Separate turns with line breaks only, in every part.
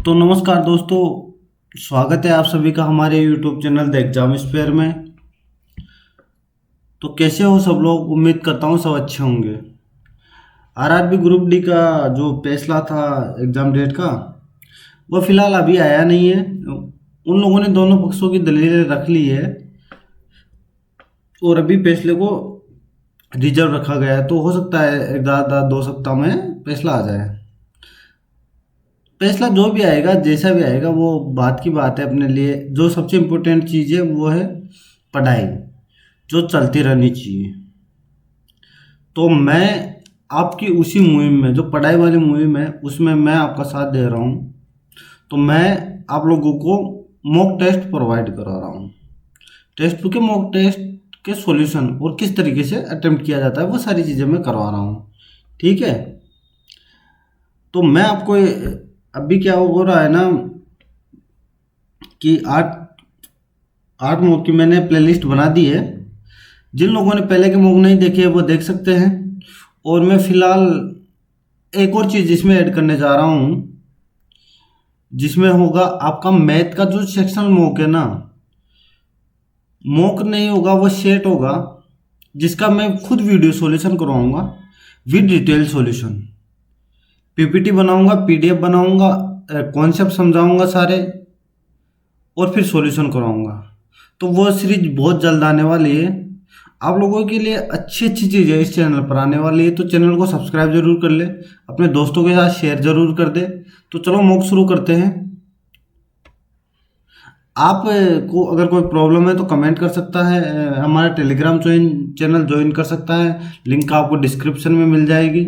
तो नमस्कार दोस्तों, स्वागत है आप सभी का हमारे YouTube channel the exam spare में। तो कैसे हो सब लोग? उम्मीद करता हूँ सब अच्छे होंगे। आरआरबी ग्रुप डी का जो फैसला था एग्जाम डेट का, वो फिलहाल अभी आया नहीं है। उन लोगों ने दोनों पक्षों की दलीलें रख ली है और अभी फैसले को रिजर्व रखा गया है। तो हो सकता है एक ज़्यादा 2 सप्ताह में फैसला आ जाए। फैसला जो भी आएगा, जैसा भी आएगा, वो बात की बात है। अपने लिए जो सबसे इम्पोर्टेंट चीज़ है वो है पढ़ाई, जो चलती रहनी चाहिए। तो मैं आपकी उसी मुहिम में, जो पढ़ाई वाली मुहिम है, उसमें मैं आपका साथ दे रहा हूँ। तो मैं आप लोगों को मॉक टेस्ट प्रोवाइड करा रहा हूँ। टेस्ट बुक के मॉक टेस्ट के सॉल्यूशन और किस तरीके से अटेम्प्ट किया जाता है, वो सारी चीज़ें मैं करवा रहा हूँ। ठीक है। तो मैं आपको अभी क्या हो रहा है ना कि आठ आठ मॉक की मैंने प्लेलिस्ट बना दी है। जिन लोगों ने पहले के मॉक नहीं देखे वो देख सकते हैं। और मैं फिलहाल एक और चीज़ इसमें ऐड करने जा रहा हूँ, जिसमें होगा आपका मैथ का जो सेक्शनल मॉक है ना, मॉक नहीं होगा, वो सेट होगा, जिसका मैं खुद वीडियो सॉल्यूशन करवाऊंगा विद डिटेल सॉल्यूशन। पीपीटी बनाऊंगा, पीडीएफ बनाऊंगा, कॉन्सेप्ट समझाऊंगा सारे, और फिर सॉल्यूशन कराऊंगा। तो वो सीरीज बहुत जल्द आने वाली है। आप लोगों के लिए अच्छी अच्छी चीज़ें इस चैनल पर आने वाली है। तो चैनल को सब्सक्राइब जरूर कर ले, अपने दोस्तों के साथ शेयर जरूर कर दे। तो चलो मॉक शुरू करते हैं। आप को अगर कोई प्रॉब्लम है तो कमेंट कर सकता है, हमारा टेलीग्राम चैनल ज्वाइन कर सकता है। लिंक आपको डिस्क्रिप्शन में मिल जाएगी।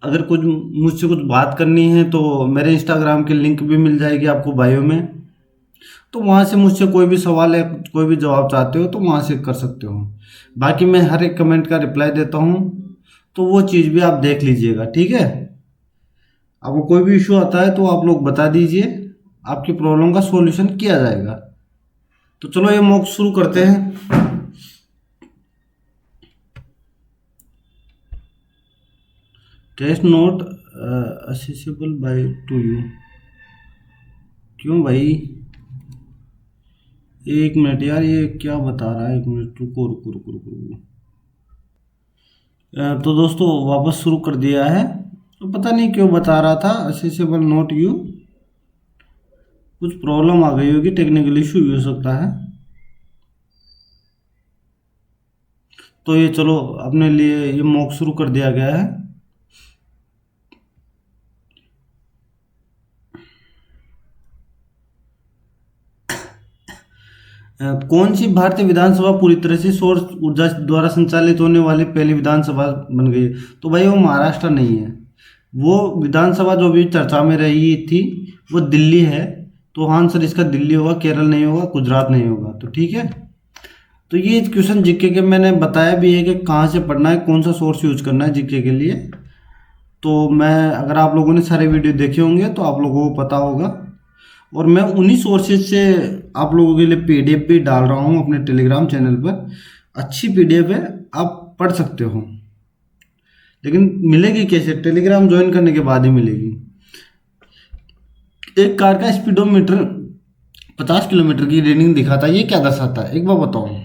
अगर कुछ मुझसे कुछ बात करनी है तो मेरे इंस्टाग्राम की लिंक भी मिल जाएगी आपको बायो में। तो वहाँ से मुझसे कोई भी सवाल है, कोई भी जवाब चाहते हो तो वहाँ से कर सकते हो। बाकी मैं हर एक कमेंट का रिप्लाई देता हूँ, तो वो चीज़ भी आप देख लीजिएगा। ठीक है। आपको कोई भी इशू आता है तो आप लोग बता दीजिए, आपकी प्रॉब्लम का सॉल्यूशन किया जाएगा। तो चलो ये मॉक शुरू करते हैं। Test note assessable by to you. क्यों भाई? एक मिनट यार, ये क्या बता रहा है? एक मिनट, रुको रुको रुको रुको रुको। तो दोस्तों वापस शुरू कर दिया है। तो पता नहीं क्यों बता रहा था असेसेबल नोट यू। कुछ प्रॉब्लम आ गई होगी, टेक्निकल इशू भी हो सकता है। तो ये चलो अपने लिए ये मॉक शुरू कर दिया गया है। कौन सी भारतीय विधानसभा पूरी तरह से सौर ऊर्जा द्वारा संचालित होने वाली पहली विधानसभा बन गई है? तो भाई वो महाराष्ट्र नहीं है। वो विधानसभा जो भी चर्चा में रही थी वो दिल्ली है। तो हाँ आंसर इसका दिल्ली होगा, केरल नहीं होगा, गुजरात नहीं होगा। तो ठीक है। तो ये क्वेश्चन जीके के मैंने बताया भी है कि कहाँ से पढ़ना है, कौन सा सोर्स यूज करना है जीके के लिए। तो मैं, अगर आप लोगों ने सारे वीडियो देखे होंगे तो आप लोगों को पता होगा। और मैं उन्हीं सोर्सेज से आप लोगों के लिए पीडीएफ भी डाल रहा हूँ अपने टेलीग्राम चैनल पर। अच्छी पीडीएफ है, आप पढ़ सकते हो। लेकिन मिलेगी कैसे? टेलीग्राम ज्वाइन करने के बाद ही मिलेगी। एक कार का स्पीडोमीटर 50 किलोमीटर की रीडिंग दिखाता है, ये क्या दर्शाता है? एक बार बताओ।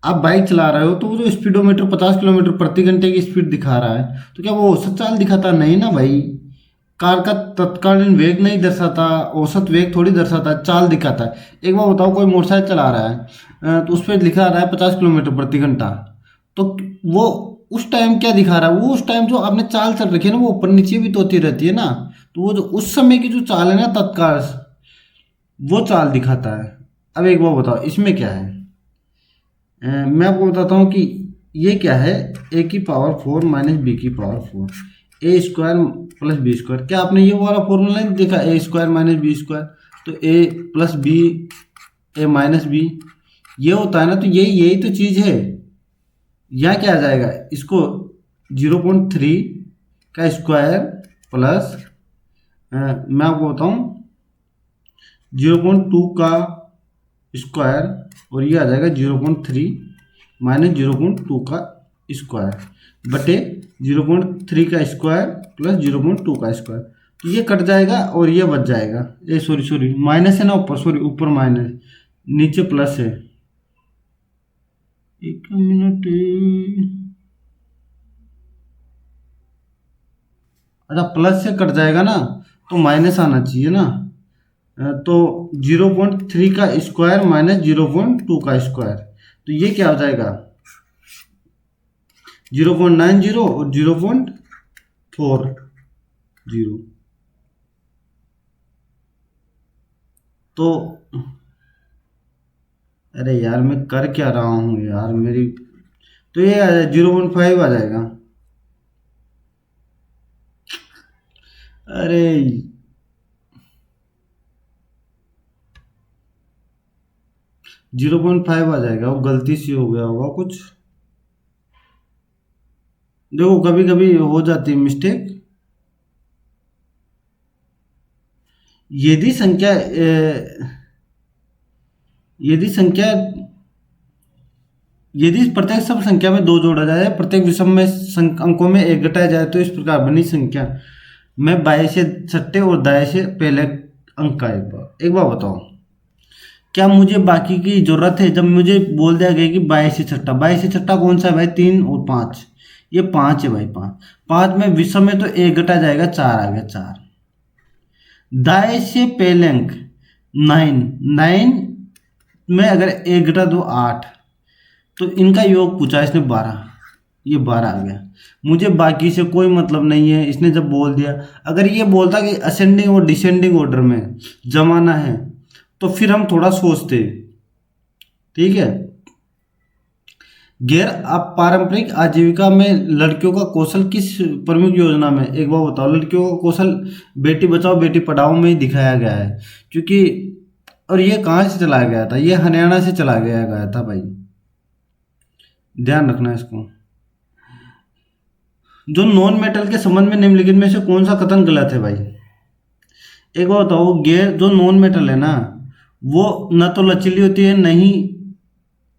आप बाइक चला रहे हो तो वो जो स्पीडोमीटर 50 किलोमीटर प्रति घंटे की स्पीड दिखा रहा है, तो क्या वो औसत चाल दिखाता? नहीं ना भाई। कार का तत्कालीन वेग नहीं दर्शाता, औसत वेग थोड़ी दर्शाता है, चाल दिखाता है। एक बार बताओ, कोई मोटरसाइकिल चला रहा है तो उस पर लिखा रहा है 50 किलोमीटर प्रति घंटा, तो वो उस टाइम क्या दिखा रहा है? वो उस टाइम जो आपने चाल चल रखी है ना, वो ऊपर नीचे भी तो होती रहती है ना। तो वो जो उस समय की जो चाल है ना तत्काल, वो चाल दिखाता है। अब एक बार बताओ इसमें क्या है? मैं आपको बताता हूँ कि ये क्या है। ए की पावर 4 माइनस बी की पावर 4, ए स्क्वायर प्लस बी स्क्वायर। क्या आपने ये वाला फॉर्मूला नहीं देखा? ए स्क्वायर माइनस बी स्क्वायर, तो ए प्लस बी, ए माइनस बी, ये होता है ना। तो यही तो चीज़ है। यहाँ क्या आ जाएगा? इसको 0.3 का स्क्वायर प्लस, मैं आपको बताऊँ, 0.2 का स्क्वायर, और ये आ जाएगा 0.3 माइनस 0.2 का स्क्वायर बटे 0.3 का स्क्वायर प्लस 0.2 का स्क्वायर। तो ये कट जाएगा और ये बच जाएगा। ए सॉरी सॉरी, माइनस है ना ऊपर, सॉरी ऊपर माइनस, नीचे प्लस है। एक मिनट, अच्छा प्लस से कट जाएगा ना, तो माइनस आना चाहिए ना। तो 0.3 का स्क्वायर माइनस 0.2 का स्क्वायर, तो ये क्या हो जाएगा 0.90 और 0.40। तो अरे यार मैं कर क्या रहा हूँ यार मेरी, तो ये 0.5 आ जाएगा। अरे 0.5 आ जाएगा, वो गलती से हो गया होगा कुछ। देखो कभी कभी हो जाती है मिस्टेक। यदि संख्या यदि संख्या यदि प्रत्येक सब संख्या में दो जोड़ा जाए, प्रत्येक विषम में अंकों में एक घटाया जाए, तो इस प्रकार बनी संख्या में बाएं से छठे और दाएं से पहले अंक का एक बार बताओ, क्या मुझे बाकी की जरूरत है? जब मुझे बोल दिया गया कि बाईस से छठा, बाईस से छठा कौन सा है भाई? 3 और 5, ये 5 है भाई। 5 5 में विषम में तो एक घटा जाएगा, 4 आ गया 4। दाएं से पहले अंक 9, 9 में अगर एक घटा दो 8, तो इनका योग पूछा इसने 12, ये 12 आ गया। मुझे बाकी से कोई मतलब नहीं है, इसने जब बोल दिया। अगर ये बोलता कि असेंडिंग और डिसेंडिंग ऑर्डर में जमाना है, तो फिर हम थोड़ा सोचते, ठीक है। गैर पारंपरिक आजीविका में लड़कियों का कौशल किस प्रमुख योजना में, एक बार बताओ। लड़कियों का कौशल बेटी बचाओ बेटी पढ़ाओ में ही दिखाया गया है, क्योंकि और ये कहाँ से चलाया गया था? ये हरियाणा से चला गया था भाई, ध्यान रखना इसको। जो नॉन मेटल के संबंध में निम्नलिखित में से कौन सा कथन गलत है भाई? एक बार बताओ, गैर जो नॉन मेटल है ना, वो न तो लचीली होती है, न ही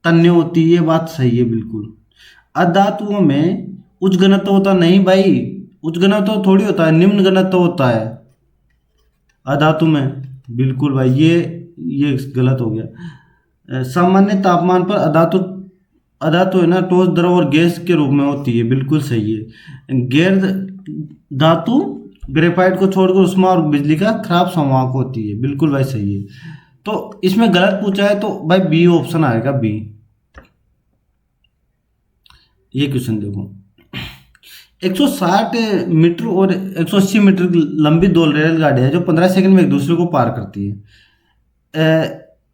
तन्य होती है, ये बात सही है बिल्कुल। अधातुओं में उच्च घनत्व होता नहीं भाई, उच्च घनत्व थोड़ी होता है, निम्न घनत्व होता है अधातु में, बिल्कुल भाई। ये गलत हो गया। सामान्य तापमान पर अधातु अधातु है ना, ठोस द्रव और गैस के रूप में होती है, बिल्कुल सही है। गैर धातु ग्रेफाइट को छोड़कर उष्मा और बिजली का खराब संवाहक होती है, बिल्कुल भाई सही है। तो इसमें गलत पूछा है, तो भाई बी ऑप्शन आएगा, बी। ये क्वेश्चन देखो, 160 मीटर और 180 मीटर लंबी दो रेलगाड़ियां हैं जो 15 सेकंड में एक दूसरे को पार करती है।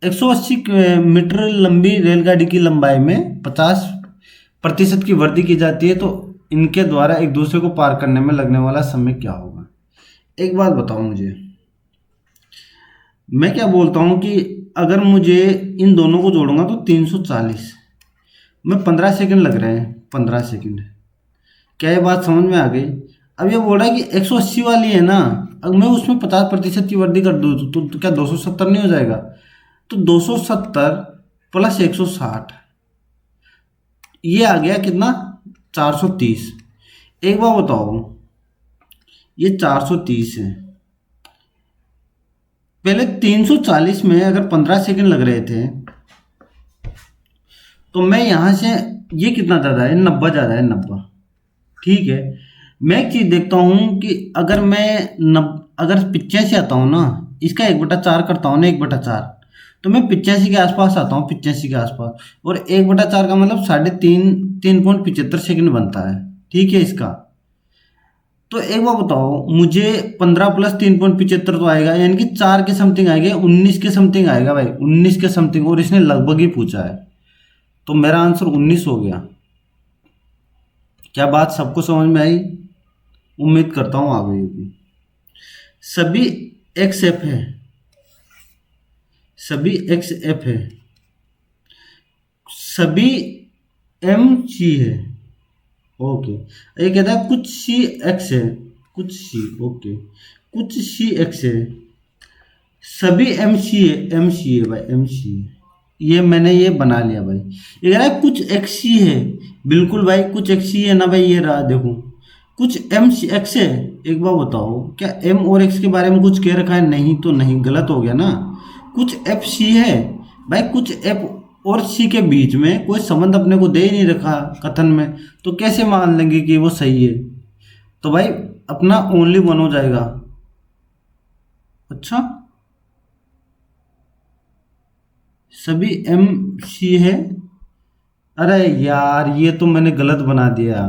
180 मीटर लंबी रेलगाड़ी की लंबाई में 50% की वृद्धि की जाती है, तो इनके द्वारा एक दूसरे को पार करने में लगने वाला समय क्या होगा? एक बात बताओ मुझे, मैं क्या बोलता हूँ कि अगर मुझे इन दोनों को जोड़ूंगा तो 340 में 15 सेकंड लग रहे हैं, 15 सेकंड। क्या ये बात समझ में आ गई? अब ये बोल रहा है कि 180 वाली है ना, अगर मैं उसमें 50% की वृद्धि कर दूँ तो क्या 270 नहीं हो जाएगा? तो 270 प्लस 160, ये आ गया कितना? 430। एक बार बताओ, ये 430 है। पहले 340 में अगर 15 सेकंड लग रहे थे, तो मैं यहां से, ये कितना ज़्यादा है? 90 ज़्यादा है, 90, ठीक है। मैं एक चीज़ देखता हूँ कि अगर मैं अगर 85 आता हूँ ना, इसका 1/4 करता हूँ ना, 1/4, तो मैं 85 के आसपास आता हूँ, 85 के आसपास। और 1/4 का मतलब 3.75 सेकंड बनता है, ठीक है इसका। तो एक बार बताओ मुझे, 15 प्लस 3.75 तो आएगा, यानी कि 4 के समथिंग आएगा, 19 के समथिंग आएगा भाई, 19 के समथिंग। और इसने लगभग ही पूछा है, तो मेरा आंसर 19 हो गया। क्या बात सबको समझ में आई? उम्मीद करता हूँ आ गई होगी। सभी एक्स एफ है, सभी एक्स एफ है, सभी एम सी है, ओके। ये कहता है कुछ सी एक्स है, कुछ सी, ओके, कुछ सी एक्स है, सभी एम सी है, एम सी है भाई, एम सी है। ये मैंने ये बना लिया भाई। ये कह रहा है कुछ एक्स सी है, बिल्कुल भाई कुछ एक्स सी है ना भाई, ये रहा देखो, कुछ एम सी एक्स है, एक बार बताओ, क्या एम और एक्स के बारे में कुछ कह रखा है? नहीं तो नहीं, गलत हो गया ना। कुछ एफ सी है भाई, कुछ एफ और सी के बीच में कोई संबंध अपने को दे ही नहीं रखा कथन में, तो कैसे मान लेंगे कि वो सही है? तो भाई अपना ओनली वन हो जाएगा। अच्छा, सभी एम सी है। अरे यार ये तो मैंने गलत बना दिया,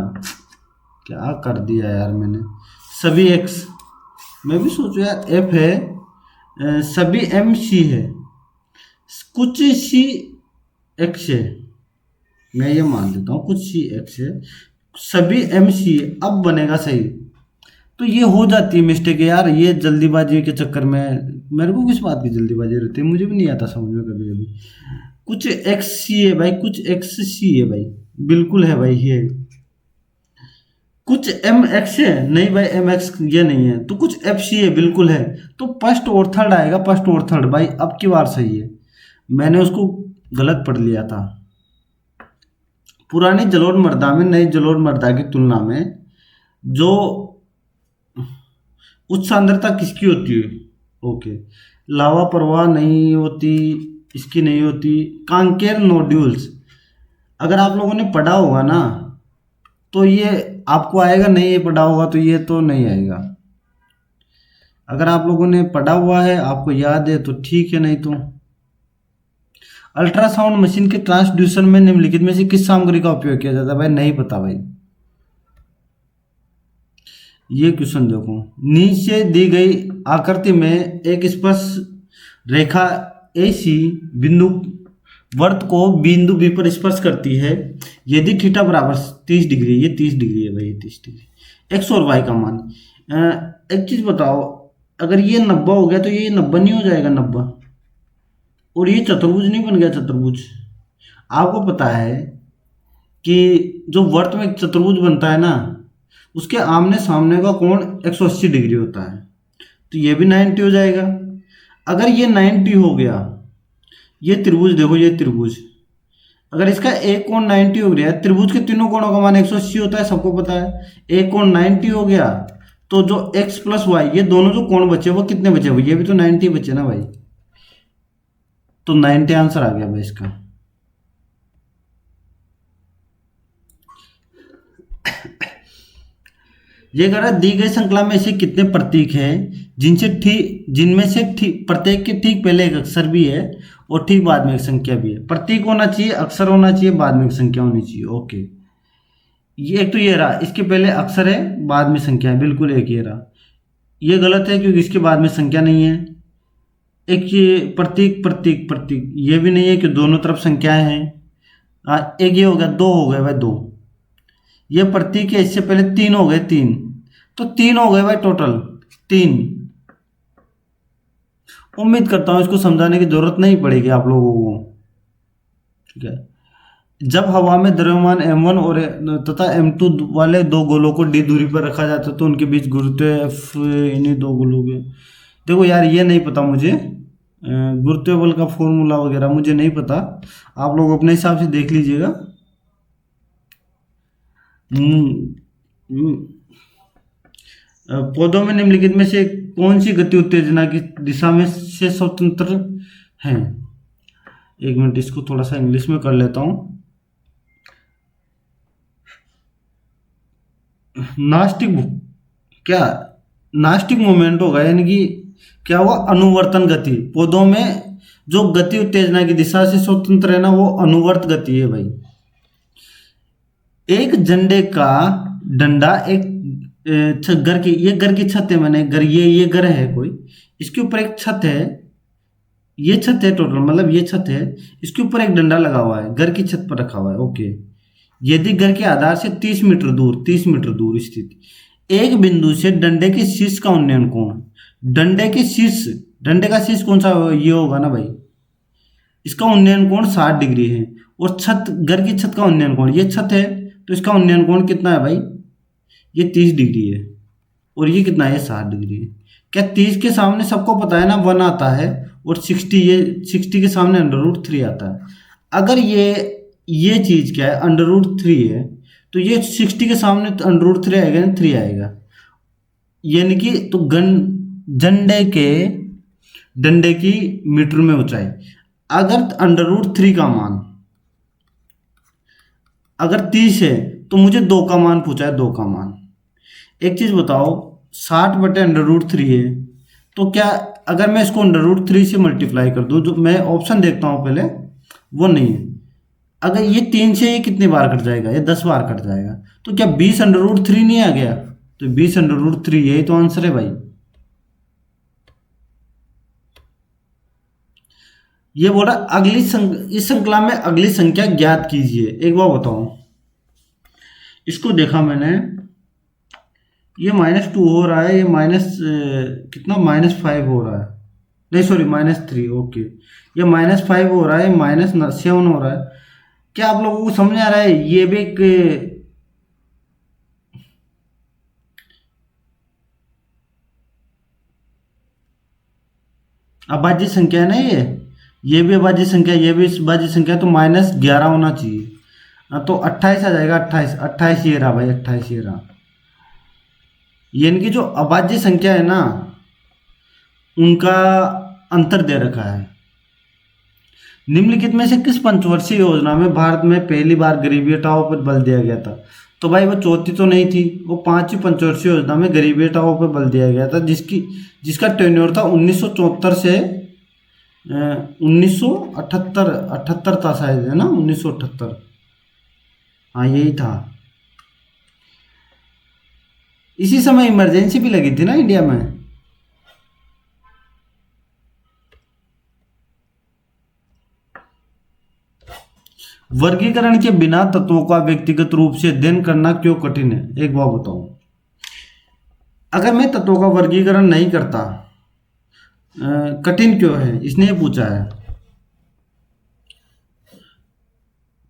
क्या कर दिया यार मैंने। सभी एक्स, मैं भी सोचू यार एफ है, सभी एम सी है, कुछ सी एक्स है, मैं ये मान लेता हूँ कुछ सी एक्स है, सभी एम सी है, अब बनेगा सही। तो ये हो जाती है मिस्टेक यार, ये जल्दीबाजी के चक्कर में। मेरे को किस बात की जल्दीबाजी रहती है, मुझे भी नहीं आता समझ में कभी कभी। कुछ एक्स सी है भाई, कुछ एक्स सी है भाई, बिल्कुल है भाई ये। कुछ एम एक्स है, नहीं भाई एम एक्स ये नहीं है, तो कुछ एफ सी है, बिल्कुल है। तो फर्स्ट और थर्ड आएगा, फर्स्ट और थर्ड भाई, अब की बार सही है। मैंने उसको गलत पढ़ लिया था। पुरानी जलोढ़ मृदा में नई जलोढ़ मृदा की तुलना में जो उच्च सांद्रता किसकी होती है? ओके, लावा प्रवाह नहीं होती, इसकी नहीं होती। कांकेर नोड्यूल्स, अगर आप लोगों ने पढ़ा होगा ना तो ये आपको आएगा, नहीं ये पढ़ा होगा तो ये तो नहीं आएगा। अगर आप लोगों ने पढ़ा हुआ है, आपको याद है तो ठीक है, नहीं तो। अल्ट्रासाउंड मशीन के ट्रांसड्यूसर में निम्नलिखित में से किस सामग्री का उपयोग किया जाता है? भाई नहीं पता भाई। ये क्वेश्चन देखो, नीचे दी गई आकृति में एक स्पर्श रेखा AC बिंदु वर्त को बिंदु B पर स्पर्श करती है यदि थीटा बराबर 30 डिग्री, ये 30 डिग्री है भाई, ये 30 डिग्री। एक्स और वाई का मान। एक चीज बताओ, अगर ये 90 हो गया तो ये 90 नहीं हो जाएगा? 90, और ये चतुर्भुज नहीं बन गया चतुर्भुज? आपको पता है कि जो वर्त में एक चतुर्भुज बनता है ना, उसके आमने सामने का कोण 180 डिग्री होता है, तो ये भी 90 हो जाएगा। अगर ये 90 हो गया, ये त्रिभुज देखो, ये त्रिभुज, अगर इसका एक कोण 90 हो गया, त्रिभुज के तीनों कोणों का मान 180 होता है, सबको पता है। एक कोण 90 हो गया तो जो x प्लस वाई, ये दोनों जो कोण बचे वो कितने बचे? ये भी तो 90 बचे ना भाई, तो 90 आंसर आ गया भाई इसका। ये कह रहा है दी गई श्रृंखला में ऐसे कितने प्रतीक हैं जिनमें से ठीक प्रत्येक के ठीक पहले एक अक्षर भी है और ठीक बाद में एक संख्या भी है। प्रतीक होना चाहिए, अक्षर होना चाहिए, बाद में एक संख्या होनी चाहिए। ओके, ये एक तो ये रहा, इसके पहले अक्षर है, बाद में संख्या है, बिल्कुल एक ये रहा। ये गलत है क्योंकि इसके बाद में संख्या नहीं है। एक ये प्रतीक प्रतीक प्रतीक, ये भी नहीं है कि दोनों तरफ संख्याएं हैं। एक ये हो गया, दो हो गए भाई, दो। ये प्रतीक है, इससे पहले तीन हो गए, तीन, तो तीन हो गए भाई टोटल, तीन। उम्मीद करता हूं इसको समझाने की जरूरत नहीं पड़ेगी आप लोगों को, ठीक है। जब हवा में द्रव्यमान m1 और तथा m2 वाले दो गोलों को d दूरी पर रखा जाता है तो उनके बीच गुरुत्व F इन्हीं दो गोलों के। देखो यार ये नहीं पता मुझे, गुरुत्व बल का फॉर्मूला वगैरह मुझे नहीं पता, आप लोग अपने हिसाब से देख लीजिएगा। पौधों में निम्नलिखित में से कौन सी गति उत्तेजना की दिशा में से स्वतंत्र है? एक मिनट, इसको थोड़ा सा इंग्लिश में कर लेता हूँ। नास्टिक, क्या नास्टिक मोमेंट होगा, यानी कि क्या हुआ, अनुवर्तन गति। पौधों में जो गति उत्तेजना की दिशा से स्वतंत्र है ना, वो अनुवर्त गति है भाई। एक झंडे का डंडा एक घर की, ये घर की छत है, मैंने घर, ये घर है कोई, इसके ऊपर एक छत है, ये छत है टोटल, मतलब ये छत है, इसके ऊपर एक डंडा लगा हुआ है, घर की छत पर रखा हुआ है। ओके, यदि घर के आधार से 30 मीटर दूर, 30 मीटर दूर स्थित एक बिंदु से डंडे के शीर्ष का उन्नयन कोण, डंडे के शीर्ष, डंडे का शीर्ष कौन सा, ये होगा ना भाई, इसका उन्नयन कोण 60 डिग्री है। और छत, घर की छत का उन्नयन कोण, ये छत है तो इसका उन्नयन कोण कितना है भाई, ये 30 डिग्री है, और ये कितना है, 60 डिग्री है। क्या 30 के सामने सबको पता है ना 1 आता है, और 60, ये 60 के सामने √3 आता है। अगर ये चीज क्या है, √3 है, तो ये 60 के सामने √3 आएगा ना, 3 आएगा। यानी कि तो गन झंडे के डंडे की मीटर में ऊंचाई। अगर √3 का मान अगर 30 है तो मुझे 2 का मान पूछा है, 2 का मान। एक चीज बताओ, 60/√3 है, तो क्या अगर मैं इसको √3 से मल्टीप्लाई कर दूं, जो मैं ऑप्शन देखता हूं पहले, वो नहीं है। अगर ये 3 से ये कितनी बार कट जाएगा, ये 10 बार कट जाएगा, तो क्या 20/√3 नहीं आ गया? तो 20/√3 यही तो आंसर है भाई। ये बोला इस श्रृंखला में अगली संख्या ज्ञात कीजिए। एक बार बताओ, इसको देखा मैंने, ये -2 हो रहा है, ये कितना -5 हो रहा है, नहीं सॉरी -3, ओके। ये -5 हो रहा है, -7 हो रहा है। क्या आप लोगों को समझ आ रहा है? ये भी एक अभाज्य संख्या है ना ये भी अभाज्य संख्या, ये भी अभाज्य संख्या, तो -11 होना चाहिए। तो 28 आ जाएगा, 28 28 ये रहा भाई, 28 ये रहा। यानी कि जो अभाज्य संख्या है ना, उनका अंतर दे रखा है। निम्नलिखित में से किस पंचवर्षीय योजना में भारत में पहली बार गरीबी हटाओ पर बल दिया गया था? तो भाई वो चौथी तो नहीं थी, वो 5वीं पंचवर्षीय योजना में गरीबी हटाओ पर बल दिया गया था, जिसका टेन्योर था 1974 से 1978, 78 था शायद, है ना, 1978। हाँ यही था। इसी समय इमरजेंसी भी लगी थी ना इंडिया में। वर्गीकरण के बिना तत्वों का व्यक्तिगत रूप से अध्ययन करना क्यों कठिन है? एक बात बताओ, अगर मैं तत्वों का वर्गीकरण नहीं करता, कठिन क्यों है, इसने ये पूछा है।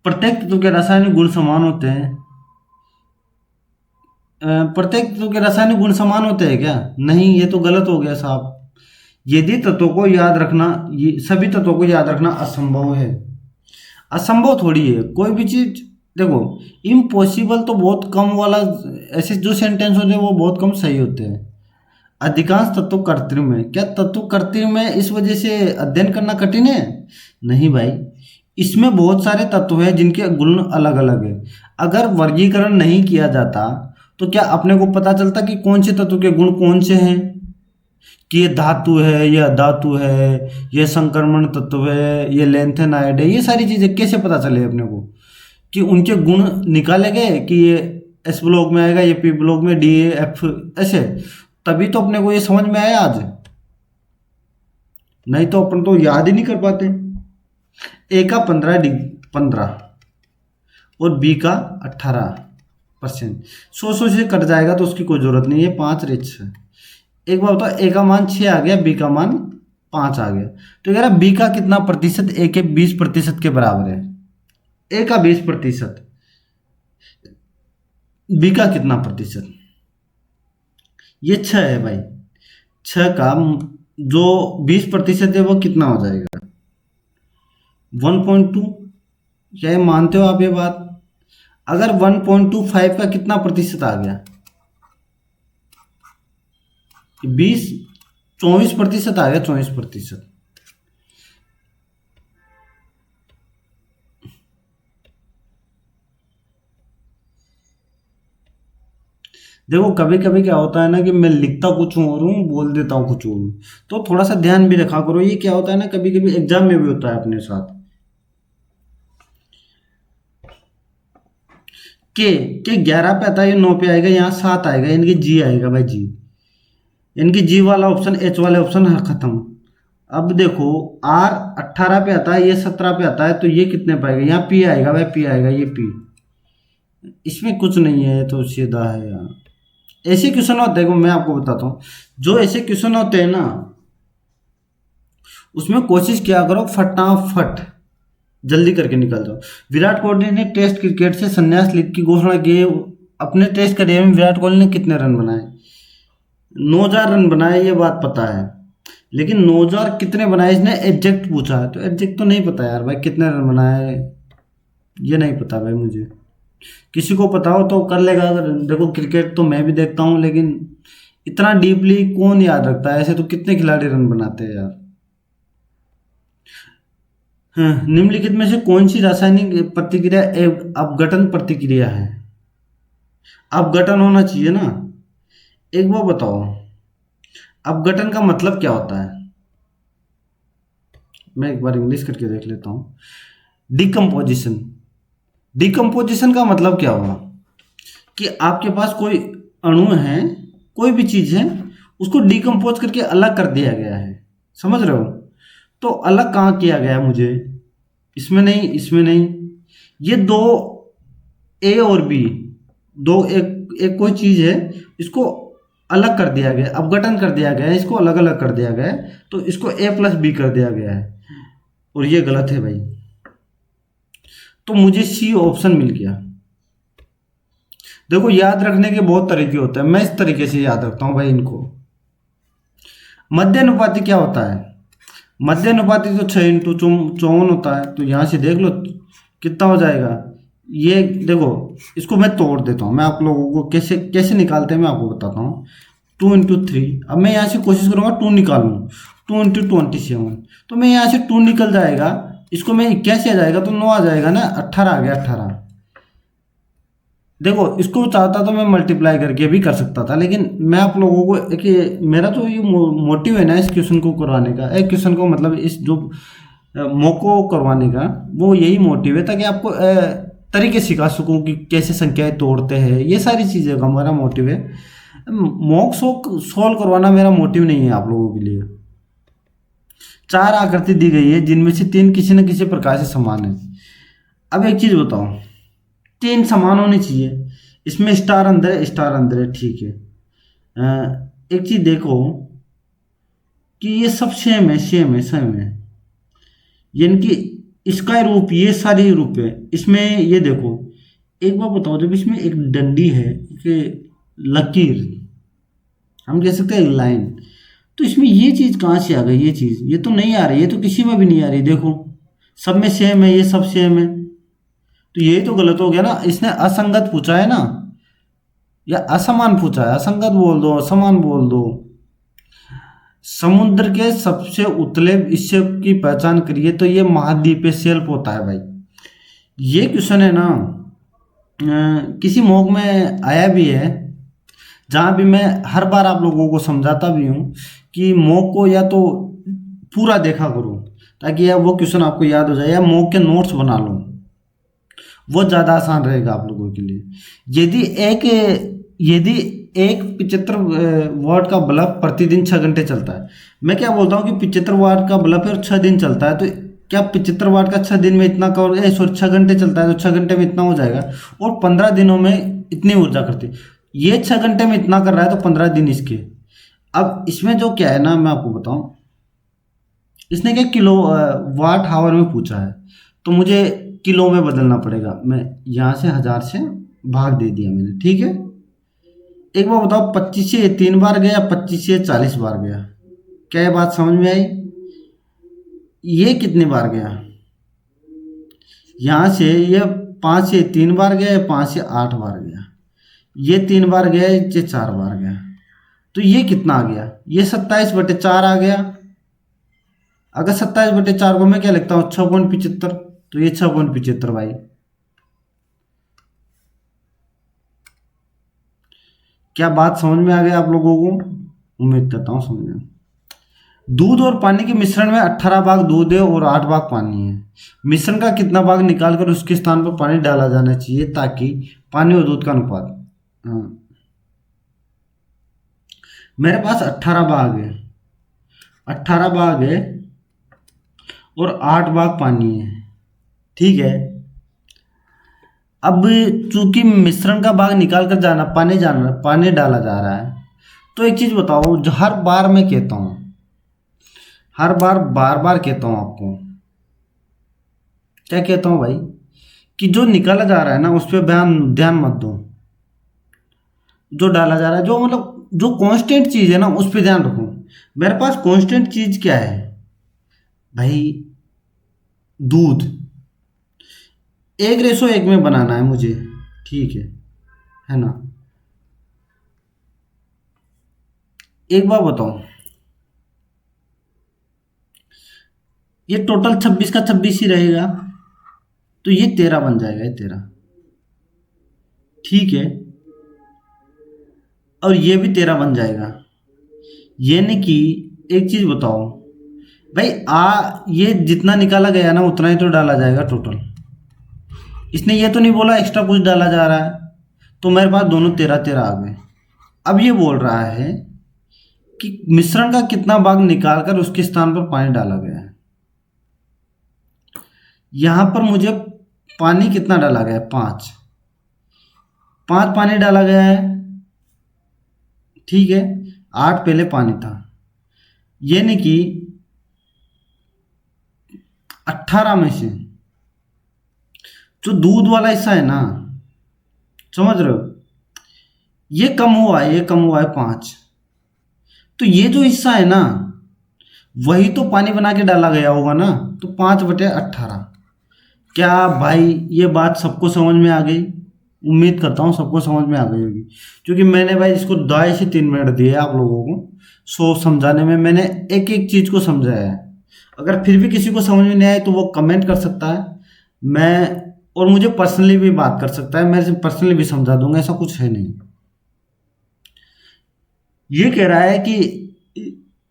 प्रत्येक तत्व के रासायनिक गुण समान होते हैं। प्रत्येक तत्व के रासायनिक गुण समान होते हैं क्या? नहीं, ये तो गलत हो गया साहब। यदि तत्वों को याद रखना, ये सभी तत्वों को याद रखना असंभव है। असंभव थोड़ी है कोई भी चीज। देखो, इम्पॉसिबल तो बहुत कम वाला, ऐसे जो सेंटेंस होते हैं वो बहुत कम सही होते हैं। अधिकांश तत्व कृत्रिम है। क्या तत्व कृत्रिम है इस वजह से अध्ययन करना कठिन है? नहीं भाई, इसमें बहुत सारे तत्व हैं जिनके गुण अलग अलग है। अगर वर्गीकरण नहीं किया जाता तो क्या अपने को पता चलता कि कौन से तत्व के गुण कौन से हैं, कि ये धातु है, ये अधातु है, ये संक्रमण तत्व है, ये लेंथेनाइड है, ये सारी चीजें कैसे पता चले अपने को कि उनके गुण निकाले गए कि ये एस ब्लॉक में आएगा, ये पी ब्लॉक में, डी ए एफ, ऐसे? तभी तो अपने को ये समझ में आया आज, नहीं तो अपन तो याद ही नहीं कर पाते। ए का 15 और बी का 18%। 100 से कट जाएगा तो उसकी कोई जरूरत नहीं है, 5 रिच है। एक बार बताओ, ए का मान 6 आ गया, बी का मान 5 आ गया, तो कह रहा बी का कितना प्रतिशत ए के 20% के बराबर है? ए का 20%, बी का कितना प्रतिशत? ये 6 है भाई। 6 का जो 20% है वो कितना हो जाएगा? 1.2। क्या ये मानते हो आप ये बात? अगर 1.25 का कितना प्रतिशत आ गया? 24% आ गया, 24%। देखो कभी कभी क्या होता है ना कि मैं लिखता कुछ और हूँ, बोल देता हूँ कुछ और हूँ, तो थोड़ा सा ध्यान भी रखा करो। ये क्या होता है ना, कभी कभी एग्जाम में भी होता है अपने साथ। के 11 पे आता है, ये 9 पे आएगा, यहाँ 7 आएगा, इनकी जी आएगा भाई, जी। इनकी जी वाला ऑप्शन, एच वाले ऑप्शन खत्म। अब देखो, आर 18 पे आता है, ये 17 पे आता है, तो ये कितने पाएगा? यहाँ पी आएगा भाई, पी आएगा, ये पी। इसमें कुछ नहीं है, तो सीधा है यार। ऐसे क्वेश्चन होते हैं, मैं आपको बताता हूँ, जो ऐसे क्वेश्चन होते हैं ना, उसमें कोशिश किया करो फटाफट जल्दी करके निकल जाओ। विराट कोहली ने टेस्ट क्रिकेट से संन्यास की घोषणा की। अपने टेस्ट करियर में विराट कोहली ने कितने रन बनाए? 9,000 रन बनाए, ये बात पता है, लेकिन 9,000 कितने बनाए इसने एग्जैक्ट पूछा है, तो एग्जैक्ट तो नहीं पता यार भाई, कितने रन बनाए ये नहीं पता भाई मुझे। किसी को पता हो तो कर लेगा। अगर देखो, क्रिकेट तो मैं भी देखता हूँ, लेकिन इतना डीपली कौन याद रखता है? ऐसे तो कितने खिलाड़ी रन बनाते हैं यार। हाँ, निम्नलिखित में से कौन सी रासायनिक प्रतिक्रिया एक अपघटन प्रतिक्रिया है? अपघटन होना चाहिए ना। एक बार बताओ, अपघटन का मतलब क्या होता है? मैं एक बार इंग्लिश करके देख लेता हूँ। डिकम्पोजिशन। डिकम्पोजिशन का मतलब क्या हुआ कि आपके पास कोई अणु है, कोई भी चीज़ है, उसको डिकम्पोज करके अलग कर दिया गया है। समझ रहे हो? तो अलग कहाँ किया गया है मुझे? इसमें नहीं, इसमें नहीं। ये दो, ए और बी, दो, एक एक कोई चीज़ है, इसको अलग कर दिया गया, अपघटन कर दिया गया है, इसको अलग अलग कर दिया गया है, तो इसको ए प्लस बी कर दिया गया है, और ये गलत है भाई। तो मुझे सी ऑप्शन मिल गया। देखो, याद रखने के बहुत तरीके होते हैं, मैं इस तरीके से याद रखता हूँ भाई इनको। मध्य अनुपाती क्या होता है? मध्य अनुपाती तो 6 × 54 होता है, तो यहाँ से देख लो कितना हो जाएगा। ये देखो, इसको मैं तोड़ देता हूँ, मैं आप लोगों को कैसे कैसे निकालते हैं मैं आपको बताता हूँ। 2 × 3, अब मैं यहाँ से कोशिश करूँगा 2 निकालूँ। 2 × 27, तो मैं यहाँ से 2 निकल जाएगा, इसको मैं 81 आ जाएगा तो 9 आ जाएगा ना, 18 आ गया, 18। देखो, इसको चाहता तो मैं मल्टीप्लाई करके भी कर सकता था, लेकिन मैं आप लोगों को एक मेरा तो ये मोटिव है ना इस क्वेश्चन को करवाने का, एक क्वेश्चन को मतलब इस जो मॉक को करवाने का, वो यही मोटिव है, ताकि आपको तरीके सिखा सकूं कि कैसे संख्याएं तोड़ते हैं, ये सारी चीज़ें का हमारा मोटिव है। मॉक सॉल्व करवाना मेरा मोटिव नहीं है आप लोगों के लिए। 4 आकृति दी गई है, जिनमें से 3 किसी न किसी प्रकार से समान है। अब एक चीज़ बताओ, 3 समान होनी चाहिए, इसमें स्टार अंदर है, स्टार अंदर है, ठीक है। एक चीज देखो कि ये सब सेम है, सेम है, सेम है, यानी कि इसका रूप, ये सारे रूप है इसमें। ये देखो, एक बार बताओ, जब इसमें एक डंडी है, एक लकीर, हम कह सकते हैं एक लाइन, तो इसमें ये चीज कहाँ से आ गई? ये चीज ये तो नहीं आ रही, ये तो किसी में भी नहीं आ रही। देखो, सब में सेम है, ये सब सेम है, तो यही तो गलत हो गया ना। इसने असंगत पूछा है ना, या असमान पूछा है। असंगत बोल दो, असमान बोल दो। समुद्र के सबसे उतले हिस्से की पहचान करिए, तो ये महाद्वीपीय शेल्फ होता है भाई। ये क्वेश्चन है ना, किसी मॉक में आया भी है, जहाँ भी मैं हर बार आप लोगों को समझाता भी हूँ कि मॉक को या तो पूरा देखा करो, ताकि यार वो क्वेश्चन आपको याद हो जाए, या मॉक के नोट्स बना लो, वो ज़्यादा आसान रहेगा आप लोगों के लिए। यदि एक 75 वाट का बल्ब प्रतिदिन 6 घंटे चलता है, मैं क्या बोलता हूँ कि 75 वाट का बल्ब है और 6 दिन चलता है, तो क्या 75 वाट का 6 दिन में इतना कवर, सॉरी 6 घंटे चलता है तो 6 घंटे में इतना हो जाएगा, और 15 दिनों में इतनी ऊर्जा करती। ये 6 घंटे में इतना कर रहा है, तो 15 दिन इसके। अब इसमें जो क्या है ना, मैं आपको बताऊं, इसने क्या किलो वाट हावर में पूछा है, तो मुझे किलो में बदलना पड़ेगा। मैं यहाँ से 1000 से भाग दे दिया मैंने, ठीक है। एक बार बताओ, 25 से 3 बार गया, 25 से 40 बार गया, क्या ये बात समझ में आई? ये कितनी बार गया? यहाँ से ये 5 से 3 बार गया, 5 से 8 बार गया, ये 3 बार गया, ये 4 बार गया, तो ये कितना आ गया? ये 27/4 आ गया। अगर 27/4 को मैं क्या लिखता हूँ, 6.75, तो ये 6.75 भाई। क्या बात समझ में आ गई आप लोगों को? उम्मीद करता हूँ समझ में। दूध और पानी के मिश्रण में 18 भाग दूध है और 8 भाग पानी है। मिश्रण का कितना भाग निकालकर उसके स्थान पर पानी डाला जाना चाहिए, ताकि पानी और दूध का अनुपात। हाँ, मेरे पास 18 भाग है, 18 भाग है और 8 भाग पानी है, ठीक है। अब चूंकि मिश्रण का भाग निकाल कर पानी डाला जा रहा है, तो एक चीज बताओ, जो हर बार मैं कहता हूँ, हर बार बार बार कहता हूँ आपको, क्या कहता हूँ भाई, कि जो निकाला जा रहा है ना उस पर ध्यान ध्यान मत दो। जो डाला जा रहा है, जो मतलब जो कांस्टेंट चीज है ना, उस पर ध्यान रखो। मेरे पास कांस्टेंट चीज क्या है भाई? दूध। 1:1 में बनाना है मुझे, ठीक है ना। एक बार बताओ, ये टोटल 26 का 26 ही रहेगा, तो ये 13 बन जाएगा, ये 13। ठीक है, और ये भी 13 बन जाएगा। यानी कि एक चीज बताओ भाई, ये जितना निकाला गया ना उतना ही तो डाला जाएगा टोटल। इसने ये तो नहीं बोला एक्स्ट्रा कुछ डाला जा रहा है, तो मेरे पास दोनों 13 13 आ गए। अब ये बोल रहा है कि मिश्रण का कितना भाग निकालकर उसके स्थान पर पानी डाला गया है। यहां पर मुझे पानी कितना डाला गया है, 5 5 पानी डाला गया है। ठीक है, 8 पहले पानी था, यानी कि 18 में से जो दूध वाला हिस्सा है ना, समझ रहे हो, ये कम हुआ है, ये कम हुआ है 5। तो ये जो हिस्सा है ना, वही तो पानी बना के डाला गया होगा ना, तो 5/18। क्या भाई ये बात सबको समझ में आ गई? उम्मीद करता हूँ सबको समझ में आ गई होगी, क्योंकि मैंने भाई इसको 2 से 3 मिनट दिए आप लोगों को सोच समझाने में। मैंने एक एक चीज़ को समझाया है। अगर फिर भी किसी को समझ में नहीं आए तो वो कमेंट कर सकता है, मैं और मुझे पर्सनली भी बात कर सकता है, मैं पर्सनली भी समझा दूंगा, ऐसा कुछ है नहीं। ये कह रहा है कि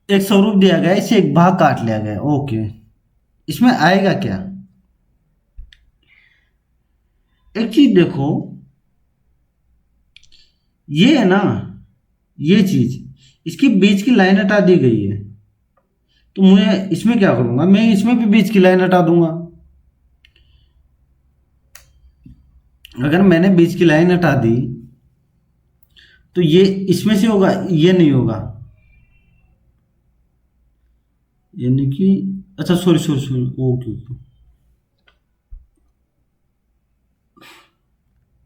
एक स्वरूप दिया गया है, इसे एक भाग काट लिया गया है। ओके, इसमें आएगा क्या? एक चीज देखो, ये है ना, ये चीज, इसकी बीच की लाइन हटा दी गई है, तो मुझे इसमें क्या करूंगा, मैं इसमें भी बीच की लाइन हटा दूंगा। अगर मैंने बीच की लाइन हटा दी तो ये इसमें से होगा, ये नहीं होगा, यानी कि अच्छा sorry sorry sorry, okay okay,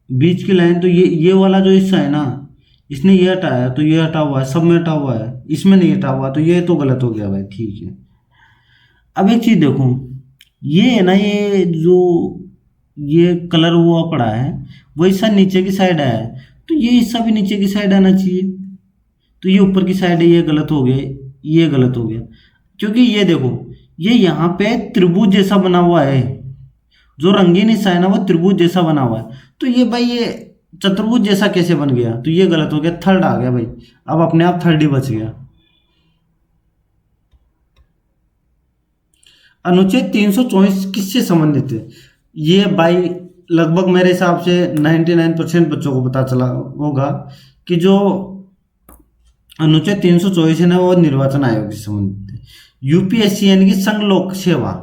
बीच की लाइन तो ये वाला जो हिस्सा है ना, इसने ये हटाया तो ये हटा हुआ है, सब में हटा हुआ है, इसमें नहीं हटा हुआ, तो ये तो गलत हो गया भाई। ठीक है, अब एक चीज देखो, ये है ना, ये जो ये कलर हुआ पड़ा है वो हिस्सा नीचे की साइड है, तो ये हिस्सा भी नीचे की साइड आना चाहिए। तो ये ऊपर की साइड है, ये गलत हो गया, ये गलत हो गया, क्योंकि ये देखो, ये यहाँ पे त्रिभुज जैसा बना हुआ है, जो रंगीन हिस्सा है ना वो त्रिभुज जैसा बना हुआ है, तो ये भाई ये चतुर्भुज जैसा कैसे बन गया? तो ये गलत हो गया, थर्ड आ गया भाई, अब अपने आप थर्ड ही बच गया। अनुच्छेद 324 किससे संबंधित है? ये भाई लगभग मेरे हिसाब से 99% बच्चों को पता चला होगा कि जो अनुच्छेद 324 है ना, वो निर्वाचन आयोग से संबंधित है। यूपीएससी यानी कि संघ लोक सेवा,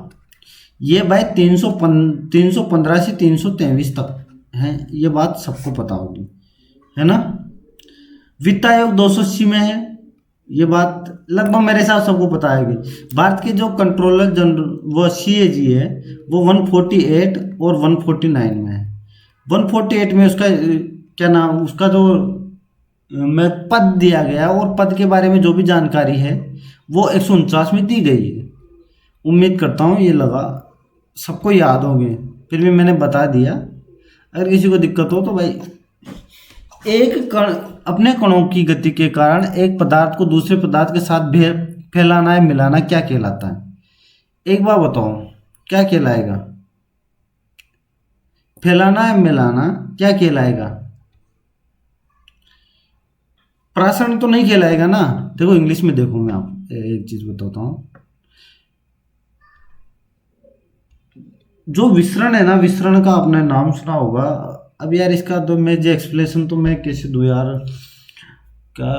ये भाई 315 से 323 तक है, ये बात सबको पता होगी, है ना। वित्त आयोग 280 में है, ये बात लगभग मेरे हिसाब सबको पता है। भारत के जो कंट्रोलर जनरल वो सीएजी है, वो 148 और 149 में है। 148 में उसका क्या नाम, उसका जो मैं पद दिया गया और पद के बारे में जो भी जानकारी है वो 149 में दी गई है। उम्मीद करता हूँ ये लगा सबको याद होंगे, फिर भी मैंने बता दिया। अगर किसी को दिक्कत हो तो भाई, एक कण अपने कणों की गति के कारण एक पदार्थ को दूसरे पदार्थ के साथ फैलाना या मिलाना क्या कहलाता है? एक बार बताओ, क्या कहलाएगा? फैलाना या मिलाना क्या कहलाएगा? प्रासरण तो नहीं कहलाएगा ना। देखो इंग्लिश में देखो, मैं आप एक चीज बताता हूँ, जो विसरण है ना, विसरण का आपने नाम सुना होगा। अब यार इसका तो मैं जो एक्सप्लेनेशन तो मैं कैसे दूँ यार, क्या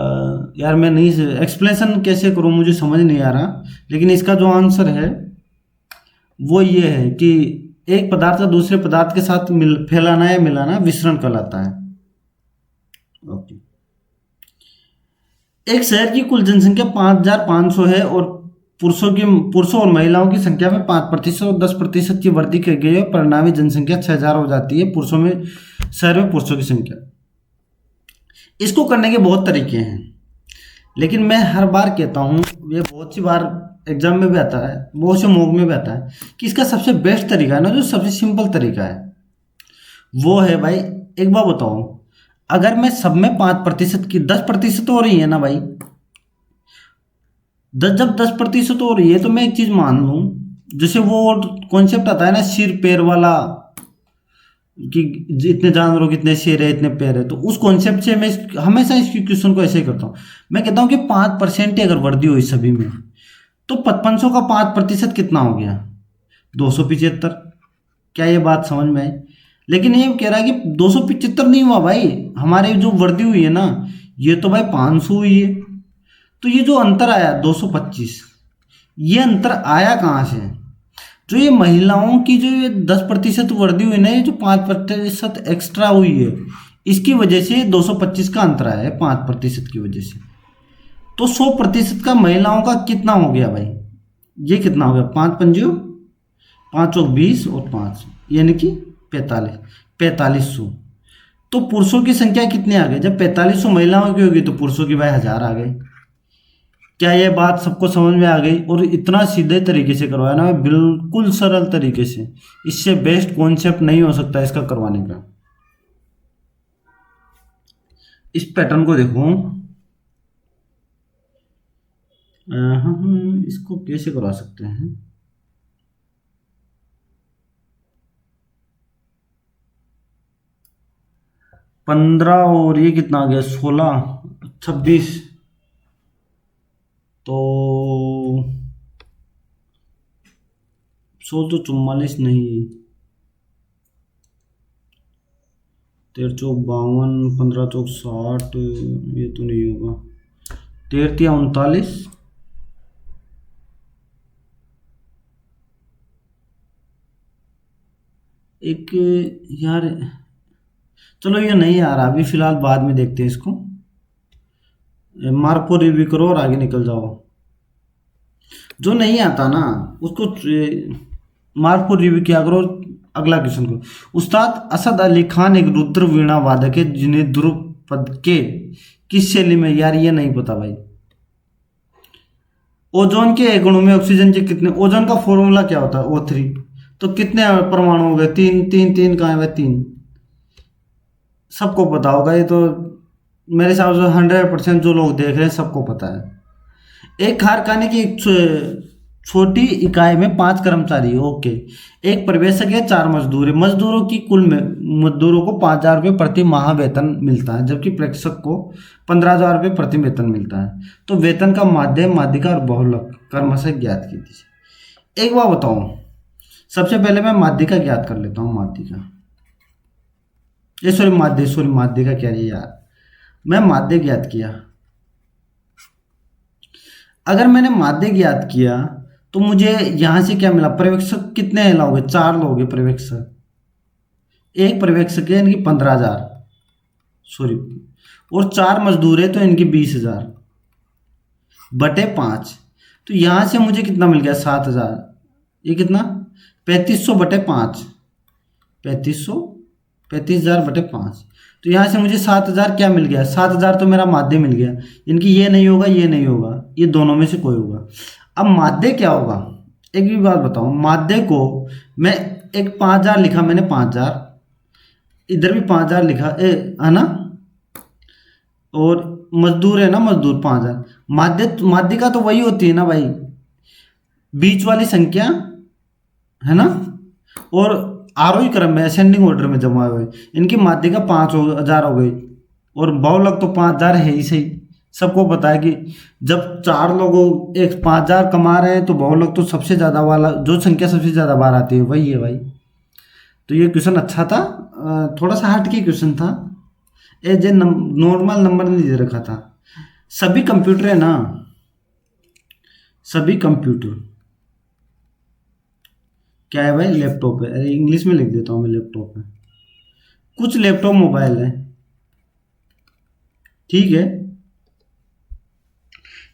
यार, मैं नहीं एक्सप्लेनेशन कैसे करूँ, मुझे समझ नहीं आ रहा। लेकिन इसका जो आंसर है वो ये है कि एक पदार्थ का दूसरे पदार्थ के साथ फैलाना या मिलाना विसरण कहलाता है। ओके, एक शहर की कुल जनसंख्या 5,500 है और पुरुषों और महिलाओं की संख्या में 5% और 10% की वृद्धि की गई है। परिणामी जनसंख्या 6,000 हो जाती है पुरुषों में, शहर में पुरुषों की संख्या। इसको करने के बहुत तरीके हैं, लेकिन मैं हर बार कहता हूँ, ये बहुत सी बार एग्जाम में भी आता है, बहुत से मॉक में भी आता है, कि इसका सबसे बेस्ट तरीका है ना, जो सबसे सिंपल तरीका है वो है भाई, एक बार बताओ, अगर मैं सब में 5% की 10% हो रही है ना भाई, जब 10% हो रही है तो मैं एक चीज मान लूं, जैसे वो कॉन्सेप्ट आता है ना सिर पैर वाला, कि इतने जानवरों के इतने सिर है इतने पैर है, तो उस कॉन्सेप्ट से मैं हमेशा इस क्वेश्चन को ऐसे ही करता हूँ। मैं कहता हूँ कि 5% ही अगर वृद्धि हुई सभी में, तो 5500 का 5% कितना हो गया? 275। क्या ये बात समझ में आई? लेकिन ये कह रहा है कि 275 नहीं हुआ भाई, हमारे जो वृद्धि हुई है ना, ये तो भाई 500 हुई है। तो ये जो अंतर आया 225, ये अंतर आया कहाँ से? जो ये महिलाओं की जो ये 10% वृद्धि हुई ना, ये जो 5% एक्स्ट्रा हुई है, इसकी वजह से 225 का अंतर आया है 5% की वजह से। तो 100% का महिलाओं का कितना हो गया भाई? ये कितना हो गया? 5 पंजो 5 और 20 और 5, यानी कि 4500। तो पुरुषों की संख्या कितने आ गए? जब 4500 महिलाओं की होगी तो पुरुषों की भाई 1000 आ गए। क्या ये बात सबको समझ में आ गई? और इतना सीधे तरीके से करवाया ना, बिल्कुल सरल तरीके से, इससे बेस्ट कॉन्सेप्ट नहीं हो सकता इसका करवाने का। इस पैटर्न को देखो, इसको कैसे करवा सकते हैं? 15 और ये कितना आ गया? 16, 26, तो 16 तो 44 नहीं, 13 चौक 52, 15 चौक 60, ये तो नहीं होगा। 13 या 39, एक, यार चलो ये नहीं आ रहा अभी फिलहाल, बाद में देखते हैं इसको। मार्क को रिव्यू करो और आगे निकल जाओ। जो नहीं आता ना उसको मार्क को रिव्यू किया करो। अगला क्वेश्चन को, उस्ताद असद अली खान एक रुद्र वीणा वादक है जिन्हें ध्रुपद के किस शैली में? यार ये नहीं पता भाई। ओजोन के एक अणु में ऑक्सीजन के कितने? ओजोन का फॉर्मूला क्या होता है? O3। तो कितने परमाणु हो गए? तीन। तीन तीन कहाँ है भाई? तीन। सबको पता होगा ये तो, मेरे हिसाब से 100% जो लोग देख रहे हैं सबको पता है। एक कारखाने की एक छोटी इकाई में 5 कर्मचारी, ओके। एक पर्यवेक्षक है, 4 मजदूर है। मजदूरों की कुल में मजदूरों को 5000 रुपये प्रति माह वेतन मिलता है, जबकि प्रेक्षक को 15,000 रुपये प्रति वेतन मिलता है। तो वेतन का माध्यम, माध्यिका और बहुलक क्रमशः ज्ञात कीजिए। एक बार बताओ, सबसे पहले मैं माध्यिका ज्ञात कर लेता हूँ। माध्यिका, ये सॉरी माध्यिका क्या है यार, मैं माध्य ज्ञात किया। अगर मैंने माध्य ज्ञात किया तो मुझे यहां से क्या मिला? पर्यवेक्षक कितने लोगे? 4 लोगे पर्यवेक्षक। एक पर्यवेक्षक है, इनकी 15,000, सॉरी, और 4 मजदूर है तो इनकी 20,000 बटे 5। तो यहां से मुझे कितना मिल गया? 7,000। ये कितना? 3500 बटे 5, 3500, 35,000 बटे 5। तो यहाँ से मुझे 7,000 क्या मिल गया? 7,000 तो मेरा माध्य मिल गया। इनकी ये नहीं होगा, ये नहीं होगा, ये दोनों में से कोई होगा। अब माध्य क्या होगा? एक भी बात बताओ, माध्य को मैं एक 5,000 लिखा मैंने, 5,000, इधर भी 5,000 लिखा है ना, और मजदूर है ना, मजदूर 5,000। माध्य का तो वही होती है ना भाई, बीच वाली संख्या, है ना, और आरोही क्रम में असेंडिंग ऑर्डर में जमा हुए। इनकी माध्यिका 5,000 हो गई, और बहुलक तो 5,000 है ही सही। सबको पता है कि जब 4 लोग एक 5,000 कमा रहे हैं तो बहुलक तो सबसे ज़्यादा वाला, जो संख्या सबसे ज़्यादा बार आती है वही है भाई। तो ये क्वेश्चन अच्छा था, थोड़ा सा हट के क्वेश्चन था, एज ए नॉर्मल नंबर नहीं दे रखा था। सभी कंप्यूटर है ना, सभी कंप्यूटर क्या है भाई? लैपटॉप है। अरे इंग्लिश में लिख देता हूँ मैं, लैपटॉप है। कुछ लैपटॉप मोबाइल है, ठीक है।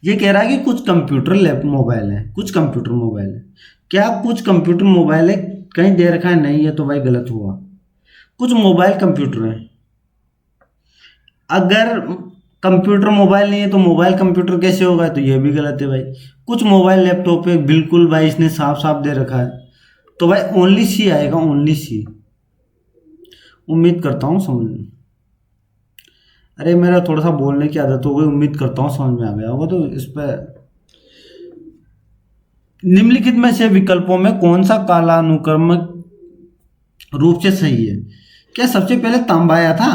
ये कह रहा है कि कुछ कंप्यूटर लैप मोबाइल है, कुछ कंप्यूटर मोबाइल है। क्या कुछ कंप्यूटर मोबाइल है? कहीं दे रखा है? नहीं है, तो भाई गलत हुआ। कुछ मोबाइल कंप्यूटर है। अगर कंप्यूटर मोबाइल नहीं है तो मोबाइल कंप्यूटर कैसे होगा? तो ये भी गलत है भाई। कुछ मोबाइल लैपटॉप है, बिल्कुल भाई, इसने साफ साफ दे रखा है, तो भाई ओनली सी आएगा, ओनली सी। उम्मीद करता हूँ समझ में, अरे मेरा थोड़ा सा बोलने की आदत हो गई, उम्मीद करता हूँ समझ में आ गया होगा। तो इस पर निम्नलिखित में से विकल्पों में कौन सा कालानुक्रमिक रूप से सही है? क्या सबसे पहले तांबा आया था?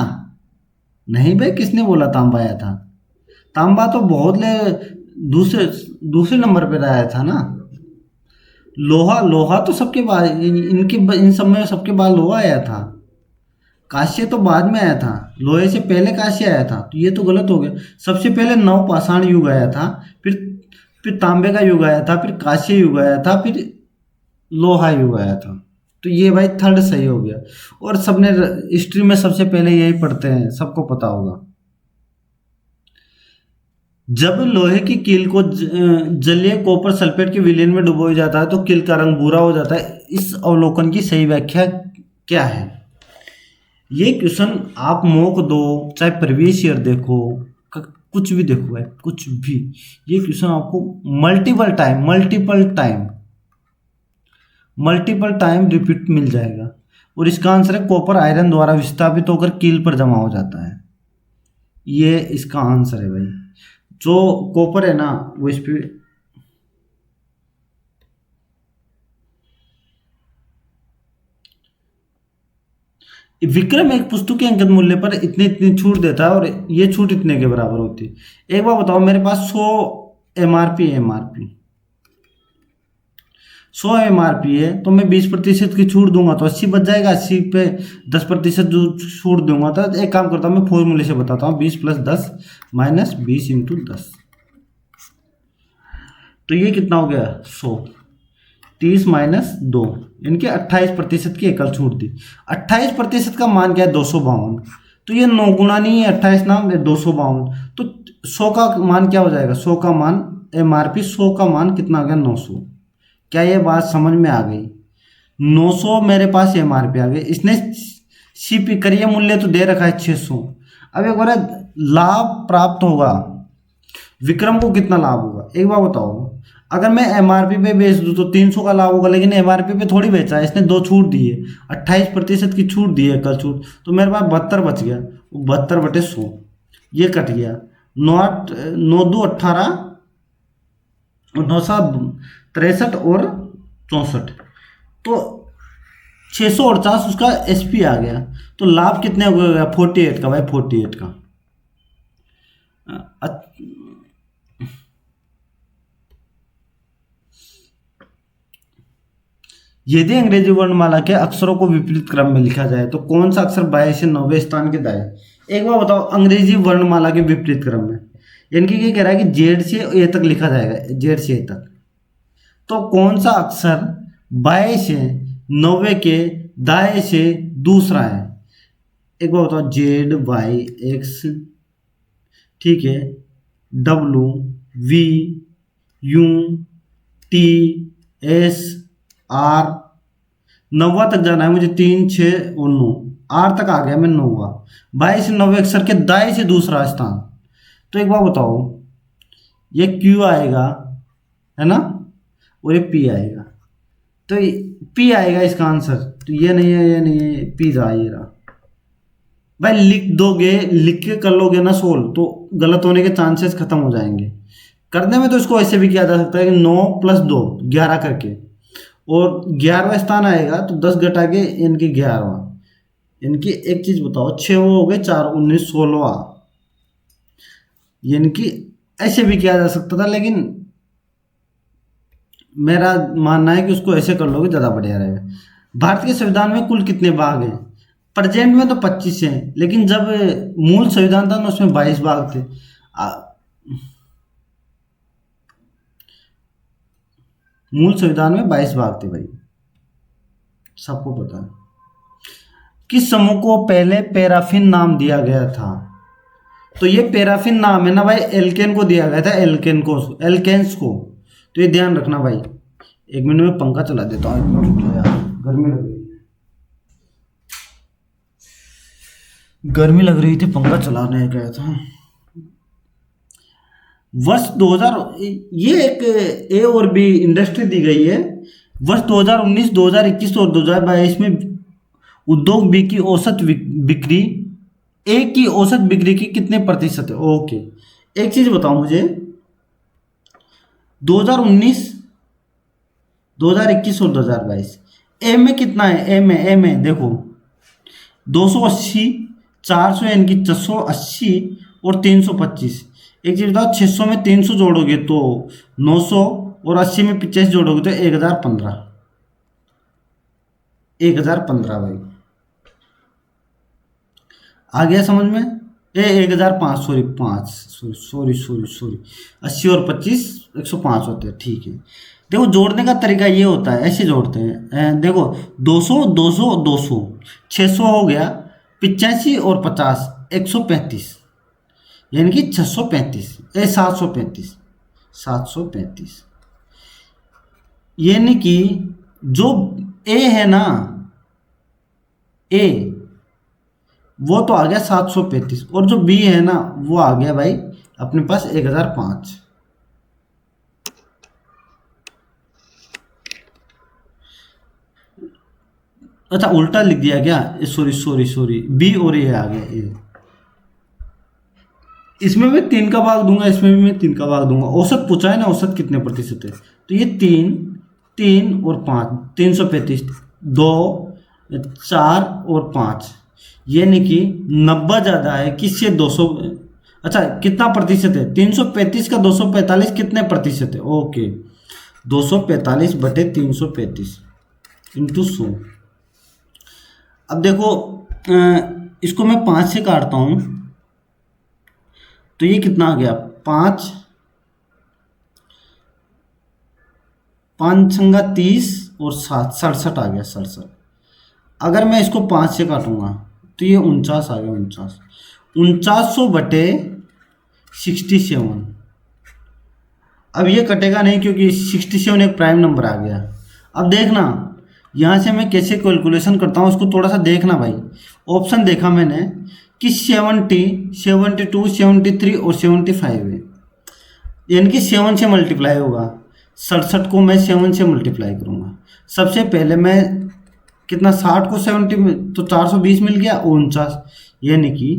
नहीं भाई, किसने बोला तांबा आया था? तांबा तो बहुत ले दूसरे दूसरे नंबर पे आया था ना। लोहा, लोहा तो सबके बाद, इन सब में सबके बाद लोहा आया था। कांस्य तो बाद में आया था, लोहे से पहले कांस्य आया था, तो ये तो गलत हो गया। सबसे पहले नवपाषाण युग आया था, फिर तांबे का युग आया था, फिर कांस्य युग आया था, फिर लोहा युग आया था। तो ये भाई थर्ड सही हो गया। और सबने हिस्ट्री में सबसे पहले यही पढ़ते हैं, सबको पता होगा। जब लोहे की कील को जलीय कॉपर सल्फेट के विलयन में डुबोया जाता है तो कील का रंग भूरा हो जाता है। इस अवलोकन की सही व्याख्या क्या है? ये क्वेश्चन आप मॉक दो, चाहे प्रीवियस ईयर देखो, कुछ भी देखो है, कुछ भी, ये क्वेश्चन आपको मल्टीपल टाइम रिपीट मिल जाएगा। और इसका आंसर है कॉपर आयरन द्वारा विस्थापित होकर कील पर जमा हो जाता है। ये इसका आंसर है भाई। जो कॉपर है ना वो इस पे विक्रम एक पुस्तक के अंकित मूल्य पर इतनी इतनी छूट देता है और ये छूट इतने के बराबर होती है। एक बार बताओ, मेरे पास 100 एमआरपी है तो मैं 20% की छूट दूंगा तो 80 बच जाएगा। 80 पे 10% जो छूट दूंगा, तो एक काम करता हूँ, मैं फॉर्मूले से बताता हूँ। 20 + 10 - 20 × 10, तो ये कितना हो गया? 100। 30 - 2, इनके 28% की एकल छूट दी। 28% का मान क्या है? 252। तो ये 9 गुना नहीं है, 28 नाम 252। तो 100 का मान क्या हो जाएगा? 100 का मान एमआरपी, 100 का मान कितना आ गया? 900। क्या ये बात समझ में आ गई? 900 मेरे पास एमआरपी आ गई। इसने सीपी करिए मूल्य तो दे रखा है 600। अब एक बार लाभ प्राप्त होगा, विक्रम को कितना लाभ होगा एक बार बताओ। अगर मैं एमआरपी पे बेच दूँ तो 300 का लाभ होगा, लेकिन एमआरपी पे थोड़ी बेचा है, इसने 2 छूट दी है, 28% की छूट दी है, कल छूट, तो मेरे पास 72 बच गया। 72/100 ये कट गया। 9 2 18 और 9 7 63 और 64, तो 649 उसका एसपी आ गया। तो लाभ कितने हो गया? 48 का भाई, 48 का। यदि अंग्रेजी वर्णमाला के अक्षरों को विपरीत क्रम में लिखा जाए तो कौन सा अक्षर 22 से 9वें स्थान के दाएं? एक बार बताओ, अंग्रेजी वर्णमाला के विपरीत क्रम में, यानी कि ये कह रहा है कि जेड से ए तक लिखा जाएगा, जेड से ए तक, तो कौन सा अक्षर 22 से 9वें के दाएं से दूसरा है? एक बार बताओ, जेड, वाई, एक्स, ठीक है, W, V, U, T, S, R. 9वां तक जाना है मुझे, 3 6 और 9, आर तक आ गया मैं 9वां। 22 से 9वें अक्षर के दाएं से दूसरा स्थान, तो एक बार बताओ, ये क्यू आएगा है ना, और ये पी आएगा, तो पी आएगा इसका आंसर। तो ये नहीं है, ये नहीं है, पी जा ये रहा भाई। लिख दोगे, लिख के कर लोगे ना सोल्व, तो गलत होने के चांसेस खत्म हो जाएंगे। करने में तो इसको ऐसे भी किया जा सकता है कि 9 + 2 11 करके, और 11वां स्थान आएगा तो 10 घटा के इनकी 11वां, इनकी एक चीज बताओ, 6 वो हो गए, 4 19 16वां, इनकी ऐसे भी किया जा सकता था, लेकिन मेरा मानना है कि उसको ऐसे कर लोगे ज़्यादा बढ़िया रहेगा। भारत के संविधान में कुल कितने भाग हैं? प्रेजेंट में तो 25 हैं, लेकिन जब मूल संविधान था ना उसमें 22 भाग थे। मूल संविधान में 22 भाग थे भाई, सबको पता है। किस समूह को पहले पैराफिन नाम दिया गया था? तो ये पैराफिन नाम है ना भाई, एल्केन को दिया गया था, एल्केन्स को, तो ये ध्यान रखना भाई। 1 मिनट में पंखा चला देता हूँ यार, गर्मी लग रही थी, पंखा चलाने गया था। वर्ष 2000, ये एक ए और बी इंडस्ट्री दी गई है। वर्ष 2019, 2021 और 2022 में उद्योग बी की औसत बिक्री ए की औसत बिक्री की कितने प्रतिशत है? ओके, एक चीज बताओ मुझे, 2019 2021 और 2022। ए में कितना है, ए में देखो 280, 400 यानी कि 680 और 325। एक चीज बताओ, 600 में 300 जोड़ोगे तो 900 और 80 में 85 जोड़ोगे तो 1015। 1015 भाई, आ गया समझ में? 1005, सॉरी 5, सॉरी 80 और 25 105 होते हैं, ठीक है। देखो जोड़ने का तरीका ये होता है, ऐसे जोड़ते हैं। देखो 200 200 200, 600 हो गया, 85 और 50 135, यानी कि 635 735 735। यानी कि जो ए है ना, ए वो तो आ गया 735 और जो बी है ना वो आ गया भाई अपने पास 1005। अच्छा उल्टा लिख दिया क्या, सॉरी बी और ए आ गया ए। इसमें मैं 3 का भाग दूंगा, इसमें भी मैं 3 का भाग दूंगा। औसत पूछा है ना, औसत कितने प्रतिशत है, तो ये 3 3 और 5 335, 2 4 और 5, यानी कि 90 ज़्यादा है किससे 200। अच्छा कितना प्रतिशत है, 335 का 245 कितने प्रतिशत है, ओके 245 बटे 335 इंटू 100। अब देखो इसको मैं 5 से काटता हूँ तो ये कितना आ गया, 5 5 संगा 30 और 7 67 आ गया, 67। अगर मैं इसको 5 से काटूंगा तो ये 49 आ गया, 4900 बटे 67। अब ये कटेगा नहीं क्योंकि 67 एक प्राइम नंबर आ गया। अब देखना यहाँ से मैं कैसे कैलकुलेशन करता हूँ, उसको थोड़ा सा देखना भाई। ऑप्शन देखा मैंने कि 70 72 73 और 75 है, यानी कि 7 से मल्टीप्लाई होगा। 67 को मैं 7 से मल्टीप्लाई करूँगा। सबसे पहले मैं कितना, 60 को 70 में तो 420 मिल गया, 49, यानी कि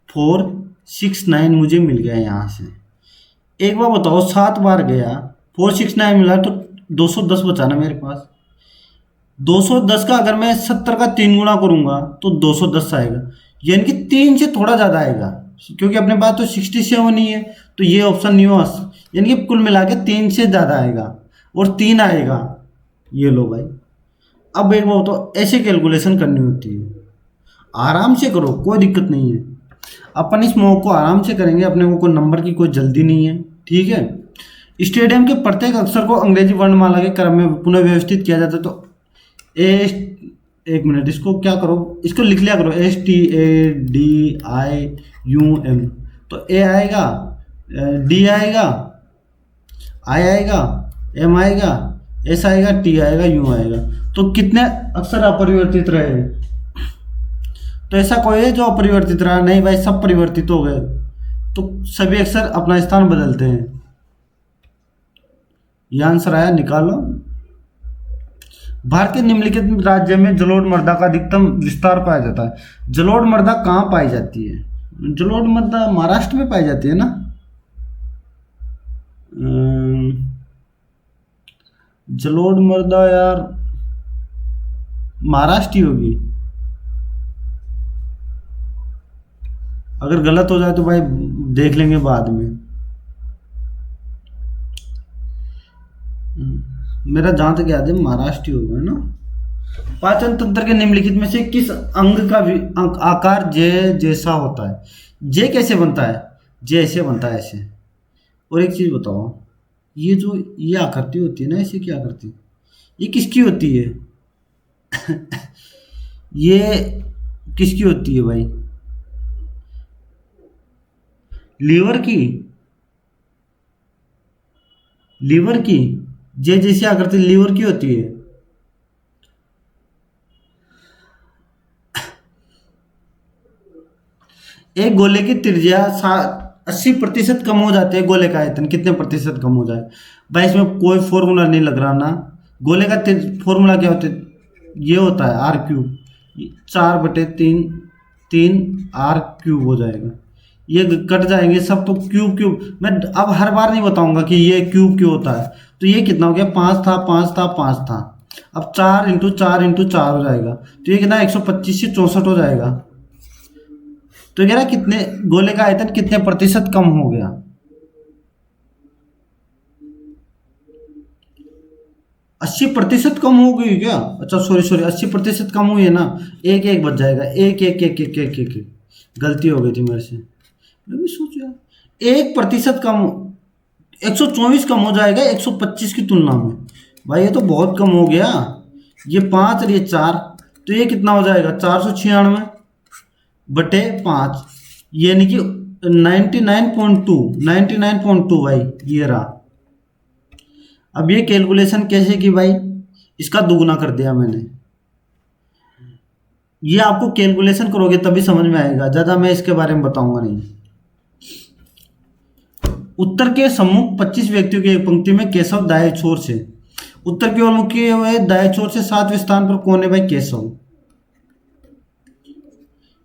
469 मुझे मिल गया यहाँ से। एक बार बताओ 7 बार गया, 469 मिला तो 210 बचा ना मेरे पास। 210 का अगर मैं 70 का 3 गुना करूँगा तो 210 आएगा, यानी कि 3 से थोड़ा ज़्यादा आएगा क्योंकि अपने पास तो 67 ही है, तो ये ऑप्शन नहीं हो, यानी कि कुल मिला के 3 से ज़्यादा आएगा और 3 आएगा। ये लो भाई। अब एक बात तो ऐसे कैलकुलेशन करनी होती है, आराम से करो, कोई दिक्कत नहीं है। अपन इस मॉक को आराम से करेंगे, अपने को कोई नंबर की कोई जल्दी नहीं है, ठीक है। स्टेडियम के प्रत्येक अक्षर को अंग्रेजी वर्णमाला के क्रम में पुनः व्यवस्थित किया जाता है। तो एक मिनट, इसको क्या करो, इसको लिख लिया करो, STADIUM। तो ए आएगा, डी आएगा, आई आएगा, एम आएगा, एस आएगा, टी आएगा, यू आएगा। तो कितने अक्षर अपरिवर्तित रहे, तो ऐसा कोई है जो अपरिवर्तित रहा नहीं भाई, सब परिवर्तित हो गए। तो सभी अक्षर अपना स्थान बदलते हैं। यह आंसर आया, निकालो। भारत के निम्नलिखित राज्य में जलोढ़ मृदा का अधिकतम विस्तार पाया जाता है। जलोढ़ मृदा कहाँ पाई जाती है, जलोढ़ मृदा महाराष्ट्र में पाई जाती है ना। जलोढ़ मृदा यार महाराष्ट्र ही होगी, अगर गलत हो जाए तो भाई देख लेंगे बाद में। मेरा जहां तक याद है महाराष्ट्र ही होगा ना। पाचन तंत्र के निम्नलिखित में से किस अंग का आकार जे जैसा होता है। जे कैसे बनता है, जे ऐसे बनता है, ऐसे। और एक चीज बताओ, ये जो ये आकृति होती है ना, ऐसे क्या आकृति, ये किसकी होती है? ये किसकी होती है भाई? लीवर की, लीवर की जे जैसी आकृति लीवर की होती है। एक गोले की त्रिज्या 80% कम हो जाती है, गोले का आयतन कितने प्रतिशत कम हो जाए भाई? इसमें कोई फॉर्मूला नहीं लग रहा ना। गोले का फॉर्मूला क्या होता है, ये होता है R³ 4/3 R³ हो जाएगा। ये कट जाएंगे सब, तो क्यूब। मैं अब हर बार नहीं बताऊंगा कि ये क्यूब क्यों होता है, तो तो ये कितना हो गया, 5 था 5 था 5 था। अब 4 × 4 × 4 हो जाएगा, तो ये कितना 125 से 64 हो जाएगा। तो कह रहा कितने गोले का आयतन कितने प्रतिशत कम हो गया। 80% कम हो गई क्या? अच्छा सॉरी 80% कम हुई है ना, एक एक बच जाएगा, एक एक एक एक एक एक एक। गलती हो गई थी मेरे से, मैं भी सोच रहा 1% कम, 124 कम हो जाएगा 125 की तुलना में। भाई ये तो बहुत कम हो गया, ये 5 और ये 4, तो ये कितना हो जाएगा 496/5, यानी कि 99.2 भाई ये रहा। अब ये कैलकुलेशन कैसे की भाई, इसका दुगुना कर दिया मैंने। ये आपको कैलकुलेशन करोगे तभी समझ में आएगा, ज़्यादा मैं इसके बारे में बताऊंगा नहीं। उत्तर के सम्मुख 25 व्यक्तियों की एक पंक्ति में केशव दाएं छोर से, उत्तर की ओर मुख किए हुए दाएं छोर से 7वें स्थान पर कौन है भाई, केशव।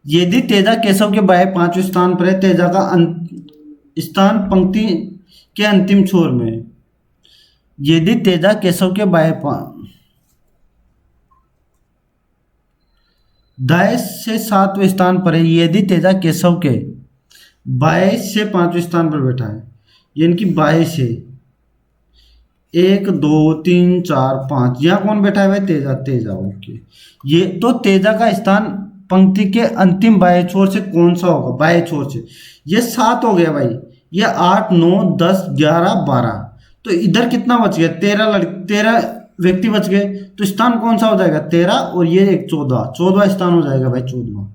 यदि तेजा केशव के बाएं 5वें स्थान पर है, तेजा का स्थान पंक्ति के अंतिम छोर में है। यदि तेजा केशव के दाएं से 7वें स्थान पर है, यदि तेजा केशव के बाएं से 5वें स्थान पर बैठा है, यानी कि बाएं से 1 2 3 4 5, यहाँ कौन बैठा है भाई, तेजा। तेजा ओके। ये तो तेजा का स्थान पंक्ति के अंतिम बाएं छोर से कौन सा होगा, बाएं छोर से। ये 7 हो गया भाई, ये 8 9 10 11 12, तो इधर कितना बच गया, 13 व्यक्ति बच गए, तो स्थान कौन सा हो जाएगा 13, और ये एक 14वां स्थान हो जाएगा भाई, 14वां।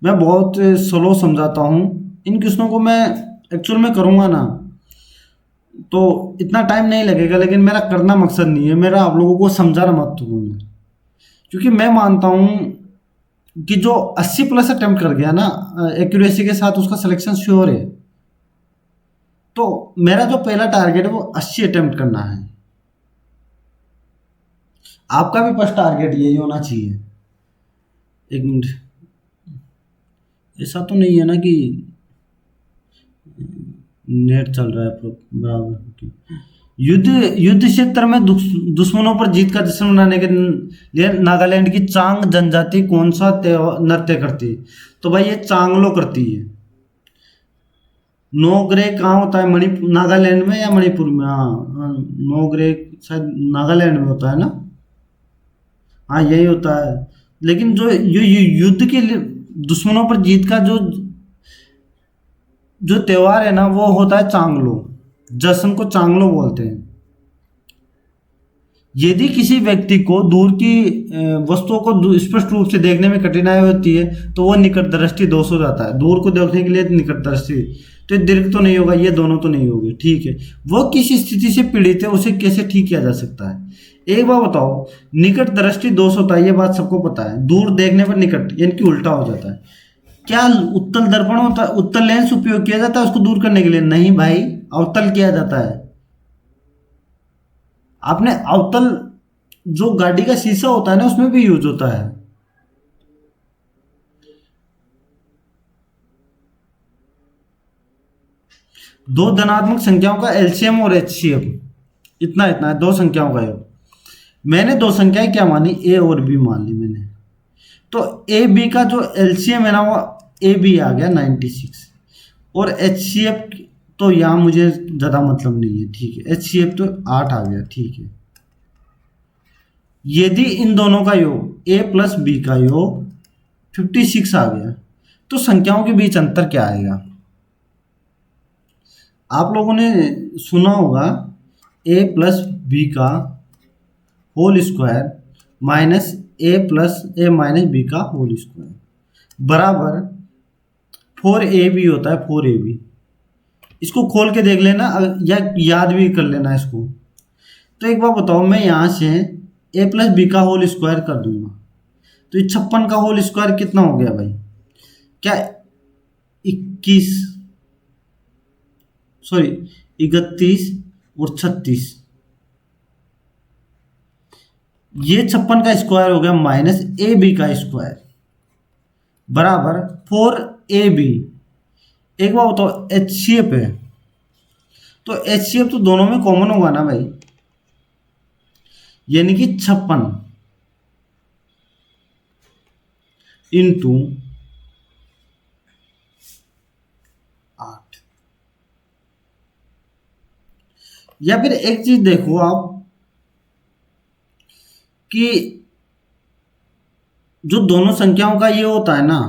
मैं बहुत स्लो समझाता हूँ इन क्वेश्चनों को, मैं एक्चुअल में करूँगा ना तो इतना टाइम नहीं लगेगा, लेकिन मेरा करना मकसद नहीं है, मेरा आप लोगों को समझाना महत्वपूर्ण है। क्योंकि मैं मानता हूँ कि जो 80+ अटेम्प्ट कर गया ना एक्यूरेसी के साथ, उसका सिलेक्शन श्योर है। तो मेरा जो पहला टारगेट है वो 80 अटेम्प्ट करना है। आपका भी फर्स्ट टारगेट यही होना चाहिए। एक मिनट, ऐसा तो नहीं है ना कि नेट चल रहा है बराबर। युद्ध क्षेत्र में दुश्मनों पर जीत का जश्न मनाने के लिए नागालैंड की चांग जनजाति कौन सा नृत्य करती है, तो भाई ये चांगलो करती है। नोगरे कहाँ होता है, मणिपुर नागालैंड में या मणिपुर में, हाँ नोगरे शायद नागालैंड में होता है ना, हाँ यही होता है। लेकिन जो युद्ध के लिए दुश्मनों पर जीत का जो त्योहार है ना, वो होता है चांगलो, जश्न को चांगलो बोलते हैं। यदि किसी व्यक्ति को दूर की वस्तुओं को स्पष्ट रूप से देखने में कठिनाई होती है, तो वो निकट दृष्टि दोष हो जाता है। दूर को देखने के लिए निकट दृष्टि, तो दीर्घ तो नहीं होगा, ये दोनों तो नहीं होंगे, ठीक है। वो किस स्थिति से पीड़ित है, उसे कैसे ठीक किया जा सकता है। एक बार बताओ, निकट दृष्टि दोष होता है, ये बात सबको पता है। दूर देखने पर निकट यानी कि उल्टा हो जाता है। क्या उत्तल दर्पण होता है, उत्तल लेंस उपयोग किया जाता है उसको दूर करने के लिए? नहीं भाई, अवतल किया जाता है। आपने अवतल, जो गाड़ी का शीशा होता है ना, उसमें भी यूज होता है। दो धनात्मक संख्याओं का एलसीएम और एचसीएफ इतना इतना है, दो संख्याओं का योग। मैंने दो संख्याएं क्या मानी, ए और बी मान ली मैंने। तो ए बी का जो एलसीएम है ना, वो ए बी आ गया 96, और एच सी एफ तो यहाँ मुझे ज़्यादा मतलब नहीं है, ठीक है। एच सी एफ तो 8 आ गया, ठीक है। यदि इन दोनों का योग ए प्लस बी का योग 56 आ गया, तो संख्याओं के बीच अंतर क्या आएगा? आप लोगों ने सुना होगा ए प्लस बी का होल स्क्वायर माइनस ए प्लस ए माइनस बी का होल स्क्वायर बराबर 4ab होता है, 4ab। इसको खोल के देख लेना या याद भी कर लेना इसको। तो एक बार बताओ, मैं यहाँ से ए प्लस बी का होल स्क्वायर कर दूंगा, तो ये 56 का होल स्क्वायर कितना हो गया भाई? क्या 31 सॉरी 31 और 36, ये 56 का स्क्वायर हो गया माइनस ए बी का स्क्वायर बराबर 4ab। एक बार बताओ, एच सी एफ है तो HCF तो दोनों में कॉमन होगा ना भाई, यानी कि 56 इंटू 8। या फिर एक चीज देखो आप कि जो दोनों संख्याओं का ये होता है ना,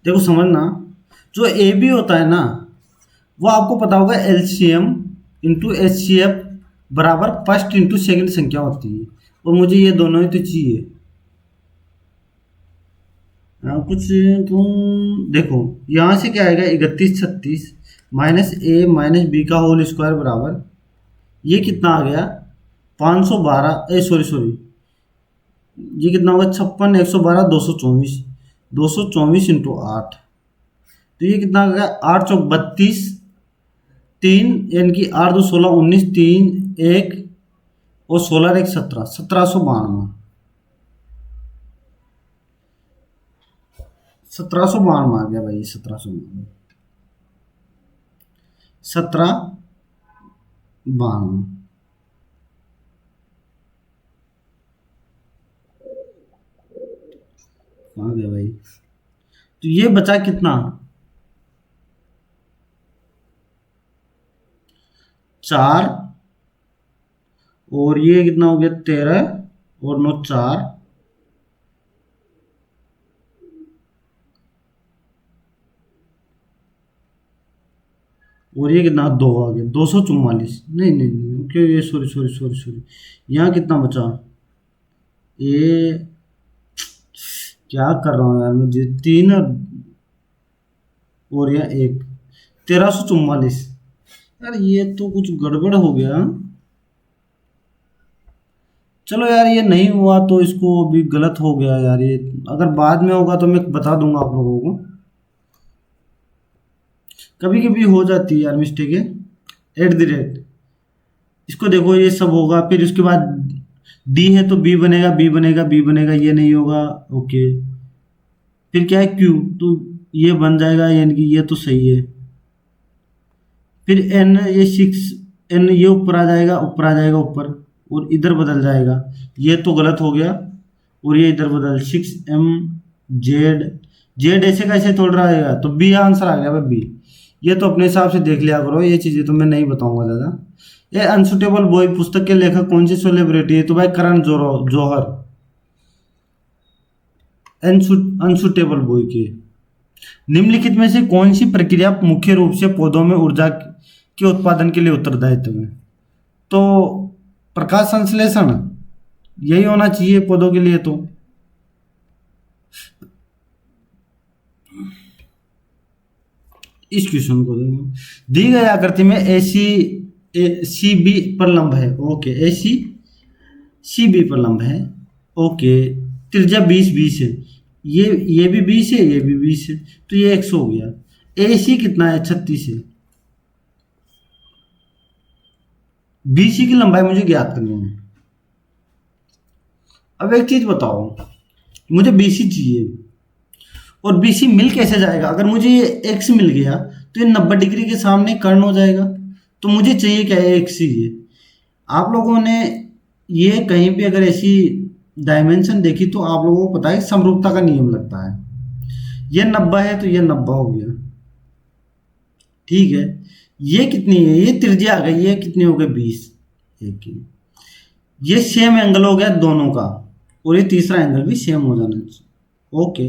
देखो समझना, जो ए बी होता है ना, वो आपको पता होगा LCM इंटू HCF बराबर फर्स्ट इंटू सेकंड संख्या होती है, और मुझे ये दोनों ही तो चाहिए। कुछ तुम देखो, यहाँ से क्या आएगा, 31 36 माइनस ए माइनस बी का होल स्क्वायर बराबर, ये कितना आ गया 512, सॉरी सॉरी, ये कितना होगा 56 112 224, 224 इंटू 8, तो ये कितना आ गया 8 चौक 32, 3 यानी कि 8 2 16 19, 3 1 और 16 1 17, 1792, 1792 आ गया भाई, 1792, 1792। कहाँ गया भाई, तो ये बचा कितना 4, और ये कितना हो गया 13, और 9 4, और ये कितना 2 आ गया 244, नहीं नहीं नहीं, क्यों ये सॉरी सॉरी सॉरी सॉरी, यहाँ कितना बचा, ये क्या कर रहा हूँ यार मुझे, 3 और यह 1, 1344। यार ये तो कुछ गड़बड़ हो गया। चलो यार, ये नहीं हुआ तो इसको भी गलत हो गया यार, ये अगर बाद में होगा तो मैं बता दूंगा आप लोगों को, कभी कभी हो जाती है यार मिस्टेक है। एट द रेट, इसको देखो ये सब होगा, फिर उसके बाद डी है तो बी बनेगा, बी बनेगा, बी बनेगा, ये नहीं होगा, ओके, फिर क्या है क्यू, तो ये बन जाएगा, यानी कि ये तो सही है। फिर एन, ये 6, एन ये ऊपर आ जाएगा, ऊपर आ जाएगा ऊपर, और इधर बदल जाएगा, ये तो गलत हो गया, और ये इधर बदल 6M जेड, जेड ऐसे कैसे तोड़ रहा है, तो बी आंसर आ गया भाई, बी। ये तो अपने हिसाब से देख लिया करो, ये चीज़ें तो मैं नहीं बताऊंगा ज़्यादा। ये अनसुटेबल बॉय पुस्तक के लेखक कौन सी सेलिब्रिटी है, तो भाई करण जौहर। अनसुटेबल बॉय के निम्नलिखित में से कौन सी प्रक्रिया मुख्य रूप से पौधों में ऊर्जा के उत्पादन के लिए उत्तरदायित्व है, तो प्रकाश संश्लेषण यही होना चाहिए पौधों के लिए। तो इस क्वेश्चन को देखो, दी गई आकृति में सी बी पर लंब है, ओके, सी बी पर लंब है, ओके, त्रिज्या 20 20 है, ये भी 20 है, ये भी 20 है, तो ये 100 हो गया। AC कितना है 36 है, BC की लंबाई मुझे ज्ञात करनी है। अब एक चीज बताओ, मुझे BC चाहिए, और BC मिल कैसे जाएगा, अगर मुझे ये X मिल गया तो ये 90 डिग्री के सामने कर्ण हो जाएगा, तो मुझे चाहिए क्या है, X ही है। आप लोगों ने ये कहीं भी अगर ऐसी डायमेंशन देखी तो आप लोगों को पता है समरूपता का नियम लगता है, ये 90 है तो ये 90 हो गया, ठीक है। ये कितनी है, ये त्रिज्या आ गई, ये कितनी हो गई 20, एक, ये सेम एंगल हो गया दोनों का, और ये तीसरा एंगल भी सेम हो जाना चाहिए, ओके,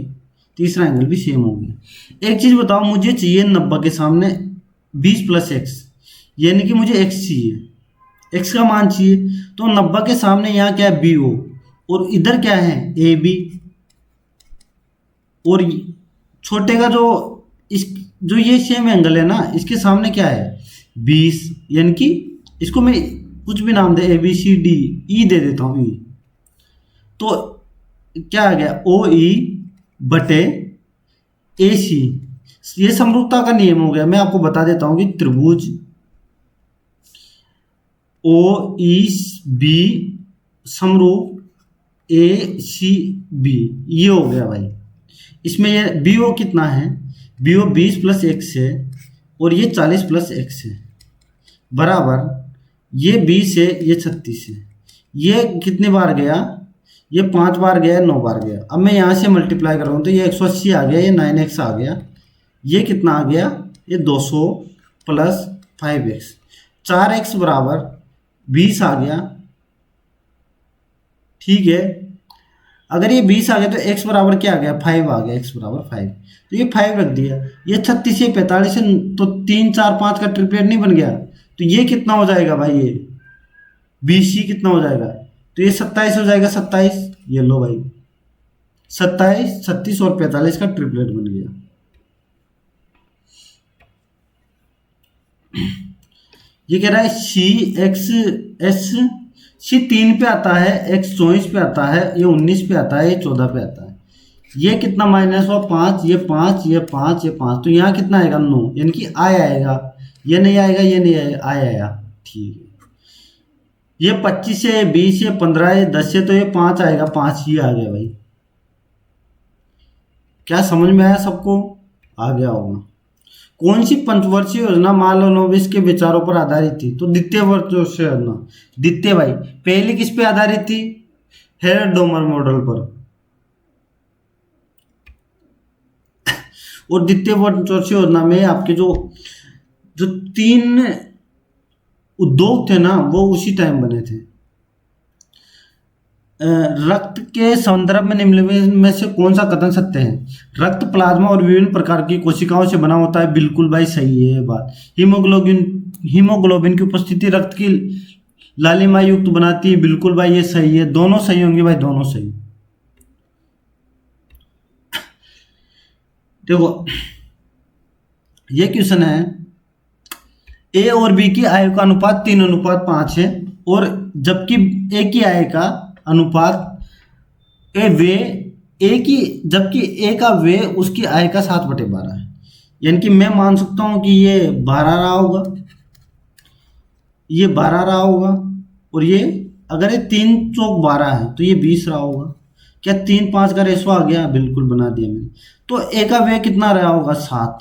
तीसरा एंगल भी सेम हो गया। एक चीज बताओ, मुझे चाहिए 90 के सामने 20 + x, यानी कि मुझे x चाहिए, x का मान चाहिए, तो 90 के सामने यहाँ क्या है BO, और इधर क्या है AB, और छोटे का जो ये सेम एंगल है ना, इसके सामने क्या है 20, यानी कि इसको मैं कुछ भी नाम दे ABCD, E दे देता हूँ, E, तो क्या आ गया OE बटे AC, ये समरूपता का नियम हो गया। मैं आपको बता देता हूँ कि त्रिभुज OEB समरूप ACB, ये हो गया भाई। इसमें ये BO कितना है, BO 20 + x है, और ये 40 प्लस एक्स है, बराबर ये 20 है, ये 36 है। ये कितने बार गया, ये 5 बार गया, 9 बार गया। अब मैं यहाँ से मल्टीप्लाई करूँ तो ये 180 आ गया, ये 9x आ गया, ये कितना आ गया, ये 200 प्लस 5x, 4x बराबर 20 आ गया। ठीक है, अगर ये 20 आ गया तो x बराबर क्या आ गया, 5 आ गया, x बराबर 5, तो ये 5 रख दिया। ये 36 ये 45 है, तो 3 4 5 का ट्रिपलेट नहीं बन गया, तो ये कितना हो जाएगा भाई, ये 20 ही कितना हो जाएगा, तो ये 27 हो जाएगा, 27, ये लो भाई 27, 36 और 45 का ट्रिपलेट बन गया। ये कह रहा है सी एक्स एस, सी 3 पे आता है, एक्स 24 पे आता है, ये 19 पे आता है, ये 14 पे आता है। ये कितना माइनस हुआ, 5, ये 5, ये 5, ये 5, तो यहाँ कितना आएगा, 9, यानी कि आय आएगा, ये नहीं आएगा, ये नहीं आएगा, आय आया। ठीक है, ये 25 है, 20 है, 15 है, 10 है, तो ये 5 आएगा, 5 ही आ गया भाई। क्या समझ में आया सबको, आ गया होगा। कौन सी पंचवर्षीय योजना मालनोबिस के विचारों पर आधारित थी, तो द्वितीय वर्षीय योजना। द्वितीय भाई, पहली किस पे आधारित थी, हेरल्ड डोमर मॉडल पर, और द्वितीय पंचवर्षीय योजना में आपके जो जो 3 उद्योग थे ना, वो उसी टाइम बने थे। रक्त के संदर्भ में निम्नलिखित में से कौन सा कथन सत्य है, रक्त प्लाज्मा और विभिन्न प्रकार की कोशिकाओं से बना होता है, बिल्कुल भाई सही है ये बात। हीमोग्लोबिन की उपस्थिति रक्त की लालिमा युक्त बनाती है, बिल्कुल भाई ये सही है, दोनों सही होंगे भाई, दोनों सही। देखो ये क्वेश्चन है, ए और बी की आयु का अनुपात 3:5 है, और जबकि ए की आय का अनुपात जबकि ए का वे उसकी आय का 7/12 है, यानी कि मैं मान सकता हूं कि ये 12 रहा होगा, ये 12 रहा होगा, और ये अगर ये 3 चौक 12 है तो ये 20 रहा होगा। क्या 3:5 का रेशो आ गया, बिल्कुल बना दिया मैंने। तो ए का वे कितना रहा होगा, 7,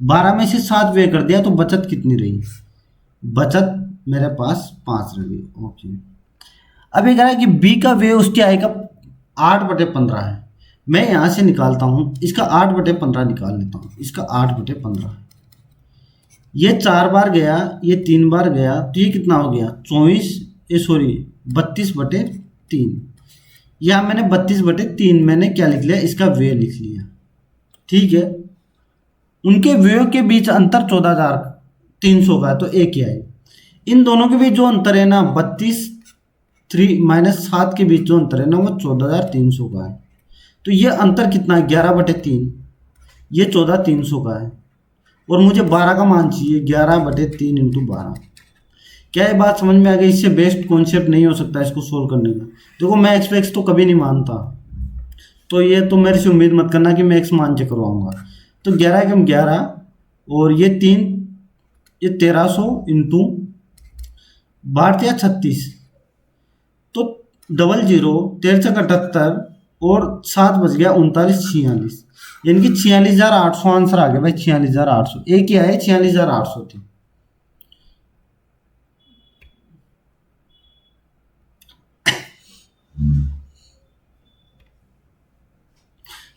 12 में से 7 वे कर दिया, तो बचत कितनी रही, बचत मेरे पास 5 रही। ओके, अब ये कह रहा है कि बी का वे उसकी आय का 8/15 है। मैं यहाँ से निकालता हूँ, इसका 8/15 निकाल लेता हूँ, इसका 8/15, ये 4 बार गया, ये 3 बार गया, तो ये कितना हो गया, 32/3। यहाँ मैंने 32/3 मैंने क्या लिख लिया, इसका वे लिख लिया। ठीक है, उनके वे के बीच अंतर 14,300 का है, तो ए क्या है, इन दोनों के बीच जो अंतर है ना, 32 - 7 के बीच जो अंतर है ना, वो 14,300 का है। तो ये अंतर कितना है, 11/3, ये 14,300 का है, और मुझे 12 का मान चाहिए, 11/3 × 12। क्या ये बात समझ में आ गई, इससे बेस्ट कॉन्सेप्ट नहीं हो सकता इसको सोल्व करने का। देखो मैं एक्स तो कभी नहीं मानता, तो ये तो मेरे से उम्मीद मत करना कि मैं एक्स मान के करवाऊंगा। तो 11 × 11, और ये 3, ये 1300 × 12 36, तो 00 13 78, और 7 बच गया 39 46, यानी कि 46,800 आंसर आ गया भाई, 46,800। एक ही आए, 46,800 थी।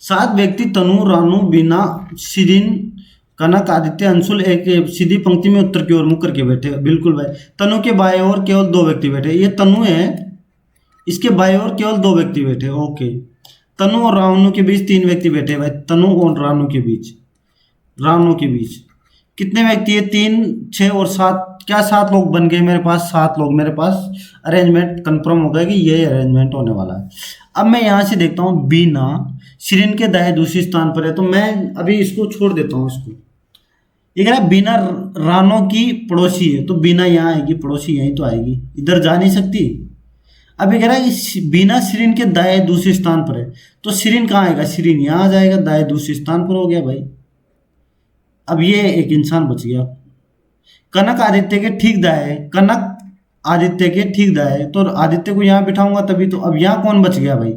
सात व्यक्ति तनु, रानू, बीना, शिरीन, कनक, आदित्य, अंशुल एक सीधी पंक्ति में उत्तर की ओर मुख करके बैठे। बिल्कुल भाई, तनु के बाएं ओर केवल 2 व्यक्ति बैठे, ये तनु है, इसके बाएं ओर केवल 2 व्यक्ति बैठे। ओके, तनु और रानू के बीच 3 व्यक्ति बैठे भाई, तनु और रानू के बीच, कितने व्यक्ति है, 3 6 और 7, क्या 7 लोग बन गए मेरे पास, 7 लोग मेरे पास। अरेंजमेंट कंफर्म हो गया कि ये अरेंजमेंट होने वाला है। अब मैं यहाँ से देखता हूँ, बीना शिरीन के दाएं दूसरे स्थान पर है, तो मैं अभी इसको छोड़ देता हूँ, इसको। ये कह रहा है बीना रानो की पड़ोसी है, तो बीना यहाँ आएगी, पड़ोसी यहीं तो आएगी, इधर जा नहीं सकती। अब ये कह रहा है कि बीना शिरीन के दाएं दूसरे स्थान पर है, तो शिरीन कहाँ आएगा, शिरीन यहाँ आ जाएगा, दाएं दूसरे स्थान पर हो गया भाई। अब ये एक इंसान बच गया। कनक आदित्य के ठीक दाएं, कनक आदित्य के ठीक दाएं, तो आदित्य को यहाँ बिठाऊंगा तभी तो। अब यहाँ कौन बच गया भाई,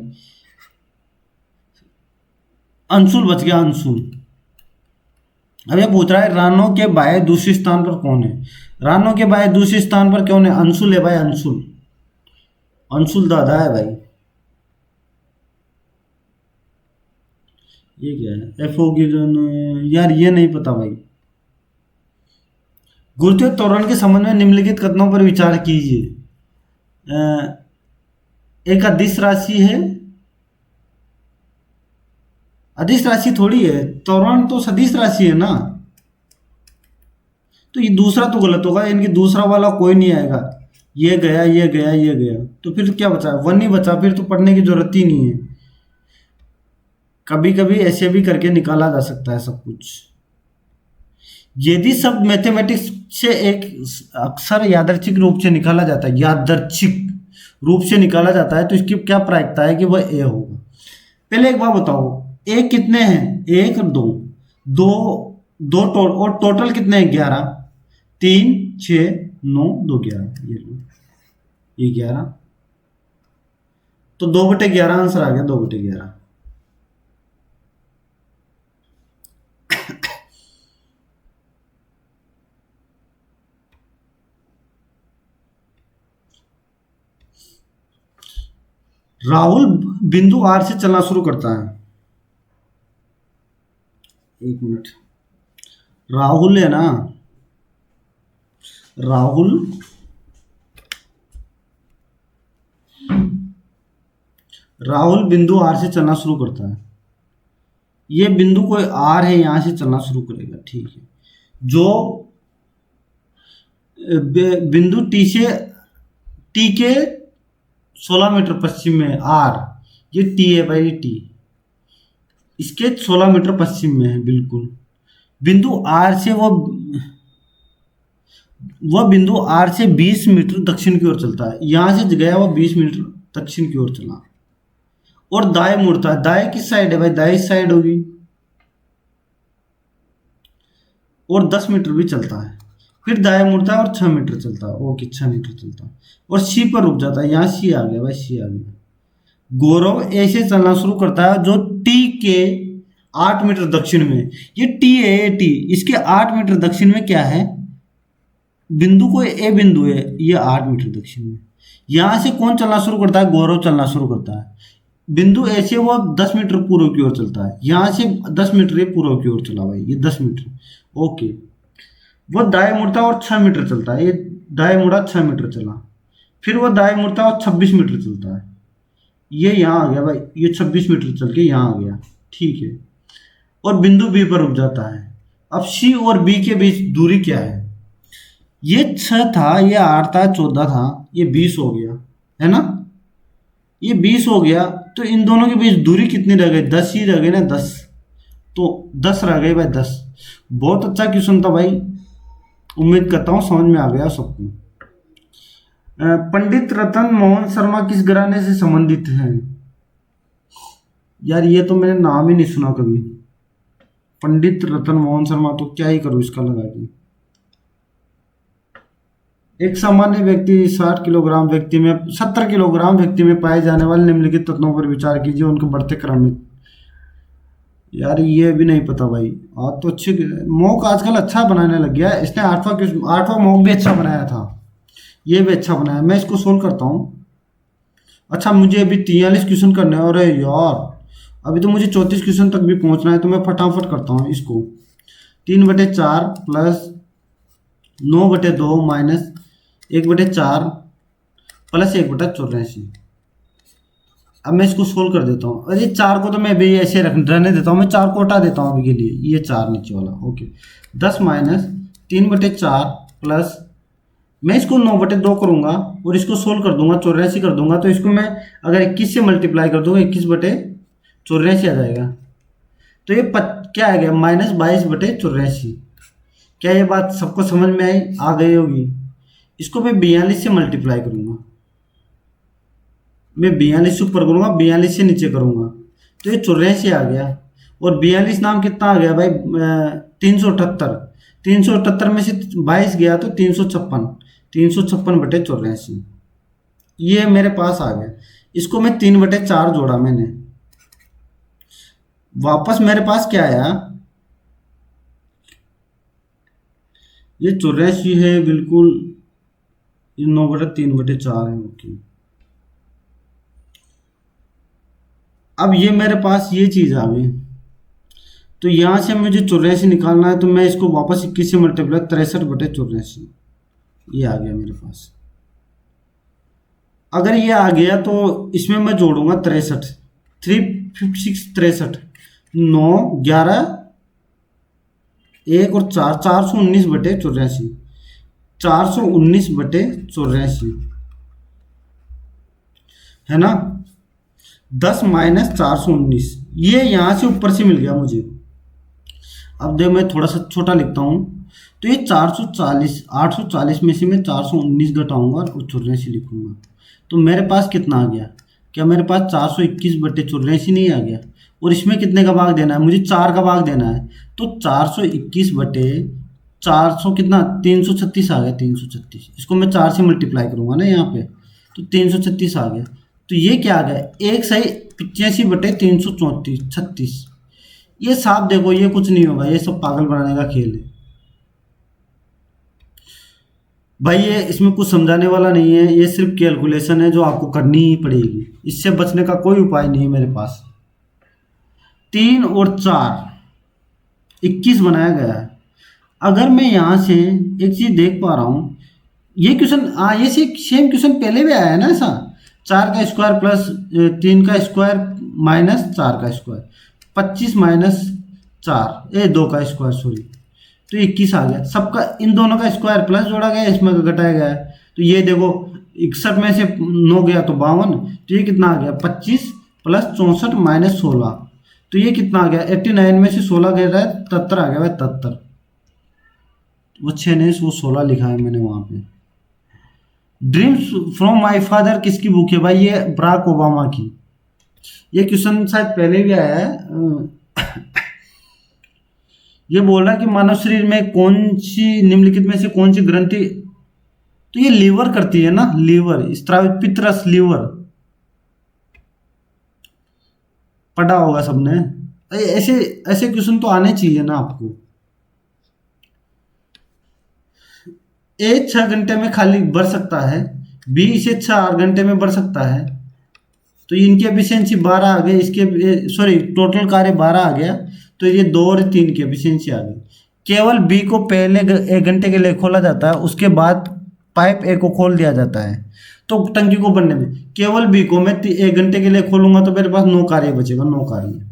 अंशुल बच गया, अंशुल। अब ये पूछ रहा है रानो के बाएं दूसरे स्थान पर कौन है। रानो के बाएं दूसरे स्थान पर कौन है? अंशुल है भाई, अंशुल। अंशुल दादा है भाई। ये क्या है? एफ होगी यार, ये नहीं पता भाई। गुरुत्वीय त्वरण के संबंध में निम्नलिखित कथनों पर विचार कीजिए। एक अदिश राशि है। अदिश राशि थोड़ी है, त्वरण तो सदिश राशि है ना। तो ये दूसरा तो गलत होगा, इनकी दूसरा वाला कोई नहीं आएगा। ये गया, ये गया, ये गया, तो फिर क्या बचा? वन ही बचा, फिर तो पढ़ने की जरूरत ही नहीं है। कभी कभी ऐसे भी करके निकाला जा सकता है सब कुछ। यदि सब मैथमेटिक्स से एक अक्सर यादृच्छिक रूप से निकाला जाता है, यादृच्छिक रूप से निकाला जाता है, तो इसकी क्या प्रायिकता है कि वह ए होगा। पहले एक बात बताओ, ए कितने हैं? एक और दो, दो दो और टोटल कितने हैं? 11। 3 6 9 2 11। ये लो, ये 11, तो 2/11 आंसर आ गया। 2/11। राहुल बिंदु आर से चलना शुरू करता है। एक मिनट, राहुल है ना, राहुल राहुल बिंदु आर से चलना शुरू करता है। ये बिंदु कोई आर है, यहां से चलना शुरू करेगा, ठीक है। जो बिंदु टी के 16 मीटर पश्चिम में आर, ये टी है भाई, टी इसके 16 मीटर पश्चिम में है बिल्कुल। बिंदु आर से वह बिंदु आर से 20 मीटर दक्षिण की ओर चलता है। यहां से गया वह 20 मीटर दक्षिण की ओर चला और दाएं मुड़ता है। दाएं किस साइड है भाई? दाएं इस साइड होगी। और 10 मीटर भी चलता है, फिर दाएं मुड़ता है और 6 मीटर चलता है। ओके, 6 मीटर चलता है और सी पर रुक जाता है। यहाँ सी आ गया भाई, सी आ गया। गौरव ऐसे चलना शुरू करता है जो टी के 8 मीटर दक्षिण में। ये टी है, ये टी, इसके 8 मीटर दक्षिण में क्या है? बिंदु को ए बिंदु है, ये 8 मीटर दक्षिण में। यहां से कौन चलना शुरू करता है? गौरव चलना शुरू करता है। बिंदु ए से वो 10 मीटर पूर्व की ओर चलता है। यहां से 10 मीटर ये पूर्व की ओर चला भाई, ये 10 मीटर। ओके, वो दाएं मुड़ता है और 6 मीटर चलता है। ये दाएं मुड़ा, 6 मीटर चला, फिर वो दाएं मुड़ता है और 26 मीटर चलता है। ये यहाँ आ गया भाई, ये 26 मीटर चल के यहाँ आ गया, ठीक है। और बिंदु बी पर रुक जाता है। अब सी और बी के बीच दूरी क्या है? ये 6 था, ये 8 था, 14 था, ये 20 हो गया, है ना। ये 20 हो गया, तो इन दोनों के बीच दूरी कितनी रह गई? 10 ही रह गई ना, 10। तो 10 रह गई भाई, 10। बहुत अच्छा क्वेश्चन था भाई, उम्मीद करता हूँ समझ में आ गया सबको। पंडित रतन मोहन शर्मा किस घराने से संबंधित हैं? यार ये तो मैंने नाम ही नहीं सुना कभी। पंडित रतन मोहन शर्मा, तो क्या ही करूँ इसका लगा के। एक सामान्य व्यक्ति 60 किलोग्राम व्यक्ति में 70 किलोग्राम व्यक्ति में पाए जाने वाले निम्नलिखित तत्वों पर विचार कीजिए, उनके बढ़ते क्रम में। यार ये भी नहीं पता भाई। आज तो अच्छे मॉक आजकल अच्छा बनाने लग गया है इसने। 8वां मॉक भी अच्छा बनाया था, ये भी अच्छा बनाया। मैं इसको सोल्व करता हूँ। अच्छा, मुझे अभी 43 क्वेश्चन करने हैं। अरे यार, अभी तो मुझे 34 क्वेश्चन तक भी पहुंचना है, तो मैं फटाफट करता हूँ इसको। 3/4 प्लस 9/2 माइनस 1/4 प्लस 1/84। अब मैं इसको सोल्व कर देता हूँ। और ये 4 को तो मैं अभी ऐसे रहने देता हूँ। मैं 4 को हटा देता हूँ अभी के लिए। ये 4 नीचे वाला, ओके। 10 माइनस 3/4 प्लस, मैं इसको 9/2 करूंगा और इसको सोल्व कर दूंगा, 84 कर दूंगा। तो इसको मैं अगर 21 से मल्टीप्लाई कर दूंगा, 21/84 आ जाएगा। तो ये क्या आ गया? -22/84। क्या ये बात सबको समझ में आई? आ गई होगी। इसको मैं 42 से मल्टीप्लाई करूंगा। मैं 42 से ऊपर करूंगा, 42 से नीचे करूंगा, तो ये 84 आ गया। और 42 नाम कितना आ गया भाई? 378। 378 में से 22 गया तो 356। 356/84 ये मेरे पास आ गया। इसको मैं 3/4 जोड़ा मैंने, वापस मेरे पास क्या आया? ये 84 है बिल्कुल। ये 9/3/4 है। ओके। अब ये मेरे पास ये चीज़ आ गई। तो यहाँ से मुझे 84 निकालना है, तो मैं इसको वापस 21 से मल्टीप्लाई, 63/84 ये आ गया मेरे पास। अगर ये आ गया तो इसमें मैं जोड़ूंगा 63, 356 63, 9 11 1 और 4, 419/84, 419/84 है ना। 10 माइनस 419, ये यहाँ से ऊपर से मिल गया मुझे। अब देखो मैं थोड़ा सा छोटा लिखता हूँ। तो ये 440, 840 में से मैं 419 घटाऊंगा और 84 लिखूंगा। तो मेरे पास कितना आ गया? क्या मेरे पास 421/84 नहीं आ गया? और इसमें कितने का भाग देना है मुझे? 4 का भाग देना है। तो 421/400 कितना? 336 आ गया। 336, इसको मैं 4 से मल्टीप्लाई करूंगा ना यहाँ पे, तो 336 आ गया। तो ये क्या आ गया? एक सही 85/336। ये साफ देखो, ये कुछ नहीं होगा, ये सब पागल बनाने का खेल है भाई। ये इसमें कुछ समझाने वाला नहीं है, ये सिर्फ कैलकुलेशन है जो आपको करनी ही पड़ेगी। इससे बचने का कोई उपाय नहीं है मेरे पास। 3 और 4 21 बनाया गया है। अगर मैं यहाँ से एक चीज देख पा रहा हूँ, ये क्वेश्चन, हाँ ये सेम क्वेश्चन पहले भी आया है ना ऐसा। 4 का स्क्वायर प्लस 3 का स्क्वायर माइनस 4 का स्क्वायर, 25 माइनस 4 2 का स्क्वायर सॉरी, तो 21 आ गया। सबका इन दोनों का स्क्वायर प्लस जोड़ा गया, इसमें घटाया गया है। तो ये देखो 61 में से 9 गया तो 52, तो ये कितना आ गया? 25 प्लस 64 माइनस 16, तो ये कितना आ गया? 89 में से 16 गया है, 73 आ गया भाई। 73, वो 6 नहीं, वो 16 लिखा है मैंने वहां पे। ड्रीम्स फ्रॉम माई फादर किसकी बुक है भाई? ये बराक ओबामा की। ये क्वेश्चन शायद पहले भी आया है। ये बोल रहा है कि मानव शरीर में कौन सी निम्नलिखित में से कौन सी ग्रंथि, तो ये लीवर करती है ना, लीवर, स्त्रावित पित्रस लीवर, पढ़ा होगा सबने। ऐसे ऐसे क्वेश्चन तो आने चाहिए ना आपको। ए 6 घंटे में खाली बढ़ सकता है, बी इसे 4 घंटे में बढ़ सकता है। तो इनकी एफिशिएंसी 12 आ गई, इसके सॉरी टोटल कार्य 12 आ गया। तो ये 2 और 3 की एफिशिएंसी आ गई। केवल बी को पहले 1 घंटे के लिए खोला जाता है, उसके बाद पाइप ए को खोल दिया जाता है। तो टंकी को भरने में केवल बी को मैं 1 घंटे के लिए खोलूंगा तो मेरे पास 9 कार्य बचेगा, 9 कार्य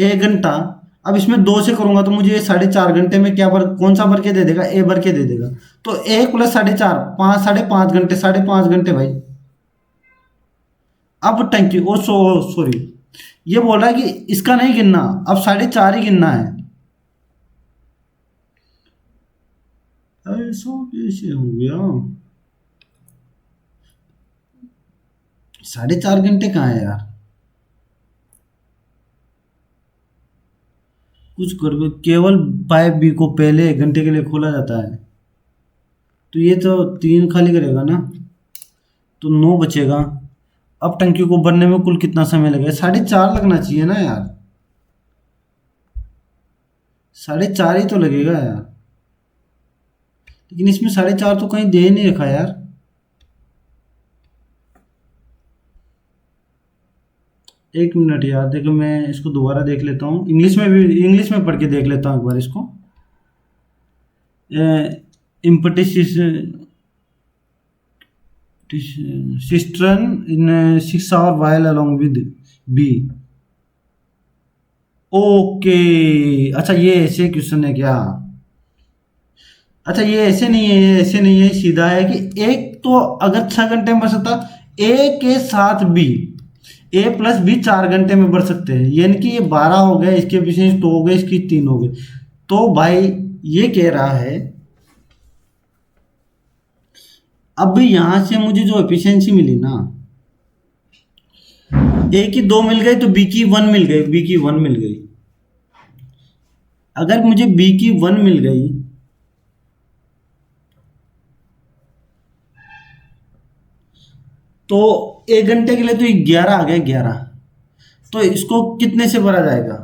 1 घंटा। अब इसमें 2 से करूंगा तो मुझे ये 4.5 घंटे में क्या कौन सा भर के दे देगा? ए भर के दे देगा। तो 1 प्लस 4.5, 5, 5.5 घंटे, 5.5 घंटे भाई। अब टंकी ओ सॉरी, ये बोल रहा है कि इसका नहीं गिनना, अब 4.5 ही गिनना है। ऐसा कैसे हो गया? 4.5 घंटे कहाँ है यार? कुछ कर, केवल पाइप बी को पहले 1 घंटे के लिए खोला जाता है। तो ये तो 3 खाली करेगा ना, तो 9 बचेगा। अब टंकी को भरने में कुल कितना समय लगेगा? 4.5 लगना चाहिए ना यार, 4.5 ही तो लगेगा यार। लेकिन इसमें 4.5 तो कहीं दे नहीं रखा यार। एक मिनट यार, देखो मैं इसको दोबारा देख लेता हूँ, इंग्लिश में भी, इंग्लिश में पढ़ के देख लेता हूँ एक बार इसको। Empties cistern in 6 hour while along with B. Okay, अच्छा ये ऐसे क्वेश्चन है क्या? अच्छा ये ऐसे नहीं है, ये ऐसे नहीं है, सीधा है कि एक तो अगर 6 घंटे में बढ़ सकता, ए के साथ बी, ए प्लस बी 4 घंटे में बढ़ सकते हैं, यानी कि ये 12 हो गए, इसके पीछे 2 हो गए, इसकी 3 हो गए। तो भाई ये कह रहा है, अब यहां से मुझे जो एफिशिएंसी मिली ना, ए की 2 मिल गई तो बी की 1 मिल गई, बी की 1 मिल गई। अगर मुझे बी की 1 मिल गई तो 1 घंटे के लिए तो 11 आ गया, 11। तो इसको कितने से भरा जाएगा?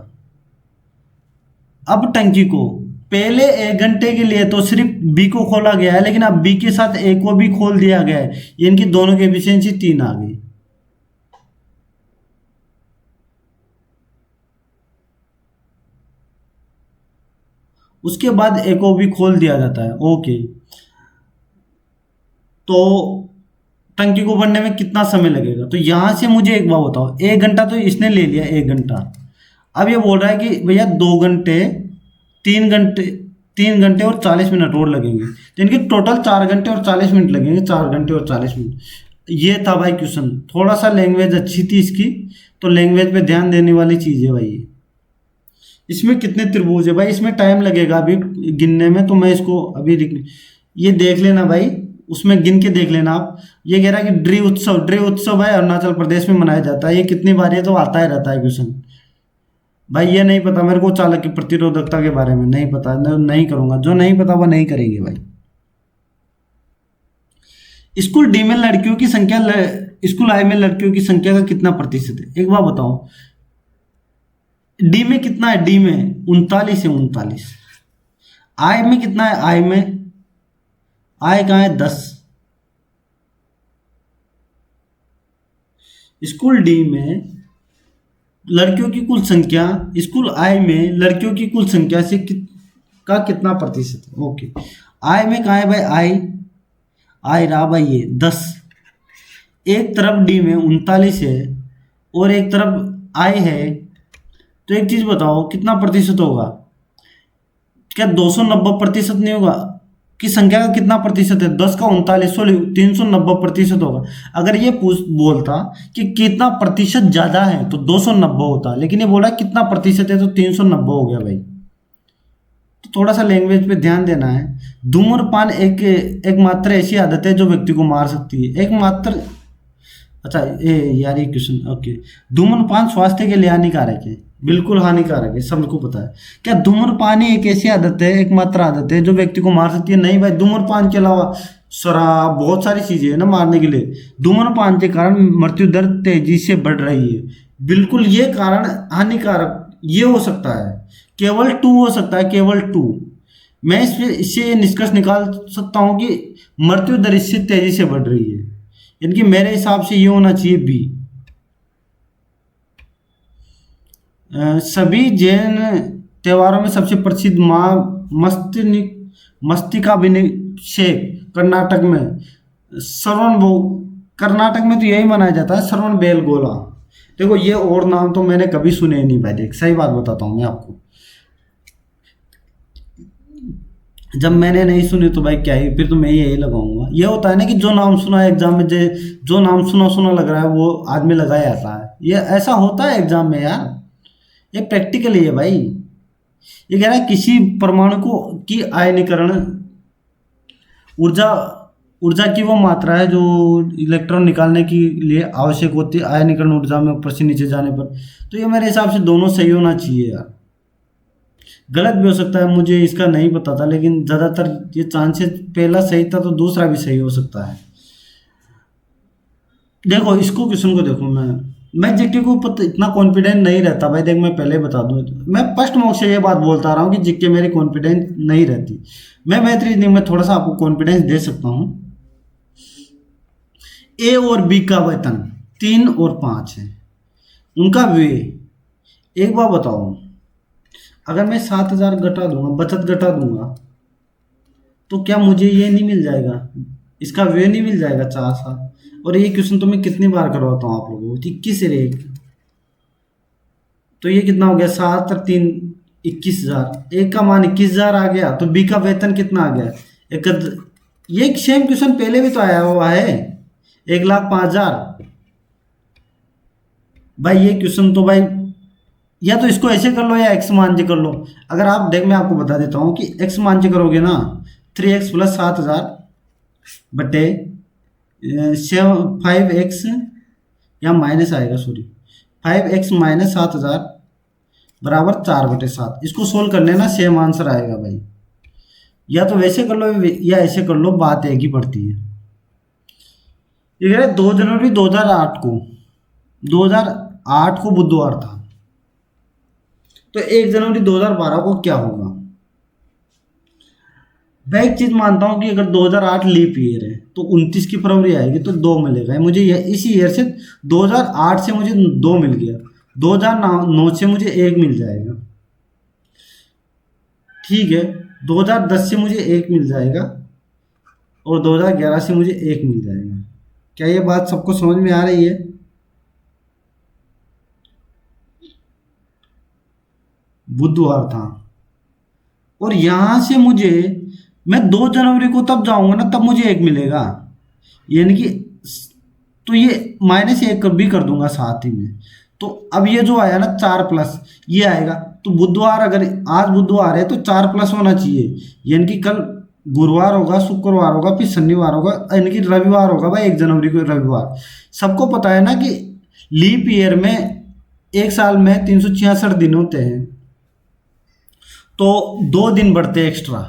अब टंकी को पहले 1 घंटे के लिए तो सिर्फ बी को खोला गया है, लेकिन अब बी के साथ ए को भी खोल दिया गया है, इनकी दोनों की एफिशिएंसी 3 आ गई। उसके बाद ए को भी खोल दिया जाता है। ओके, तो टंकी को भरने में कितना समय लगेगा? तो यहां से मुझे एक बात बताओ, 1 घंटा तो इसने ले लिया, 1 घंटा। अब ये बोल रहा है कि भैया 2 घंटे, 3 घंटे, 3 घंटे और 40 मिनट और लगेंगे, तो इनके टोटल 4 घंटे और 40 मिनट लगेंगे, 4 घंटे और 40 मिनट। ये था भाई क्वेश्चन। थोड़ा सा लैंग्वेज अच्छी थी इसकी, तो लैंग्वेज पे ध्यान देने वाली चीज़ है भाई ये। इसमें कितने त्रिभुज है भाई? इसमें टाइम लगेगा अभी गिनने में, तो मैं इसको अभी ये देख लेना भाई, उसमें गिन के देख लेना आप। ये कह रहा है कि ड्री उत्सव है अरुणाचल प्रदेश में मनाया जाता है। ये कितनी बार, ये तो आता ही रहता है क्वेश्चन भाई। ये नहीं पता मेरे को चालक की प्रतिरोधकता के बारे में, नहीं पता, नहीं करूंगा। जो नहीं पता वो नहीं करेंगे भाई। स्कूल डी में लड़कियों की संख्या, स्कूल आई में लड़कियों की संख्या का कितना प्रतिशत है? एक बार बताओ, डी में कितना है? डी में 39 है, 39। आई में कितना है? आई में, आई कहाँ है? 10। स्कूल डी में लड़कियों की कुल संख्या, स्कूल आई में लड़कियों की कुल संख्या से का कितना प्रतिशत है? ओके, आई में कहाँ है भाई? आई रहा भाई ये 10। एक तरफ डी में 39 है और एक तरफ आई है, तो एक चीज बताओ कितना प्रतिशत होगा? क्या 290% नहीं होगा? की संख्या का कितना प्रतिशत है? 10 का 39, 390% होगा। अगर ये बोलता कि कितना प्रतिशत ज्यादा है तो 290 होता, लेकिन ये बोला कितना प्रतिशत है तो 390 हो गया भाई। तो थोड़ा सा लैंग्वेज पे ध्यान देना है। धूम्रपान एक मात्र ऐसी आदत है जो व्यक्ति को मार सकती है। एक मात्र, अच्छा यार ये क्वेश्चन, ओके। धूम्रपान स्वास्थ्य के लिए हानिकारक है? बिल्कुल हानिकारक है, सबको पता है। क्या धूम्रपान ही एक ऐसी आदत है, एकमात्र आदत है जो व्यक्ति को मार सकती है? नहीं भाई, धूम्रपान के अलावा शराब, बहुत सारी चीजें है ना मारने के लिए। धूम्रपान के कारण मृत्यु दर तेजी से बढ़ रही है। बिल्कुल ये कारण हानिकारक ये हो सकता है, केवल 2 हो सकता है, केवल 2। मैं इससे निष्कर्ष निकाल सकता हूं कि मृत्यु दर इससे तेजी से बढ़ रही है, यानी कि मेरे हिसाब से ये होना चाहिए बी। सभी जैन त्योहारों में सबसे प्रसिद्ध माँ मस्तिकाभिषेक कर्नाटक में कर्नाटक में तो यही मनाया जाता है, श्रवण बेलगोला। देखो ये और नाम तो मैंने कभी सुने नहीं भाई। देख सही बात बताता हूँ मैं आपको, जब मैंने नहीं सुनी तो भाई क्या ही, फिर तो मैं यही लगाऊंगा। ये होता है ना कि जो नाम सुना है एग्जाम में, जो नाम सुना सुना लग रहा है वो आदमी लगाया आता है। ये ऐसा होता है एग्जाम में यार, ये प्रैक्टिकली है भाई। ये कह रहा है किसी परमाणु को की आयनीकरण ऊर्जा ऊर्जा की वो मात्रा है जो इलेक्ट्रॉन निकालने के लिए आवश्यक होती है आयनीकरण ऊर्जा में ऊपर से नीचे जाने पर। तो ये मेरे हिसाब से दोनों सही होना चाहिए यार। गलत भी हो सकता है, मुझे इसका नहीं पता था, लेकिन ज़्यादातर ये चांसेस पहला सही था तो दूसरा भी सही हो सकता है। देखो इसको क्वेश्चन को देखो, मैं जीके को इतना कॉन्फिडेंट नहीं रहता भाई। देख मैं पहले बता दूं, मैं फर्स्ट मॉक से ये बात बोलता रहा हूँ कि जीके मेरी कॉन्फिडेंस नहीं रहती। मैं मैथ रीजनिंग में थोड़ा सा आपको कॉन्फिडेंस दे सकता हूँ। ए और बी का वेतन 3 और 5 है, उनका वे। एक बार बताओ, अगर मैं 7,000 घटा दूंगा, बचत घटा दूंगा, तो क्या मुझे ये नहीं मिल जाएगा, इसका वे नहीं मिल जाएगा 4,000? और ये क्वेश्चन तो मैं कितनी बार करवाता हूँ आप लोगों को, 21 से 1। तो ये कितना हो गया? 7 और 3 21,000। एक का मान 21,000 आ गया, तो बी का वेतन कितना आ गया? ये सेम क्वेश्चन पहले भी तो आया हुआ है, 1,05,000। भाई ये क्वेश्चन तो भाई, या तो इसको ऐसे कर लो या एक्स मान के कर लो। अगर आप देख, मैं आपको बता देता हूँ कि एक्स मान के करोगे ना, 3x + 7,000 बटे 5x, या माइनस आएगा, सॉरी, 5x - 7,000 बराबर 4/7। इसको सोल्व कर लेना, सेम आंसर आएगा भाई। या तो वैसे कर लो या ऐसे कर लो, बात एक ही पड़ती है। ये कह रहे 2 जनवरी 2008 को बुधवार था, तो 1 जनवरी 2012 को क्या होगा? मैं एक चीज मानता हूँ कि अगर 2008 लीप ईयर है तो 29 की फरवरी आएगी तो 2 मिलेगा मुझे, इसी ईयर से 2008 से मुझे 2 मिल गया, 2009 से मुझे 1 मिल जाएगा, ठीक है, 2010 से मुझे 1 मिल जाएगा और 2011 से मुझे 1 मिल जाएगा। क्या ये बात सबको समझ में आ रही है? बुधवार था और यहां से मुझे, मैं 2 जनवरी को तब जाऊंगा ना, तब मुझे 1 मिलेगा, यानी कि तो ये -1 भी कर दूंगा साथ ही में। तो अब ये जो आया ना 4+ ये आएगा, तो बुधवार, अगर आज बुधवार है तो 4+ होना चाहिए, यानी कि कल गुरुवार होगा, शुक्रवार होगा, फिर शनिवार होगा, यानी कि रविवार होगा भाई, 1 जनवरी को रविवार। सबको पता है ना कि लीप ईयर में एक साल में 366 दिन होते हैं, तो 2 दिन बढ़ते हैं एक्स्ट्रा,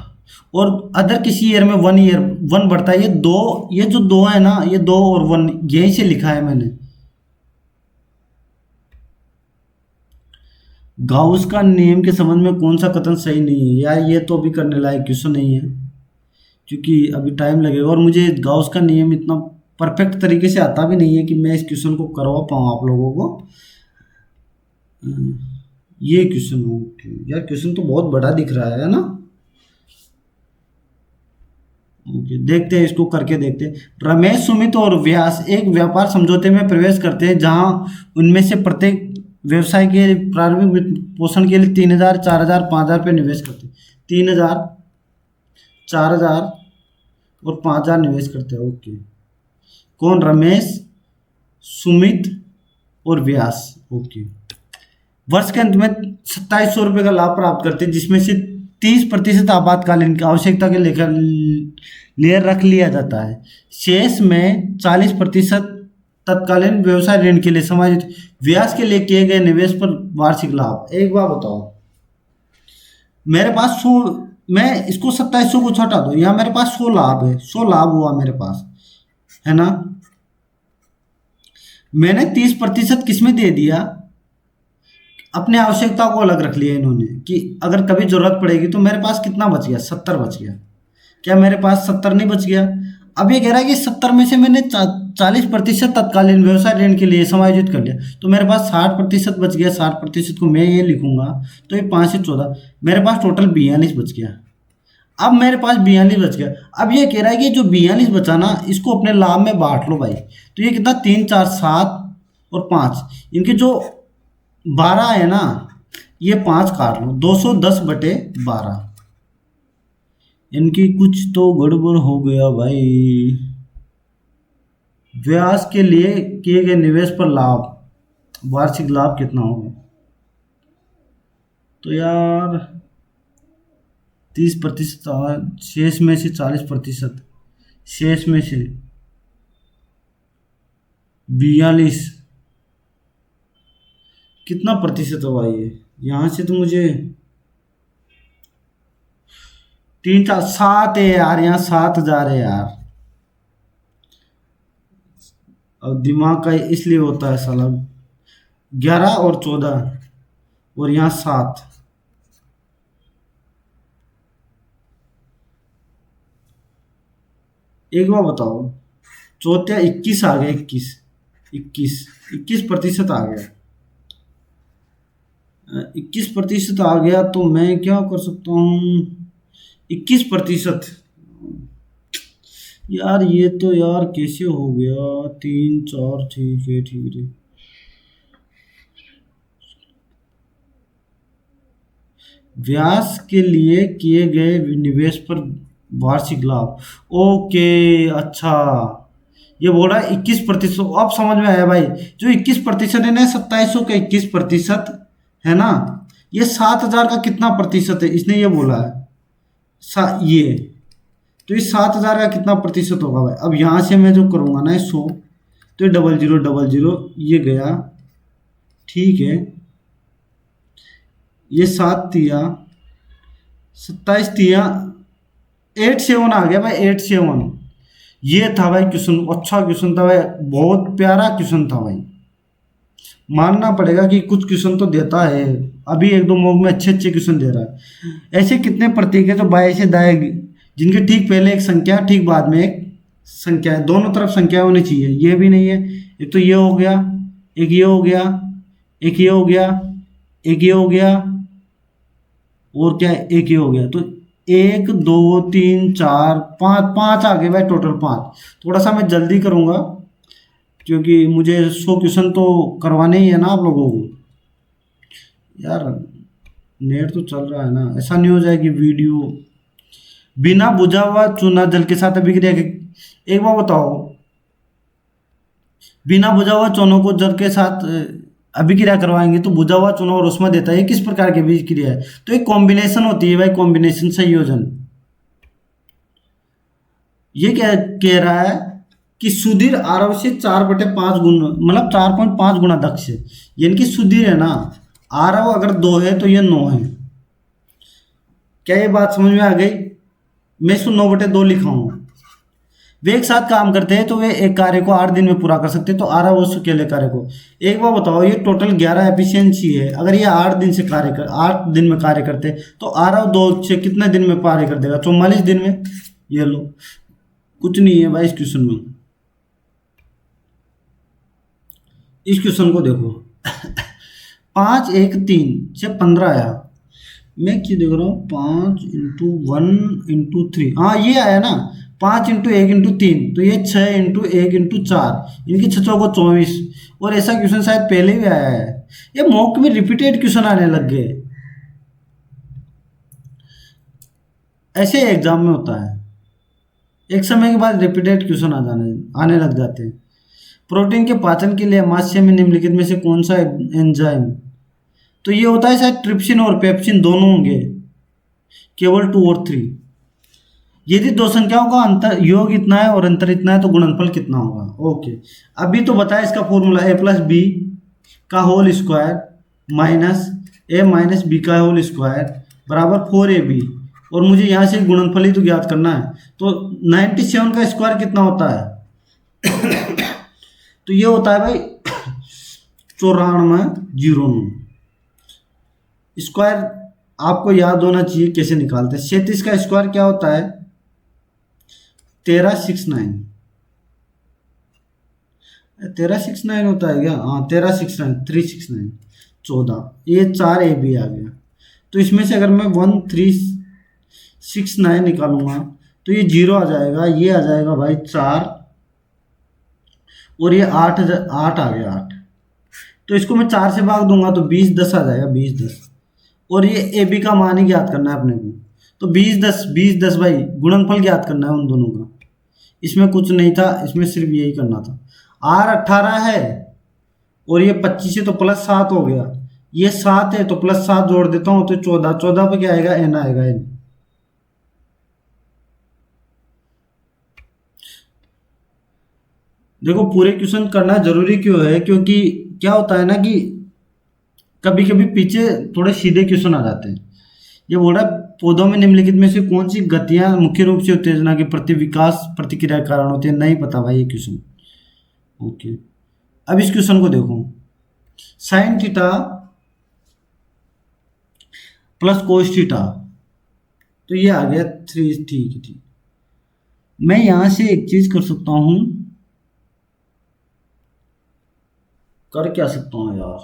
और अदर किसी ईयर में 1 बढ़ता है। ये जो दो है ना, ये 2 और 1 यहीं से लिखा है मैंने। गाउस का नियम के संबंध में कौन सा कथन सही नहीं है यार, ये तो अभी करने लायक क्वेश्चन नहीं है, क्योंकि अभी टाइम लगेगा और मुझे गाउस का नियम इतना परफेक्ट तरीके से आता भी नहीं है कि मैं इस क्वेश्चन को करवा पाऊँ आप लोगों को। ये क्वेश्चन हो यार, क्वेश्चन तो बहुत बड़ा दिख रहा है ना। ओके, देखते हैं, इसको करके देखते हैं। रमेश, सुमित और व्यास एक व्यापार समझौते में प्रवेश करते हैं जहां उनमें से प्रत्येक व्यवसाय के प्रारंभिक वित्त पोषण के लिए 3,000, 4,000, 5,000 रुपये निवेश करते हैं। 3,000, 4,000 और 5,000 निवेश करते हैं। ओके, कौन? रमेश, सुमित और व्यास। ओके, वर्ष के अंत में 2,700 रुपये का लाभ प्राप्त करते हैं, जिसमें से 30% आपातकालीन आवश्यकता के लेकर लिए रख लिया जाता है। शेष में 40% तत्कालीन व्यवसाय ऋण के लिए समायोजित। व्यास के लिए किए गए निवेश पर वार्षिक लाभ। एक बार बताओ, मेरे पास 100, मैं इसको 2700 को हटा दो, यहाँ मेरे पास 100 लाभ है, 100 लाभ हुआ मेरे पास, है ना। मैंने 30% किसमें दे दिया, अपने आवश्यकता को अलग रख लिया इन्होंने, कि अगर कभी जरूरत पड़ेगी तो मेरे पास कितना बच गया, 70 बच गया। क्या मेरे पास 70 नहीं बच गया? अब ये कह रहा है कि 70 में से मैंने 40% तत्कालीन व्यवसाय ऋण के लिए समायोजित कर लिया, तो मेरे पास 60% बच गया। 60% को मैं ये लिखूंगा, तो ये 5 से 14, मेरे पास टोटल 42 बच गया। अब मेरे पास 42 बच गया। अब ये कह रहा है कि जो 42 बचा ना, इसको अपने लाभ में बांट लो भाई। तो ये कितना, 3, 4, 7 और 5, इनके जो 12 है ना, ये 5 काट लो, 210/12। इनकी कुछ तो गड़बड़ हो गया भाई। व्यास के लिए किए गए निवेश पर लाभ, वार्षिक लाभ कितना होगा? तो यार 30%, शेष में से 40%, शेष में से 42, कितना प्रतिशत होगा ये? यहाँ से तो मुझे 3, 4, 7 है यार, यहाँ 7,000 है यार। अब दिमाग का इसलिए होता है साला, 11 और 14 और यहाँ 7। एक बार बताओ, 14, 21 आ गया, 21% आ गया। 21% आ गया, तो मैं क्या कर सकता हूँ? 21%, यार ये तो यार कैसे हो गया? 3, 4, ठीक है, ठीक है। व्यास के लिए किए गए निवेश पर वार्षिक लाभ। ओके, अच्छा, ये बोल रहा है 21%। अब समझ में आया भाई, जो 21% है ना, 2700 का 21% है ना, ये 7,000 का कितना प्रतिशत है, इसने ये बोला है। ये तो इस 7,000 का कितना प्रतिशत होगा भाई? अब यहाँ से मैं जो करूँगा ना 100, तो ये 0000 ये गया, ठीक है। ये 7 तिया 27 तिया 87 आ गया भाई, 87। ये था भाई क्वेश्चन, अच्छा क्वेश्चन था भाई, बहुत प्यारा क्वेश्चन था भाई। मानना पड़ेगा कि कुछ क्वेश्चन तो देता है, अभी 1-2 मॉक में अच्छे अच्छे क्वेश्चन दे रहा है। ऐसे कितने प्रतीक है जो बाएं से दाएं जिनके ठीक पहले एक संख्या, ठीक बाद में एक संख्या है, दोनों तरफ संख्या होनी चाहिए। ये भी नहीं है, एक तो ये हो गया, एक ये हो गया, एक ये हो गया, एक ये हो गया, और क्या है, एक ये हो गया। तो एक दो तीन चार पाँच, पाँच आ गए भाई, टोटल पाँच। थोड़ा सा मैं जल्दी करूँगा क्योंकि मुझे 100 क्वेश्चन तो करवाने ही है ना आप लोगों को यार। नेट तो चल रहा है ना, ऐसा नहीं हो जाए कि वीडियो बिना बुझा हुआ चूना जल के साथ अभिक्रिया के। एक बार बताओ, बिना बुझा हुआ चूनों को जल के साथ अभिक्रिया करवाएंगे तो बुझा हुआ चूना और उष्मा देता है। ये किस प्रकार की अभिक्रिया है? तो एक कॉम्बिनेशन होती है भाई, कॉम्बिनेशन, संयोजन। ये क्या कह रहा है कि सुधीर आरव से 4/5 गुण, मतलब 4.5 गुना दक्ष है। यानी कि सुधीर है ना, आरव अगर 2 है तो ये 9 है। क्या ये बात समझ में आ गई? मैं इसको 9/2 लिखा हूँ। वे एक साथ काम करते हैं तो वे एक कार्य को 8 दिन में पूरा कर सकते हैं। तो आरव उस अकेले कार्य को, एक बार बताओ, ये टोटल 11 एफिशिएंसी है। अगर ये 8 दिन में कार्य करते हैं तो आरव 2 से कितने दिन में कार्य कर देगा? 44 दिन में। ये लो, कुछ नहीं है भाई इस क्वेश्चन में। इस क्वेश्चन को देखो 5 1 3 से 15 आया। मैं क्या देख रहा हूँ, 5 इंटू 1 इंटू 3, हाँ ये आया ना, 5 इंटू 1 इंटू 3, तो ये 6 इंटू 1 इंटू 4, इनकी 6 को 24। और ऐसा क्वेश्चन शायद पहले भी आया है। ये मॉक में रिपीटेड क्वेश्चन आने लग गए, ऐसे एग्जाम में होता है, एक समय के बाद रिपीटेड क्वेश्चन आने लग जाते हैं। प्रोटीन के पाचन के लिए अमाशय में निम्नलिखित में से कौन सा एंजाइम? तो ये होता है शायद ट्रिप्सिन और पेप्सिन, दोनों होंगे, केवल 2 और 3। यदि दो संख्याओं का अंतर योग इतना है और अंतर इतना है तो गुणनफल कितना होगा? ओके, अभी तो बताया इसका फॉर्मूला a+b का whole square minus a minus B का होल स्क्वायर बराबर 4ab, और मुझे यहाँ से गुणनफल ही तो ज्ञात करना है। तो 97 का स्क्वायर कितना होता है? तो ये होता है भाई 9409। स्क्वायर आपको याद होना चाहिए कैसे निकालते हैं। 37 का स्क्वायर क्या होता है? 1369। 1369 होता है क्या? हाँ 1369, 369, 14। ये 4ab आ गया। तो इसमें से अगर मैं 1369 निकालूंगा तो ये 0 आ जाएगा, ये आ जाएगा भाई 4, और ये 8 आ गया 8। तो इसको मैं 4 से भाग दूंगा तो 20 10 आ जाएगा, 20 10। और ये ए बी का मान ही ज्ञात करना है अपने को। तो 20 10 भाई गुणनफल ज्ञात करना है उन दोनों का। इसमें कुछ नहीं था, इसमें सिर्फ यही करना था। आर 18 है और ये 25 है तो +7 हो गया। ये 7 है तो +7 जोड़ देता हूँ तो 14। 14 पे क्या आएगा? एन आएगा, एन। देखो पूरे क्वेश्चन करना जरूरी क्यों है? क्योंकि क्या होता है ना कि कभी कभी पीछे थोड़े सीधे क्वेश्चन आ जाते हैं। ये बोल रहा है पौधों में निम्नलिखित में से कौन सी गतियां मुख्य रूप से उत्तेजना के प्रति विकास प्रतिक्रिया के कारण होती है? नहीं पता भाई ये क्वेश्चन। ओके, अब इस क्वेश्चन को देखो, sine theta plus cos theta, तो ये आ गया 3। ठीक है, ठीक। मैं यहां से एक चीज कर सकता हूं, कर क्या सकता हूं यार,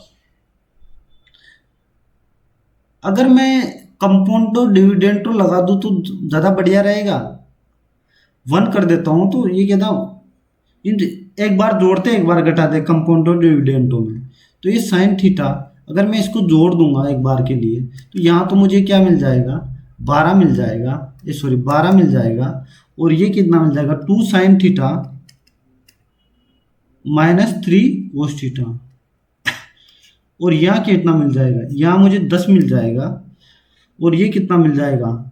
अगर मैं कंपाउंडो डिविडेंडो लगा दूं तो ज़्यादा बढ़िया रहेगा। 1 कर देता हूं तो ये कहता एक बार जोड़ते एक बार घटाते कंपाउंडो डिविडेंडो में। तो ये साइन थीटा अगर मैं इसको जोड़ दूंगा एक बार के लिए तो यहाँ तो मुझे क्या मिल जाएगा? 12 मिल जाएगा, ये सॉरी 12 मिल जाएगा। और ये कितना मिल जाएगा? 2 साइन थीटा -3 कोस थीटा। और यहाँ कितना मिल जाएगा? यहाँ मुझे 10 मिल जाएगा। और ये कितना मिल जाएगा?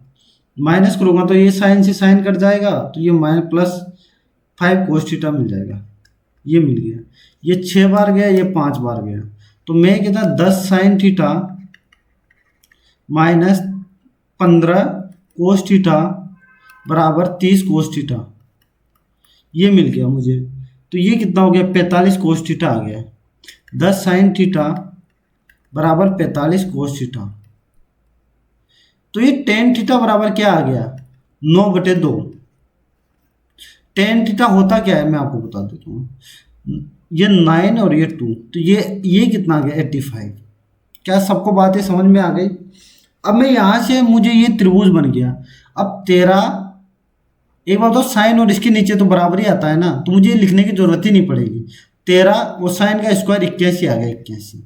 माइनस करूँगा तो ये साइन से साइन कट जाएगा तो ये +5 कोस थीटा मिल जाएगा। ये मिल गया। ये 6 बार गया, ये 5 बार गया। तो मैं कहता 10 साइन थीटा -15 कोस थीटा बराबर 30 कोस थीटा। ये मिल गया मुझे। तो ये कितना हो गया? 45 कोस थीटा आ गया। 10 साइन थीटा बराबर 45 कोस थीटा। तो ये टेन थीटा बराबर क्या आ गया? 9/2। टेन थीटा होता क्या है मैं आपको बता देता हूँ। ये 9 और ये 2, तो ये कितना आ गया 85। क्या सबको बातें समझ में आ गई? अब मैं यहाँ से मुझे ये त्रिभुज बन गया। अब तेरा एक बात तो साइन और इसके नीचे तो बराबर ही आता है ना, तो मुझे लिखने की जरूरत ही नहीं पड़ेगी। 13 और साइन का स्क्वायर 81 आ गया, 81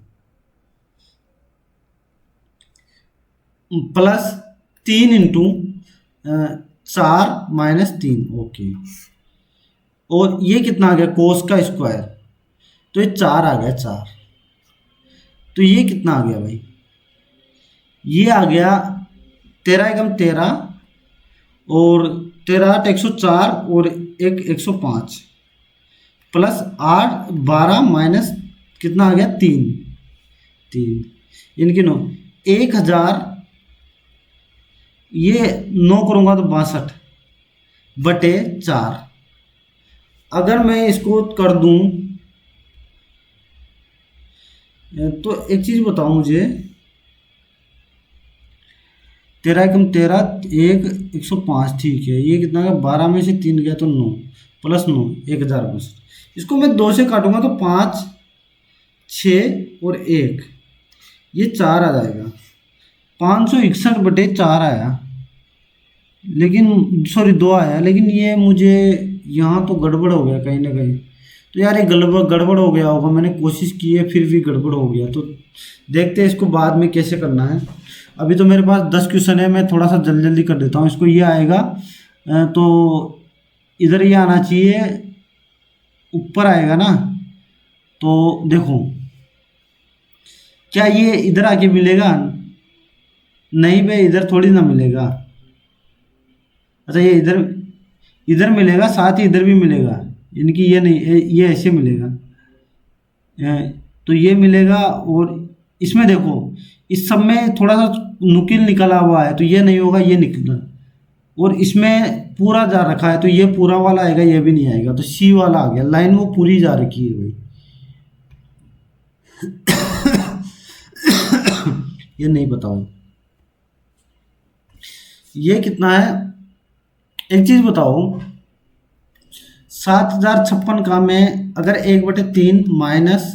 प्लस 3 इंटू 4 - 3। ओके, और ये कितना आ गया कोस का स्क्वायर, तो ये 4 आ गया 4। तो ये कितना आ गया भाई, ये आ गया 13 एकम 13 और 13 8 104 और 1 105 प्लस 8 12 माइनस कितना आ गया 3 3 इनके 9 1000। ये 9 करूँगा तो 62/4। अगर मैं इसको कर दूं तो एक चीज़ बताओ मुझे, 13 एकम 13 1 105 ठीक है, ये कितना गया 12 में से 3 गया तो 9 प्लस 9 1062। इसको मैं 2 से काटूंगा तो 5 6 और 1 ये 4 आ जाएगा। 561/4 आया, लेकिन सॉरी 2 आया, लेकिन ये मुझे यहाँ तो गड़बड़ हो गया कहीं ना कहीं। तो यार ये गड़बड़ हो गया होगा, मैंने कोशिश की है फिर भी गड़बड़ हो गया। तो देखते हैं इसको बाद में कैसे करना है। अभी तो मेरे पास 10 क्वेश्चन है, मैं थोड़ा सा जल्दी कर देता हूँ इसको। ये आएगा तो इधर ये आना चाहिए, ऊपर आएगा ना, तो देखो क्या ये इधर आके मिलेगा? नहीं भाई, इधर थोड़ी ना मिलेगा। अच्छा, ये इधर इधर मिलेगा, साथ ही इधर भी मिलेगा, यानी कि ये नहीं, ये ऐसे मिलेगा। तो ये मिलेगा, और इसमें देखो इस सब में थोड़ा सा नुकील निकला हुआ है, तो ये नहीं होगा, ये निकला। और इसमें पूरा जा रखा है, तो ये पूरा वाला आएगा, ये भी नहीं आएगा, तो सी वाला आ गया। लाइन वो पूरी जा रखी है भाई। ये नहीं बताओ ये कितना है। एक चीज बताओ, 7056 का मैं अगर 1/3 माइनस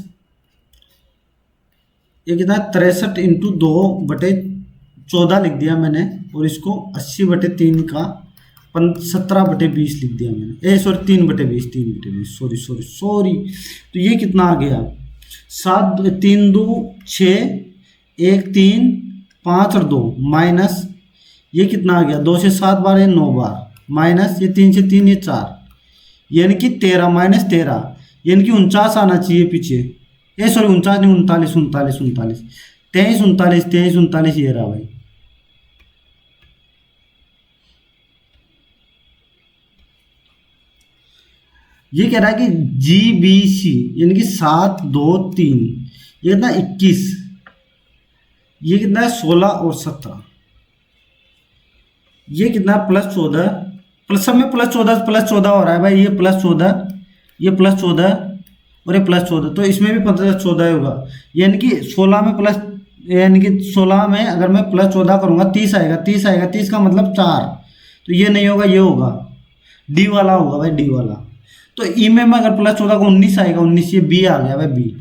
ये कितना 63 इंटू 2/14 लिख दिया मैंने, और इसको 80/3 का 17/20 लिख दिया मैंने। Sorry 3/20 sorry. तो ये कितना आ गया 7 3 2 6 1 3 5 और 2 माइनस ये कितना आ गया 2 से 7 बार, ये 9 बार, माइनस ये 3 से 3 ये 4, यानी कि 13 माइनस 13 यानी कि 49 आना चाहिए पीछे। सॉरी 49 नहीं, 39 39 39 23 39 23 39 ये रहा भाई। ये कह रहा है कि GBC यानी कि 7 2 3 ये कितना 21, ये कितना है 16 और 17, ये कितना +14 प्लस सब में +14 हो रहा है भाई। ये +14 ये +14 और ये +14, तो इसमें भी +14 होगा, यानी कि 16 में प्लस, यानी कि 16 में अगर मैं +14 करूँगा 30 आएगा, 30 का मतलब 4, तो ये नहीं होगा, ये होगा डी वाला होगा भाई, डी वाला। तो ई में अगर +14 का 19 आएगा, 19 ये बी आ गया भाई, बी।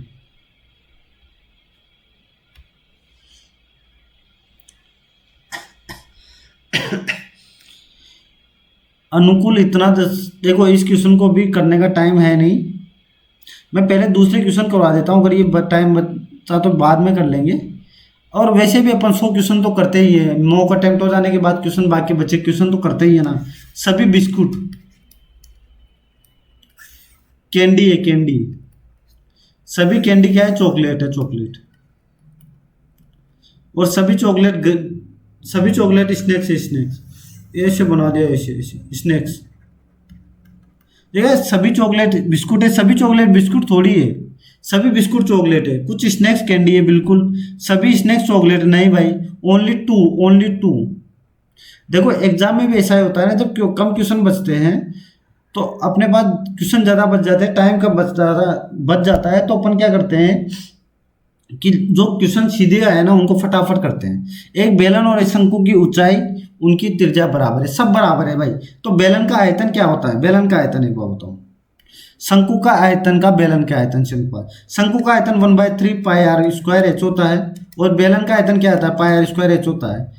अनुकूल इतना देखो, इस क्वेश्चन को भी करने का टाइम है नहीं, मैं पहले दूसरे क्वेश्चन करवा देता हूँ, अगर ये टाइम बचा तो बाद में कर लेंगे। और वैसे भी अपन 100 क्वेश्चन तो करते ही है, मॉक अटेम्प्ट हो जाने के बाद क्वेश्चन, बाकी बचे क्वेश्चन तो करते ही है ना। सभी बिस्कुट कैंडी है, कैंडी सभी कैंडी क्या है, चॉकलेट है, चॉकलेट। और सभी चॉकलेट स्नैक्स है, स्नैक्स ऐसे बना दिया, ऐसे ऐसे स्नैक्स। देखा, सभी चॉकलेट बिस्कुट है, सभी चॉकलेट बिस्कुट थोड़ी है, सभी बिस्कुट चॉकलेट है, कुछ स्नैक्स कैंडी है, बिल्कुल सभी स्नैक्स चॉकलेट नहीं भाई, ओनली टू। देखो एग्जाम में भी ऐसा ही होता है ना, जब कम क्वेश्चन बचते हैं तो अपने पास क्वेश्चन ज़्यादा बच जाते हैं, टाइम कम बच जाता है, तो अपन क्या करते हैं कि जो क्वेश्चन सीधे आए ना उनको फटाफट करते हैं। एक बेलन और एक शंकु की ऊंचाई उनकी त्रिज्या बराबर है, सब बराबर है भाई। तो बेलन का आयतन क्या होता है? बेलन का आयतन एक बार बताओ। शंकु का आयतन का बेलन के आयतन से अनुपात। शंकु का आयतन 1/3 पाई आर स्क्वायर एच होता है और बेलन का आयतन क्या होता है? पाई आर स्क्वायर एच होता है।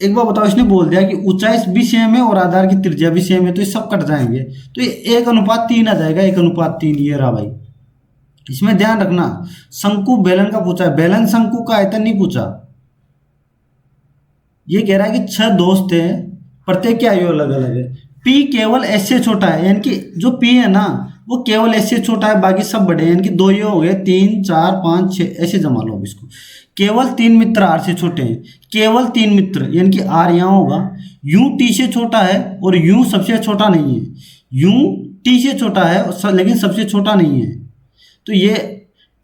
एक बार बताओ, इसने बोल दिया कि ऊंचाई भी सेम है और आधार की त्रिज्या भी सेम है, तो ये सब कट जाएंगे, तो ये 1:3 आ जाएगा। 1:3 ये रहा भाई। इसमें ध्यान रखना, शंकु बेलन का पूछा है, बेलन शंकु का आयतन नहीं पूछा। ये कह रहा है कि 6 दोस्त हैं, प्रत्येक की आयु अलग अलग है, पी केवल एस से छोटा है, यानी कि जो पी है ना वो केवल एस से छोटा है, बाकी सब बड़े हैं, यानी कि 2 ये हो गए, 3 4 5 6 ऐसे जमा लो अब इसको। केवल 3 मित्र आर से छोटे हैं, केवल 3 मित्र, यानी कि आर यहाँ होगा। यू टी से छोटा है और यू सबसे छोटा नहीं है। यू टी से छोटा है लेकिन सबसे छोटा नहीं है। तो ये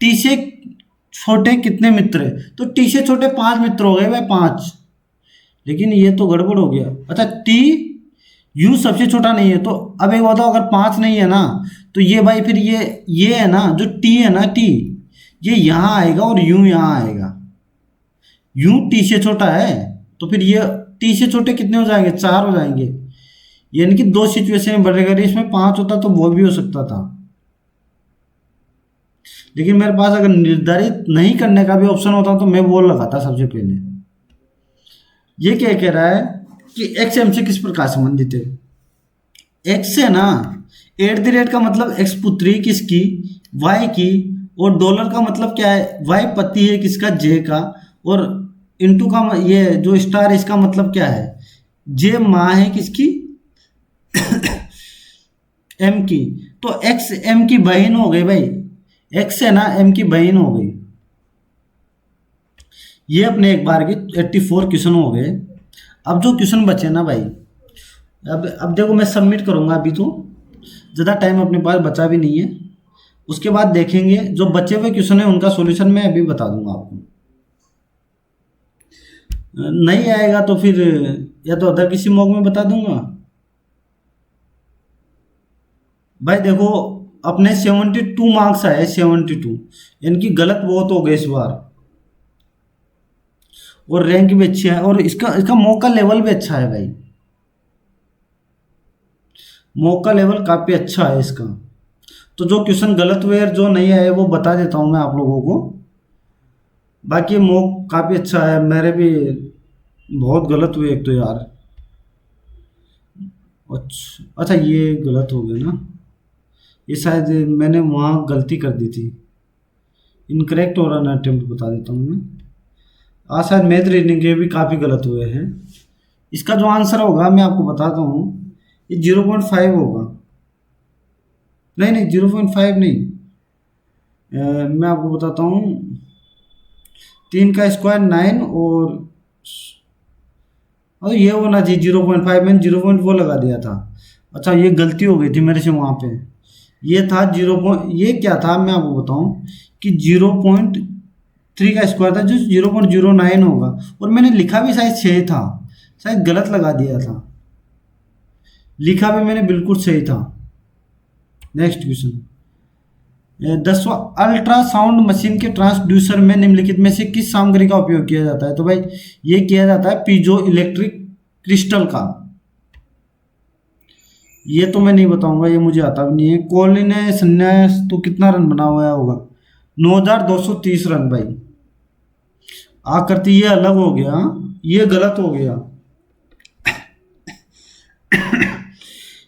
टी से छोटे कितने मित्र है? तो टी से छोटे 5 मित्र हो गए भाई, 5। लेकिन ये तो गड़बड़ हो गया। अच्छा, टी यू सबसे छोटा नहीं है, तो अब एक बताओ, अगर 5 नहीं है ना तो ये भाई फिर ये है ना, जो टी है ना, टी ये यहाँ आएगा और यू यहाँ आएगा। यू टी से छोटा है तो फिर ये टी से छोटे कितने हो जाएंगे? 4 हो जाएंगे, यानी कि 2 सिचुएशन में बढ़ेगा। इसमें 5 होता तो वो भी हो सकता था, लेकिन मेरे पास अगर निर्धारित नहीं करने का भी ऑप्शन होता तो मैं वो लगाता सबसे पहले। ये क्या कह रहा है कि एक्स एम से किस प्रकार संबंधित है? एक्स से ना @ का मतलब एक्स पुत्री किसकी? वाई की। और डॉलर का मतलब क्या है? वाई पति है किसका? जे का। और इनटू का ये जो स्टार इसका मतलब क्या है? जे माँ है किसकी? एम की। तो एक्स एम की बहन हो गई भाई, एक्स से ना एम की बहन हो गई। ये अपने एक बार की 84 क्वेश्चन हो गए। अब जो क्वेश्चन बचे ना भाई, अब देखो मैं सबमिट करूंगा, अभी तो ज़्यादा टाइम अपने पास बचा भी नहीं है। उसके बाद देखेंगे जो बचे हुए क्वेश्चन है उनका सॉल्यूशन मैं अभी बता दूंगा आपको। नहीं आएगा तो फिर या तो अदर किसी मॉक में बता दूंगा। भाई देखो, अपने 72 मार्क्स आए, 72, यानी कि गलत बहुत हो गए इस बार, और रैंक भी अच्छी है, और इसका मॉक का लेवल भी अच्छा है भाई। मॉक का लेवल काफ़ी अच्छा है इसका। तो जो क्वेश्चन गलत हुए और जो नहीं आए वो बता देता हूँ मैं आप लोगों को। बाकी मॉक काफ़ी अच्छा है, मेरे भी बहुत गलत हुए एक तो यार। अच्छा ये गलत हो गया ना, ये शायद मैंने वहाँ गलती कर दी थी। इनकरेक्ट हो रहा ना अटेम्प्ट बता देता हूँ मैं। शायद मैथ रीजनिंग के भी काफ़ी गलत हुए हैं। इसका जो आंसर होगा मैं आपको बताता हूँ, ये 0.5 होगा। नहीं 0.5 नहीं, मैं आपको बताता हूँ, 3 का स्क्वायर 9 और ये होना चाहिए 0.5, मैंने 0.4 लगा दिया था। अच्छा ये गलती हो गई थी मेरे से वहाँ पे, ये था ये क्या था मैं आपको बताऊँ कि 0.3 का स्क्वायर था जो 0.09 होगा, और मैंने लिखा भी शायद 6 था, शायद गलत लगा दिया था। लिखा भी मैंने बिल्कुल सही था। नेक्स्ट क्वेश्चन, 10वां, अल्ट्रासाउंड मशीन के ट्रांसड्यूसर में निम्नलिखित में से किस सामग्री का उपयोग किया जाता है? तो भाई ये किया जाता है पीजो इलेक्ट्रिक क्रिस्टल का। ये तो मैं नहीं बताऊंगा, ये मुझे आता भी नहीं है। कोहली ने संन्यास तो कितना रन बना हुआ होगा? 9230 रन भाई। आकृति ये अलग हो गया, ये गलत हो गया।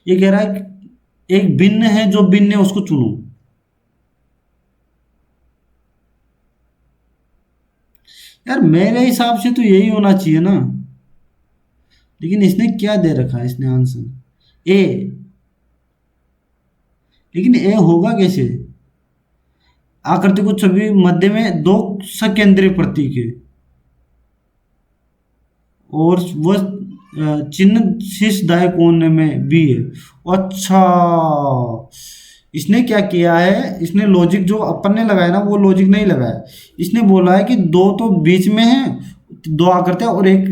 ये कह रहा है एक भिन्न है, जो भिन्न है उसको चुनो। यार मेरे हिसाब से तो यही होना चाहिए ना, लेकिन इसने क्या दे रखा है? इसने आंसर ए, लेकिन ए होगा कैसे? आकृति को छवि मध्य में 2 सकेंद्रीय प्रतीक है और वह चिन्ह शीर्ष दाएं कोने में भी है। अच्छा, इसने क्या किया है, इसने लॉजिक जो अपन ने लगाया ना वो लॉजिक नहीं लगाया। इसने बोला है कि 2 तो बीच में है, 2 आकृतियाँ और एक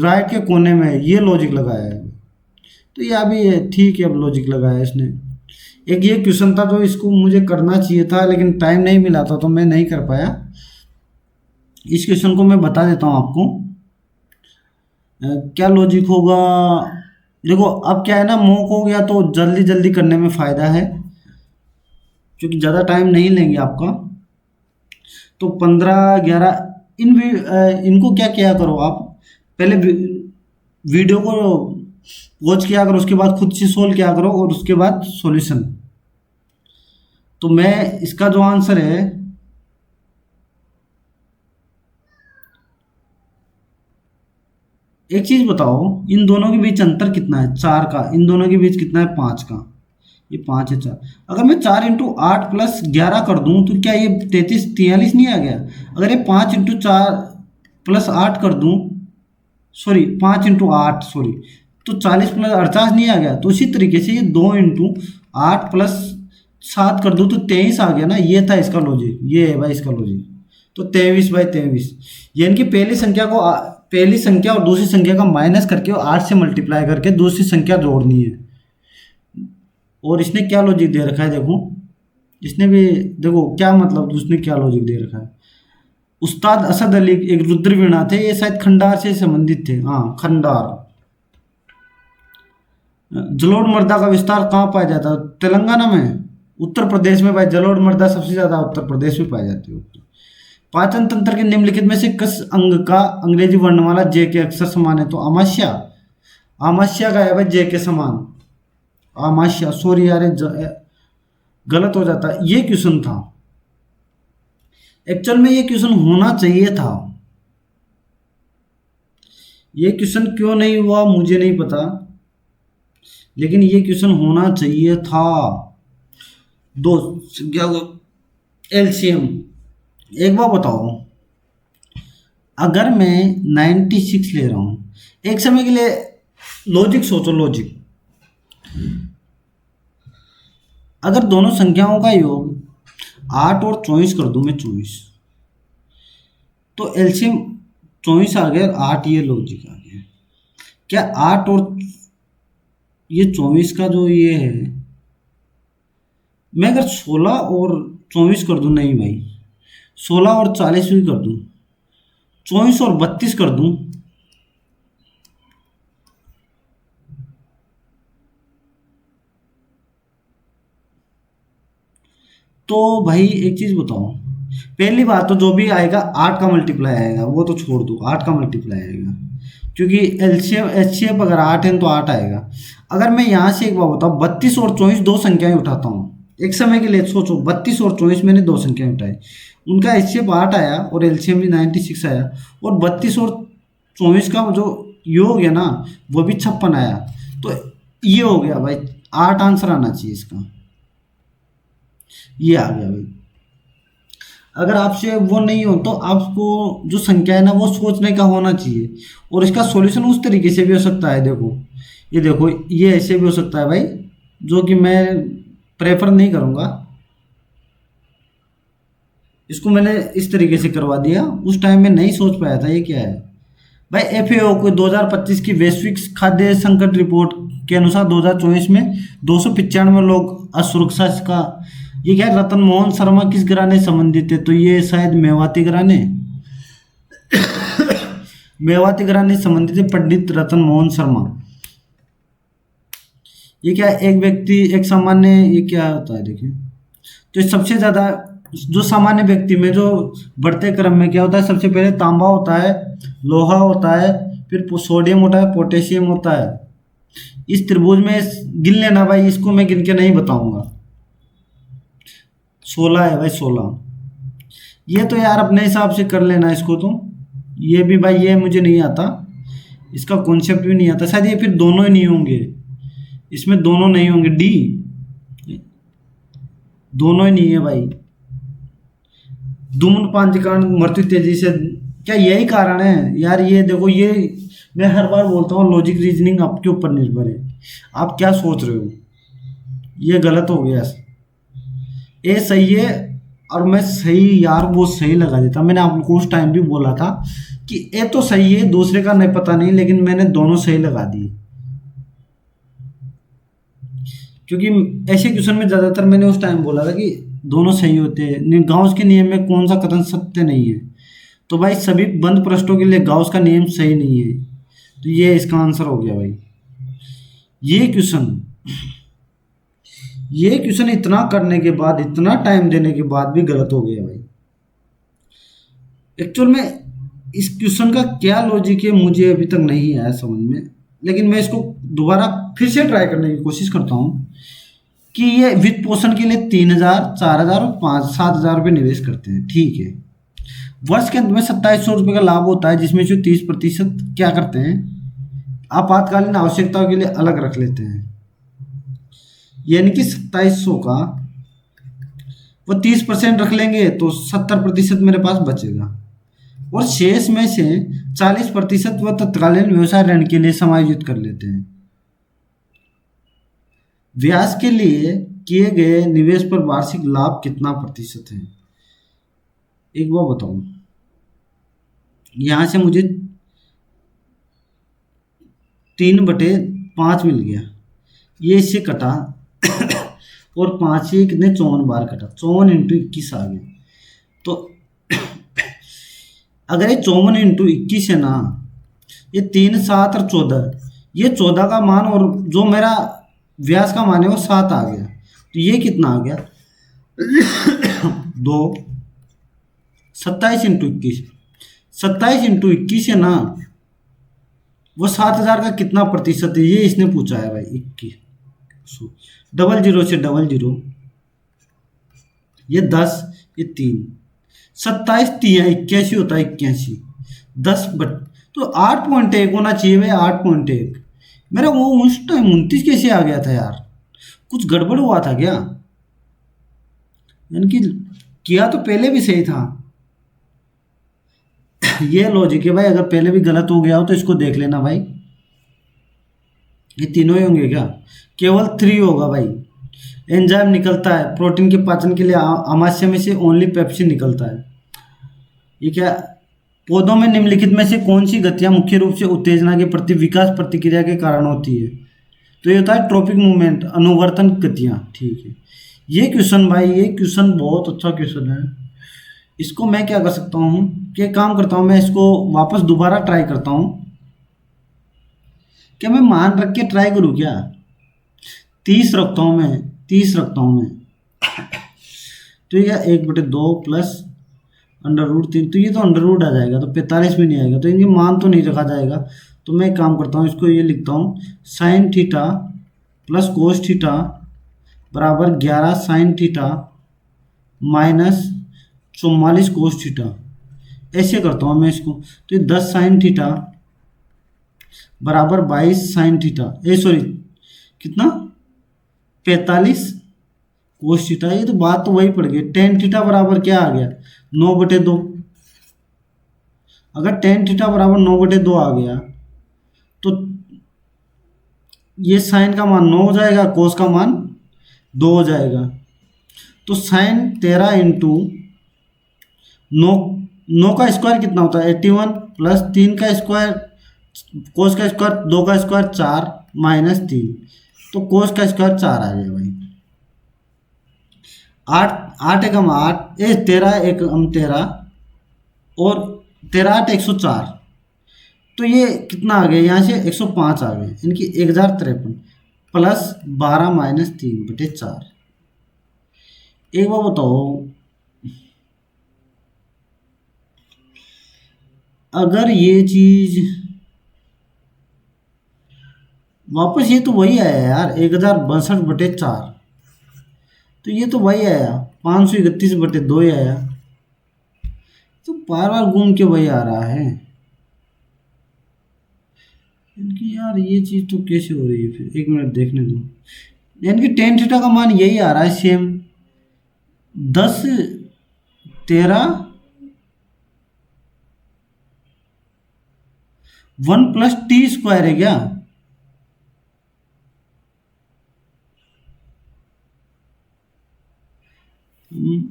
राइट के कोने में है, ये लॉजिक लगाया है। तो ये अभी ठीक है, अब लॉजिक लगाया इसने। एक ये क्वेश्चन था जो इसको मुझे करना चाहिए था लेकिन टाइम नहीं मिला था तो मैं नहीं कर पाया। इस क्वेश्चन को मैं बता देता हूँ आपको। क्या लॉजिक होगा? देखो अब क्या है ना, मॉक हो गया तो जल्दी जल्दी करने में फ़ायदा है, क्योंकि ज़्यादा टाइम नहीं लेंगे आपका। तो 15 11 इनको क्या किया करो आप, पहले वीडियो को वॉच किया करो, उसके बाद खुद से सोल्व किया करो और उसके बाद सॉल्यूशन। तो मैं इसका जो आंसर है, एक चीज बताओ, इन दोनों के बीच अंतर कितना है? 4 का। इन दोनों के बीच कितना है? 5 का। ये 5 है 4। अगर मैं 4 × 8 + 11 कर दूं तो क्या ये 33 43 नहीं आ गया? अगर ये 5 × 4 + 8 कर दूं, सॉरी 5 × 8, सॉरी, तो 40 + 48 नहीं आ गया? तो इसी तरीके से ये 2 × 8 + 7 कर दूं तो 23 आ गया ना। ये था इसका लॉजिक, ये है भाई इसका लॉजिक। तो 23/23, यानी कि पहली संख्या और दूसरी संख्या का माइनस करके और 8 से मल्टीप्लाई करके दूसरी संख्या जोड़नी है। और इसने क्या लॉजिक दे रखा है देखो, इसने भी देखो क्या मतलब, उसने क्या लॉजिक दे रखा है। उस्ताद असद अली एक रुद्रवीणा थे, ये शायद खंडार से संबंधित थे। हाँ, खंडार। जलोढ़ मृदा का विस्तार कहाँ पाया जाता है? तेलंगाना में, उत्तर प्रदेश में भाई। जलोढ़ मृदा सबसे ज्यादा उत्तर प्रदेश में पाई जाती है। पाचन तंत्र के निम्नलिखित में से किस अंग का अंग्रेजी वर्णमाला जे के अक्षर समान है? तो आमाशय। आमाशय का है भाई जे के समान। आमाशय, सॉरी यार गलत हो जाता है। ये क्वेश्चन था, एक्चुअल में ये क्वेश्चन होना चाहिए था। ये क्वेश्चन क्यों नहीं हुआ मुझे नहीं पता, लेकिन ये क्वेश्चन होना चाहिए था। दो क्या एलसीएम। एक बार बताओ, अगर मैं 96 ले रहा हूं एक समय के लिए, लॉजिक सोचो, लॉजिक। अगर दोनों संख्याओं का योग 8 और 24 कर दूं मैं, 24, तो एलसीएम 24 आ गया और 8 ये लॉजिक आ गया। क्या 8 और ये 24 का जो ये है, मैं अगर 16 और 24 कर दूं, नहीं भाई, 16 और 40 भी कर दूं, 24 और 32 कर दूं, तो भाई एक चीज बताओ। पहली बात तो जो भी आएगा 8 का मल्टीप्लाई आएगा, वो तो छोड़ दो, 8 का मल्टीप्लाई आएगा, क्योंकि एलसीएम एचसीएफ अगर 8 है तो 8 आएगा। अगर मैं यहाँ से एक बार बताऊँ, 32 और 24 दो संख्याएं उठाता हूँ एक समय के लिए, सोचो 32 और 24 मैंने दो संख्याएं उठाई, उनका एचसीएफ 8 आया और एलसीएम भी 96 आया, और 32 और 24 का जो योग है ना, वो भी 56 आया। तो ये हो गया भाई, 8 आंसर आना चाहिए इसका, ये आ गया भाई। अगर आपसे वो नहीं हो तो आपको जो संख्या है ना वो सोचने का होना चाहिए, और इसका सॉल्यूशन उस तरीके से भी हो सकता है। देखो ये ऐसे भी हो सकता है भाई, जो कि मैं प्रेफर नहीं करूँगा। इसको मैंने इस तरीके से करवा दिया, उस टाइम में नहीं सोच पाया था ये क्या है भाई। एफएओ को 2025 की वैश्विक खाद्य संकट रिपोर्ट के अनुसार 2024 में 295 लोग असुरक्षा का, ये क्या है, रतन मोहन शर्मा किस घराने संबंधित है? तो ये शायद मेवाती घराने, मेवाती घराने संबंधित है, पंडित रतन मोहन शर्मा। ये क्या है, एक व्यक्ति एक सामान्य, ये क्या होता है देखिए, तो सबसे ज्यादा जो सामान्य व्यक्ति में जो बढ़ते क्रम में क्या होता है, सबसे पहले तांबा होता है, लोहा होता है, फिर सोडियम होता है, पोटेशियम होता है। इस त्रिभुज में गिन लेना भाई, इसको मैं गिन के नहीं बताऊंगा। 16 है भाई, 16। ये तो यार अपने हिसाब से कर लेना इसको तो। ये भी भाई ये मुझे नहीं आता, इसका कॉन्सेप्ट भी नहीं आता, शायद ये फिर दोनों ही नहीं होंगे, इसमें दोनों नहीं होंगे, डी दोनों ही नहीं है भाई। धूम्रपान के कारण मृत्यु तेजी से, क्या यही कारण है यार? ये देखो, ये मैं हर बार बोलता हूँ, लॉजिक रीजनिंग आपके ऊपर निर्भर है, आप क्या सोच रहे हो। ये गलत हो गया, ये सही है, और मैं सही यार वो सही लगा देता। मैंने आपको उस टाइम भी बोला था कि ये तो सही है, दूसरे का नहीं पता नहीं, लेकिन मैंने दोनों सही लगा दिए, क्योंकि ऐसे क्वेश्चन में ज़्यादातर मैंने उस टाइम बोला था कि दोनों सही होते हैं। गाउस के नियम में कौन सा कथन सत्य नहीं है? तो भाई सभी बंद पृष्ठों के लिए गाउस का नियम सही नहीं है। तो ये इसका आंसर हो गया भाई। ये क्वेश्चन ये क्वेश्चन इतना करने के बाद, इतना टाइम देने के बाद भी गलत हो गया भाई। एक्चुअल में इस क्वेश्चन का क्या लॉजिक है मुझे अभी तक नहीं आया समझ में, लेकिन मैं इसको दोबारा फिर से ट्राई करने की कोशिश करता हूँ कि ये वित्त पोषण के लिए 3,000, 4,000 और 7,000 रुपये निवेश करते हैं, ठीक है। वर्ष के अंत में 2,700 रुपये का लाभ होता है, जिसमें से 30% क्या करते हैं, आपातकालीन आवश्यकताओं के लिए अलग रख लेते हैं। यानी कि 2,700 का वो 30% रख लेंगे तो 70% मेरे पास बचेगा, और शेष में से 40% वह तत्कालीन व्यवसाय ऋण के लिए समायोजित कर लेते हैं। ब्याज के लिए किए गए निवेश पर वार्षिक लाभ कितना प्रतिशत है, एक बार बताओ। यहां से मुझे 3/5 मिल गया, ये इससे कटा और 5 ये कितने 54 बार कटा, 54 × 21 आ गया। तो अगर ये 54 × 21 है ना, ये 3, 7 और 14, ये 14 का मान और जो मेरा व्यास का मान है वो 7 आ गया। तो ये कितना आ गया 2, 27 × 21, 27 × 21 है ना, वो 7,000 का कितना प्रतिशत है ये इसने पूछा है भाई। 21, 00 से 00, ये 10, ये 3, 27 3 81 होता है, 81 10 तो 8.1 होना चाहिए भाई, 8.1। मेरा वो उस टाइम 29 कैसे आ गया था यार, कुछ गड़बड़ हुआ था क्या? यानी कि किया तो पहले भी सही था। ये लॉजिक है भाई, अगर पहले भी गलत हो गया हो तो इसको देख लेना भाई। ये तीनों ही होंगे क्या? केवल 3 होगा भाई। एंजाइम निकलता है प्रोटीन के पाचन के लिए, आमाशय में से ओनली पेप्सिन निकलता है। ये क्या? पौधों में निम्नलिखित में से कौन सी गतियां मुख्य रूप से उत्तेजना के प्रति विकास प्रतिक्रिया के कारण होती है? तो ये होता है ट्रोपिक मूवमेंट, अनुवर्तन गतियां, ठीक है। ये क्वेश्चन भाई, ये क्वेश्चन बहुत अच्छा क्वेश्चन है। इसको मैं क्या कर सकता हूँ कि काम करता हूँ, मैं इसको वापस दोबारा ट्राई करता हूँ। क्या मैं मान रख के ट्राई करूँ क्या? 30 रखता हूँ मैं, 30 रखता हूँ मैं। तो ये 1/2 प्लस √3, तो ये तो √ आ जाएगा, तो 45 में नहीं आएगा, तो इनके मान तो नहीं रखा जाएगा। तो मैं काम करता हूँ, इसको ये लिखता हूँ sin theta plus cos theta बराबर 11 sin theta minus 44 cos theta. ऐसे करता हूँ मैं इसको, तो ये 10 sin थीटा बराबर 22 sin थीटा, सॉरी कितना 45 cos थीटा। ये तो बात तो वही पड़ गई। tan थीटा बराबर क्या आ गया 9/2। अगर tan थीटा बराबर 9/2 आ गया तो ये साइन का मान 9 हो जाएगा, कोस का मान 2 हो जाएगा। तो साइन 13 × 9 का स्क्वायर कितना होता है 81 प्लस 3 का स्क्वायर, कोस का स्क्वायर 2 का स्क्वायर 4 माइनस 3, तो कोस का स्क्वायर 4 आ गया भाई। 8 एकम 8 13 एकम 13 और 13 8 104, तो ये कितना आ गया यहाँ से 105 आ गया, इनकी 1053 प्लस 12 माइनस 3/4। एक बार बताओ, अगर ये चीज वापस, ये तो वही आया यार 1062/4, तो ये तो वही आया 531/2 ही आया, तो बार बार घूम के वही आ रहा है। इनकी यार ये चीज़ तो कैसे हो रही है फिर, 1 मिनट देखने दो। यानी कि tan थीटा का मान यही आ रहा है सेम 10 13 1 + t² है क्या?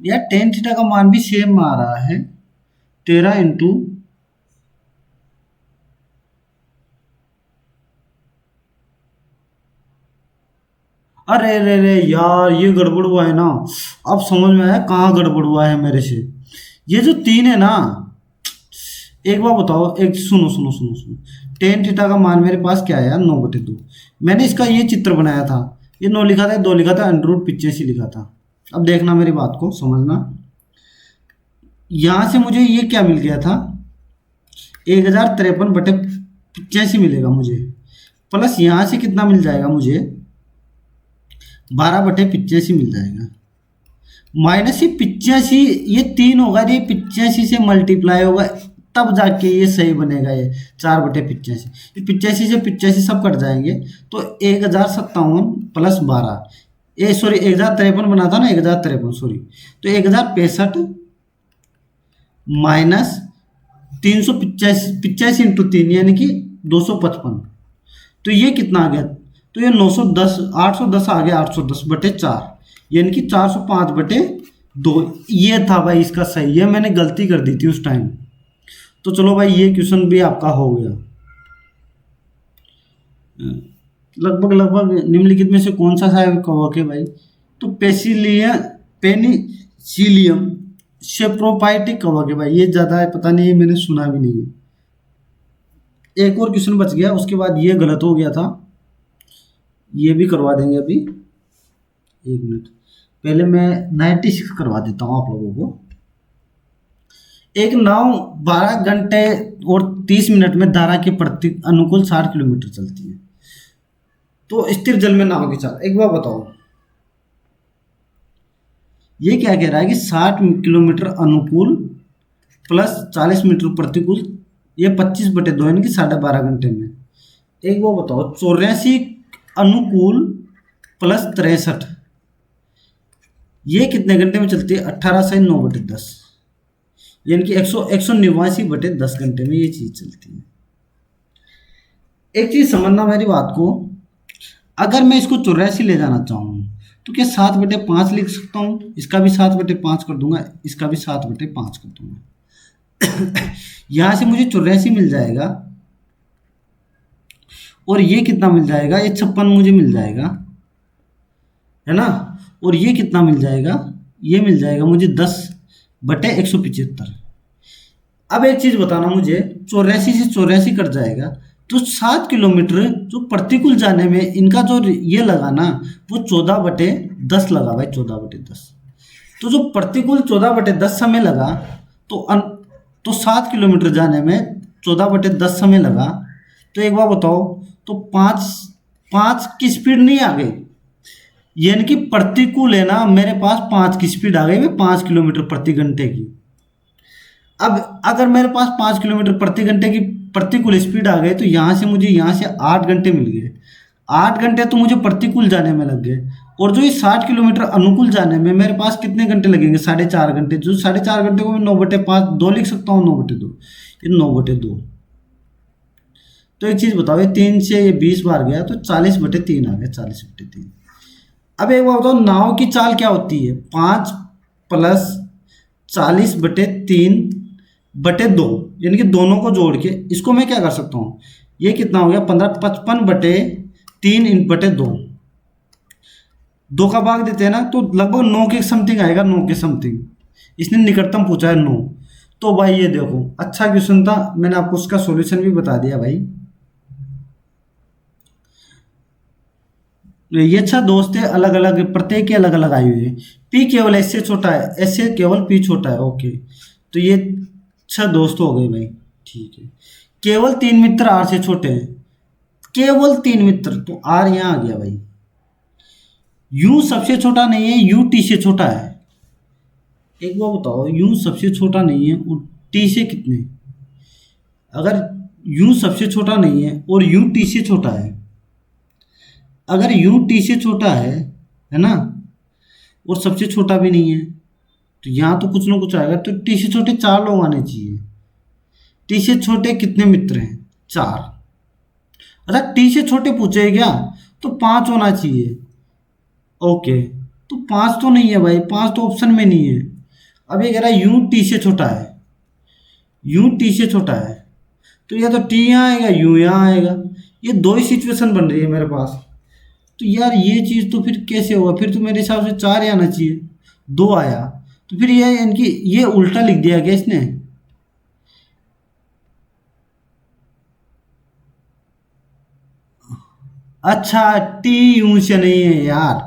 यार tan थीटा का मान भी सेम आ रहा है 13 × अरे रे रे यार, ये गड़बड़ हुआ है ना। अब समझ में आया कहाँ गड़बड़ हुआ है मेरे से। ये जो 3 है ना, एक बार बताओ, एक सुनो सुनो सुनो सुनो, टेन थीटा का मान मेरे पास क्या आया, 9/2। मैंने इसका ये चित्र बनाया था, ये 9 लिखा था, 2 लिखा था, √85 लिखा था। अब देखना मेरी बात को समझना, यहाँ से मुझे ये क्या मिल गया था, 1053/85 मिलेगा मुझे, प्लस यहाँ से कितना मिल जाएगा मुझे, 12/85 मिल जाएगा, माइनस ये 85, ये 3 होगा, ये 85 से मल्टीप्लाई होगा, तब जाके ये सही बनेगा। ये 4/85, ये 85 से 85 सब कट जाएंगे, तो 1057 प्लस 12, ये सॉरी 1053 बना था ना, 1053 सॉरी, तो 1065 माइनस 385 इंटू 3 यानी कि 255, तो ये कितना आ गया, तो ये 910 810 आ गया, 810/4 यानी कि 405/2। ये था भाई इसका सही, है मैंने गलती कर दी थी उस टाइम। तो चलो भाई ये क्वेश्चन भी आपका हो गया। लगभग निम्नलिखित में से कौन सा सहायक कवक है भाई, तो पेनिसिलियम सेप्रोफाइटिक कवक है भाई, ये ज़्यादा है पता नहीं है, मैंने सुना भी नहीं है। एक और क्वेश्चन बच गया, उसके बाद ये गलत हो गया था, ये भी करवा देंगे अभी, 1 मिनट पहले मैं 96 करवा देता हूँ आप लोगों को। एक नाव 12 घंटे और 30 मिनट में धारा के प्रति अनुकूल 60 किलोमीटर चलती है, तो स्थिर जल में नाव की चाल, एक बार बताओ ये क्या कह रहा है कि 60 किलोमीटर अनुकूल प्लस 40 मीटर प्रतिकूल, ये 25/2 यानी कि 12.5 घंटे में। एक वो बताओ 84 अनुकूल प्लस 63, ये कितने घंटे में चलती है, 18 से 9/10 यानी कि 189/10 घंटे में ये चीज़ चलती है। एक चीज़ समझना मेरी बात को, अगर मैं इसको 84 ले जाना चाहूँ तो क्या 7/5 लिख सकता हूँ, इसका भी 7/5 कर दूंगा, इसका भी 7/5 कर दूंगा। यहाँ से मुझे 84 मिल जाएगा, और ये कितना मिल जाएगा, ये 56 मुझे मिल जाएगा, है ना, और ये कितना मिल जाएगा, ये मिल जाएगा मुझे 10/175। अब एक चीज़ बताना मुझे, 84 से 84 कट जाएगा, तो 7 किलोमीटर जो प्रतिकूल जाने में इनका जो ये लगा ना, वो 14/10 लगा भाई, 14/10। तो जो प्रतिकूल 14/10 समय लगा, तो 7 किलोमीटर जाने में 14/10 समय लगा, तो एक बार बताओ, तो 5 की स्पीड नहीं आ गई, यानी कि प्रतिकूल है ना, मेरे पास 5 की स्पीड आ गई, मैं 5 किलोमीटर प्रति घंटे की। अब अगर मेरे पास 5 किलोमीटर प्रति घंटे की प्रतिकूल स्पीड आ गई, तो यहाँ से मुझे यहाँ से 8 घंटे मिल गए, 8 घंटे तो मुझे प्रतिकूल जाने में लग गए, और जो ये 60 किलोमीटर अनुकूल जाने में मेरे पास कितने घंटे लगेंगे, 4.5 घंटे, जो 4.5 घंटे को मैं 9/5 2 लिख सकता हूँ, 9/2 ये 9/2। तो एक चीज़ बताओ, ये 3 से ये 20 बार गया, तो 40/3 आ गया, 40/3। अब एक बात बताओ, नाव की चाल क्या होती है, 5 प्लस 40/3/2 यानी कि दोनों को जोड़ के इसको मैं क्या कर सकता हूँ, ये कितना हो गया 15, 55/3/2, 2 का भाग देते हैं ना, तो लगभग 9 के समथिंग आएगा, 9 के समथिंग। इसने निकटतम पूछा है 9। तो भाई ये देखो अच्छा क्वेश्चन था, मैंने आपको उसका सॉल्यूशन भी बता दिया भाई। ये अच्छा दोस्त है, अलग अलग प्रत्येक की अलग अलग आई हुई है। पी केवल एस से छोटा है, एस से केवल पी छोटा है, ओके। तो ये 6 दोस्त हो गए भाई, ठीक है। केवल 3 मित्र आर से छोटे हैं, केवल 3 मित्र, तो आर यहाँ आ गया भाई। यू सबसे छोटा नहीं है, यू टी से छोटा है। एक बार बताओ, यू सबसे छोटा नहीं है और टी से कितने, अगर यू सबसे छोटा नहीं है और यू टी से छोटा है, अगर यू टी से छोटा है ना, और सबसे छोटा भी नहीं है, तो यहाँ तो कुछ ना कुछ आएगा। तो टी से छोटे 4 लोग आने चाहिए। टी से छोटे कितने मित्र हैं, 4। अच्छा टी से छोटे पूछे क्या, तो 5 होना चाहिए, ओके। तो 5 तो नहीं है भाई, 5 तो ऑप्शन में नहीं है। अब ये कह रहा है यू टी से छोटा है, यू टी से छोटा है, तो या तो टी यहाँ आएगा, यू यहाँ आएगा। ये 2 ही सिचुएशन बन रही है मेरे पास। तो यार ये चीज़ तो फिर कैसे होगा, फिर तो मेरे हिसाब से 4 ही आना चाहिए, 2 आया। तो फिर ये इनकी ये उल्टा लिख दिया गया इसने। अच्छा, टी यूं से नहीं है यार,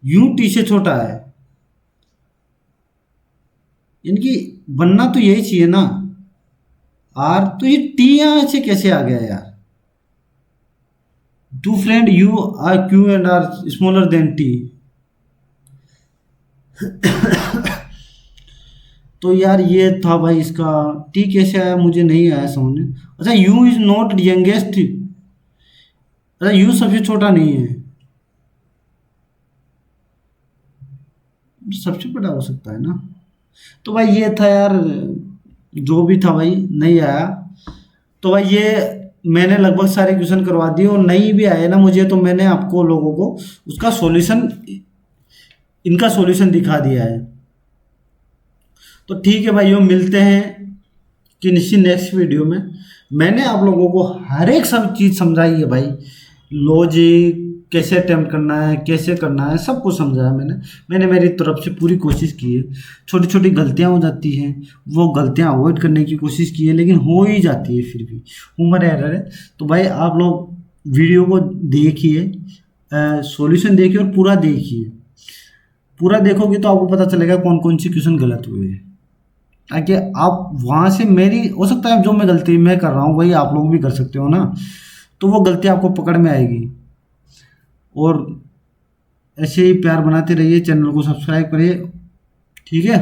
यूं टी से छोटा है। इनकी बनना तो यही चाहिए ना, आर। तो ये टी यहाँ से कैसे आ गया यार? To friend you are Q and R smaller than T. तो यार ये था भाई इसका। टी कैसे आया मुझे नहीं आया समझ में। अच्छा, यू इज नॉट यंगेस्ट। अच्छा, यू सबसे छोटा नहीं है, सबसे बड़ा हो सकता है ना। तो भाई ये था यार, जो भी था भाई नहीं आया। तो भाई ये मैंने लगभग सारे क्वेश्चन करवा दिए, और नहीं भी आए ना मुझे, तो मैंने आपको लोगों को उसका सॉल्यूशन, इनका सॉल्यूशन दिखा दिया है। तो ठीक है भाइयों, मिलते हैं कि किसी नेक्स्ट वीडियो में। मैंने आप लोगों को हर एक सब चीज़ समझाई है भाई, लॉजिक कैसे अटेम्प्ट करना है, कैसे करना है, सब कुछ समझाया मैंने। मैंने मेरी तरफ से पूरी कोशिश की है। छोटी छोटी गलतियां हो जाती हैं, वो गलतियां अवॉइड करने की कोशिश की है, लेकिन हो ही जाती है फिर भी, ह्यूमन एरर है। तो भाई आप लोग वीडियो को देखिए, सॉल्यूशन देखिए और पूरा देखिए। पूरा देखोगे तो आपको पता चलेगा कौन कौन सी क्वेश्चन गलत हुए हैं, ताकि आप वहाँ से, मेरी हो सकता है जो मैं गलती मैं कर रहा हूँ वही आप लोग भी कर सकते हो ना, तो वो गलती आपको पकड़ में आएगी। और ऐसे ही प्यार बनाते रहिए, चैनल को सब्सक्राइब करिए। ठीक है,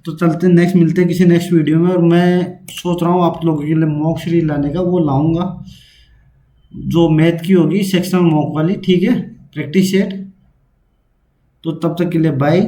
तो चलते नेक्स्ट, मिलते हैं किसी नेक्स्ट वीडियो में। और मैं सोच रहा हूँ आप लोगों के लिए मॉक सीरीज लाने का, वो लाऊंगा जो मैथ की होगी, सेक्शनल मॉक वाली। ठीक है, प्रैक्टिस सेट। तो तब तक के लिए बाय।